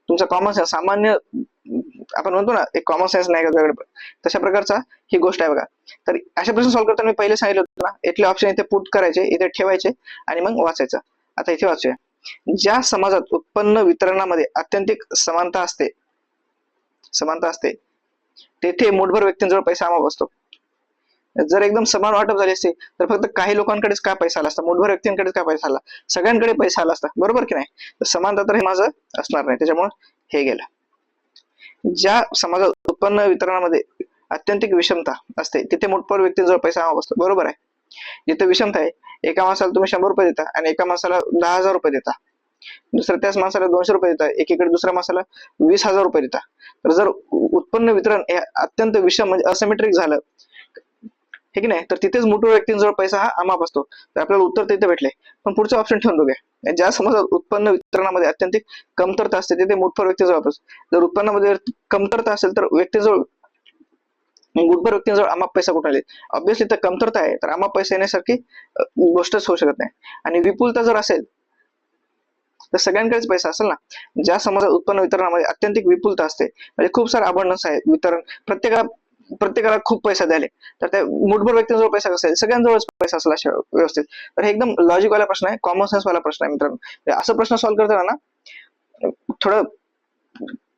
तुमचा कॉमन सेन्स, सामान्य आपण म्हणतो ना एक कॉमन सेन्स नाही का, तशा प्रकारचा ही गोष्ट आहे बघा. तर अशा प्रश्न सॉल्व्ह करताना मी पहिले सांगितलं होतं ना, इथले ऑप्शन इथे पुट करायचे, इथे ठेवायचे आणि मग वाचायचं. आता इथे वाचूया. ज्या समाजात उत्पन्न वितरणामध्ये अत्यंतिक समानता असते तेथे मूठभर व्यक्तींजवळ पैसा अमाप असतो. जर एकदम समान वाटप झाली असते तर फक्त काही लोकांकडेच काय पैसा आला असता, मूठभर व्यक्तींकडेच काय पैसा आला, सगळ्यांकडे पैसा आला असता, बरोबर की नाही. तर समानता तर हे माझं असणार नाही, त्याच्यामुळे हे गेलं. ज्या समाजात उत्पन्न वितरणामध्ये अत्यंतिक विषमता असते तिथे मूठभर व्यक्तींजवळ पैसा अमाप असतो, बरोबर आहे. जिथे विषमता आहे, एका माणसाला तुम्ही 100 रुपये देता आणि एका माणसाला 10,000 रुपये देता, दुसऱ्या त्याच माणसाला 200 रुपये देता, एकीकडे दुसऱ्या माणसाला 20,000 रुपये देता. तर जर उत्पन्न वितरण हे अत्यंत विषम म्हणजे असिमेट्रिक झालं, हे की नाही, तर तिथेच मूठभर व्यक्तींजवळ पैसा हा अमाप असतो. तर आपल्याला उत्तर तिथे भेटले. पण पुढचं ऑप्शन ठेवून बघूया. ज्या समाजात उत्पन्न वितरणामध्ये अत्यंतिक कमतरता असते तिथे मूठभर व्यक्तीजवळ असतो. जर उत्पन्नामध्ये कमतरता असेल तर व्यक्तीजवळ मूठभर व्यक्तींजवळ अमाप पैसा कुठे आले. ऑब्व्हियसली तर कमतरता आहे, तर अमाप पैसा येण्यासारखी गोष्टच होऊ शकत नाही. आणि विपुलता जर असेल तर सगळ्यांकडेच पैसा असेल ना. ज्या समाजात उत्पन्न वितरणामध्ये अत्यंतिक विपुलता असते म्हणजे खूप सारा अबंडन्स आहे, वितरण प्रत्येकाला खूप पैसा द्याले, तर त्या मूठभर व्यक्तींजवळ पैसा कसा आहे, सगळ्यांजवळच पैसा असला व्यवस्थित. तर हे एकदम लॉजिक वाला प्रश्न आहे, कॉमन सेन्स वाला प्रश्न आहे मित्रांनो. असं प्रश्न सॉल्व्ह करताना ना थोडं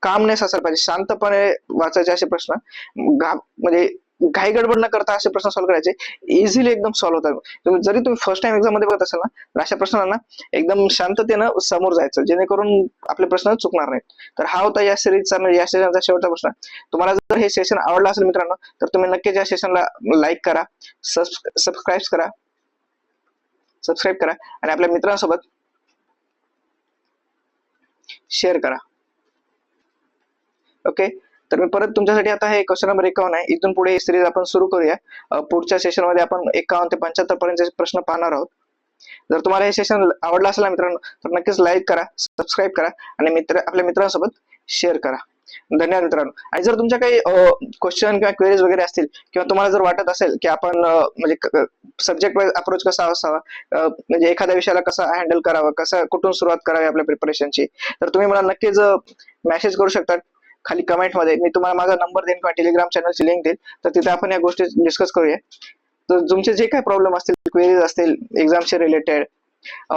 कामनेस असायला पाहिजे, शांतपणे वाचायचे असे प्रश्न, म्हणजे घाई गडबड न करता असे प्रश्न सॉल्व्ह करायचे, इझिली एकदम सॉल्व्ह होतात. जरी तुम्ही फर्स्ट टाइम एक्झाम मध्ये बघत असाल ना, तर अशा प्रश्नांना एकदम शांततेनं समोर जायचं, जेणेकरून आपले प्रश्न चुकणार नाहीत. तर हा होता या सिरीजचा म्हणजे या सेशनचा शेवटचा प्रश्न. तुम्हाला जर हे सेशन आवडलं असेल मित्रांनो, तर तुम्ही नक्कीच या सेशनला लाईक करा, सबस्क्राईब करा आणि आपल्या मित्रांसोबत शेअर करा. ओके. तर मी परत तुमच्यासाठी आता हे क्वेश्चन नंबर 51 आहे. इथून पुढे ही सिरीज आपण सुरू करूया. पुढच्या सेशन मध्ये आपण 51 ते 75 पर्यंतचे प्रश्न पाहणार आहोत. जर तुम्हाला हे सेशन आवडलं असेल ना मित्रांनो, तर नक्कीच लाईक करा, सबस्क्राईब करा आणि आपल्या मित्रांसोबत शेअर करा. धन्यवाद मित्रांनो. आणि जर तुमच्या काही क्वेश्चन किंवा क्वेरीज वगैरे असतील, किंवा तुम्हाला जर वाटत असेल की आपण म्हणजे सब्जेक्ट वाईज अप्रोच कसा असावा, म्हणजे एखाद्या विषयाला कसा हँडल करावा, कुठून सुरुवात करावी आपल्या प्रिपरेशनची, तर तुम्ही मला नक्कीच मेसेज करू शकता खाली कमेंट मध्ये. मी तुम्हाला माझा नंबर देईन किंवा टेलिग्राम चॅनलची लिंक देईल, तर तिथे आपण या गोष्टी डिस्कस करूया. तर तुमचे जे काही प्रॉब्लेम असतील, क्वेरीज असतील एक्झामशी रिलेटेड,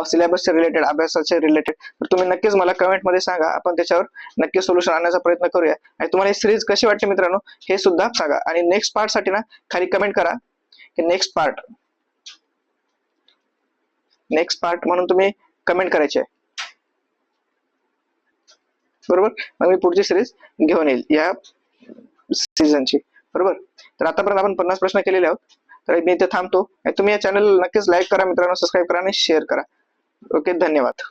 सिलेबसचे रिलेटेड, अभ्यासाचे रिलेटेड, तर तुम्ही नक्कीच मला कमेंट मध्ये सांगा. आपण त्याच्यावर नक्की सोल्युशन आणण्याचा प्रयत्न करूया. आणि तुम्हाला ही सिरीज कशी वाटते मित्रांनो हे सुद्धा सांगा. आणि नेक्स्ट पार्ट साठी ना खाली कमेंट करा की नेक्स्ट पार्ट म्हणून तुम्ही कमेंट करायची आहे, बरोबर. मग मी पुढची सिरीज घेऊन येईल या सीझनची, बरोबर. तर आतापर्यंत आपण 50 प्रश्न केलेले आहोत. तर मी इथे थांबतो. तुम्ही या चॅनल नक्कीच लाईक करा मित्रांनो, सबस्क्राईब करा आणि शेअर करा. ओके, धन्यवाद.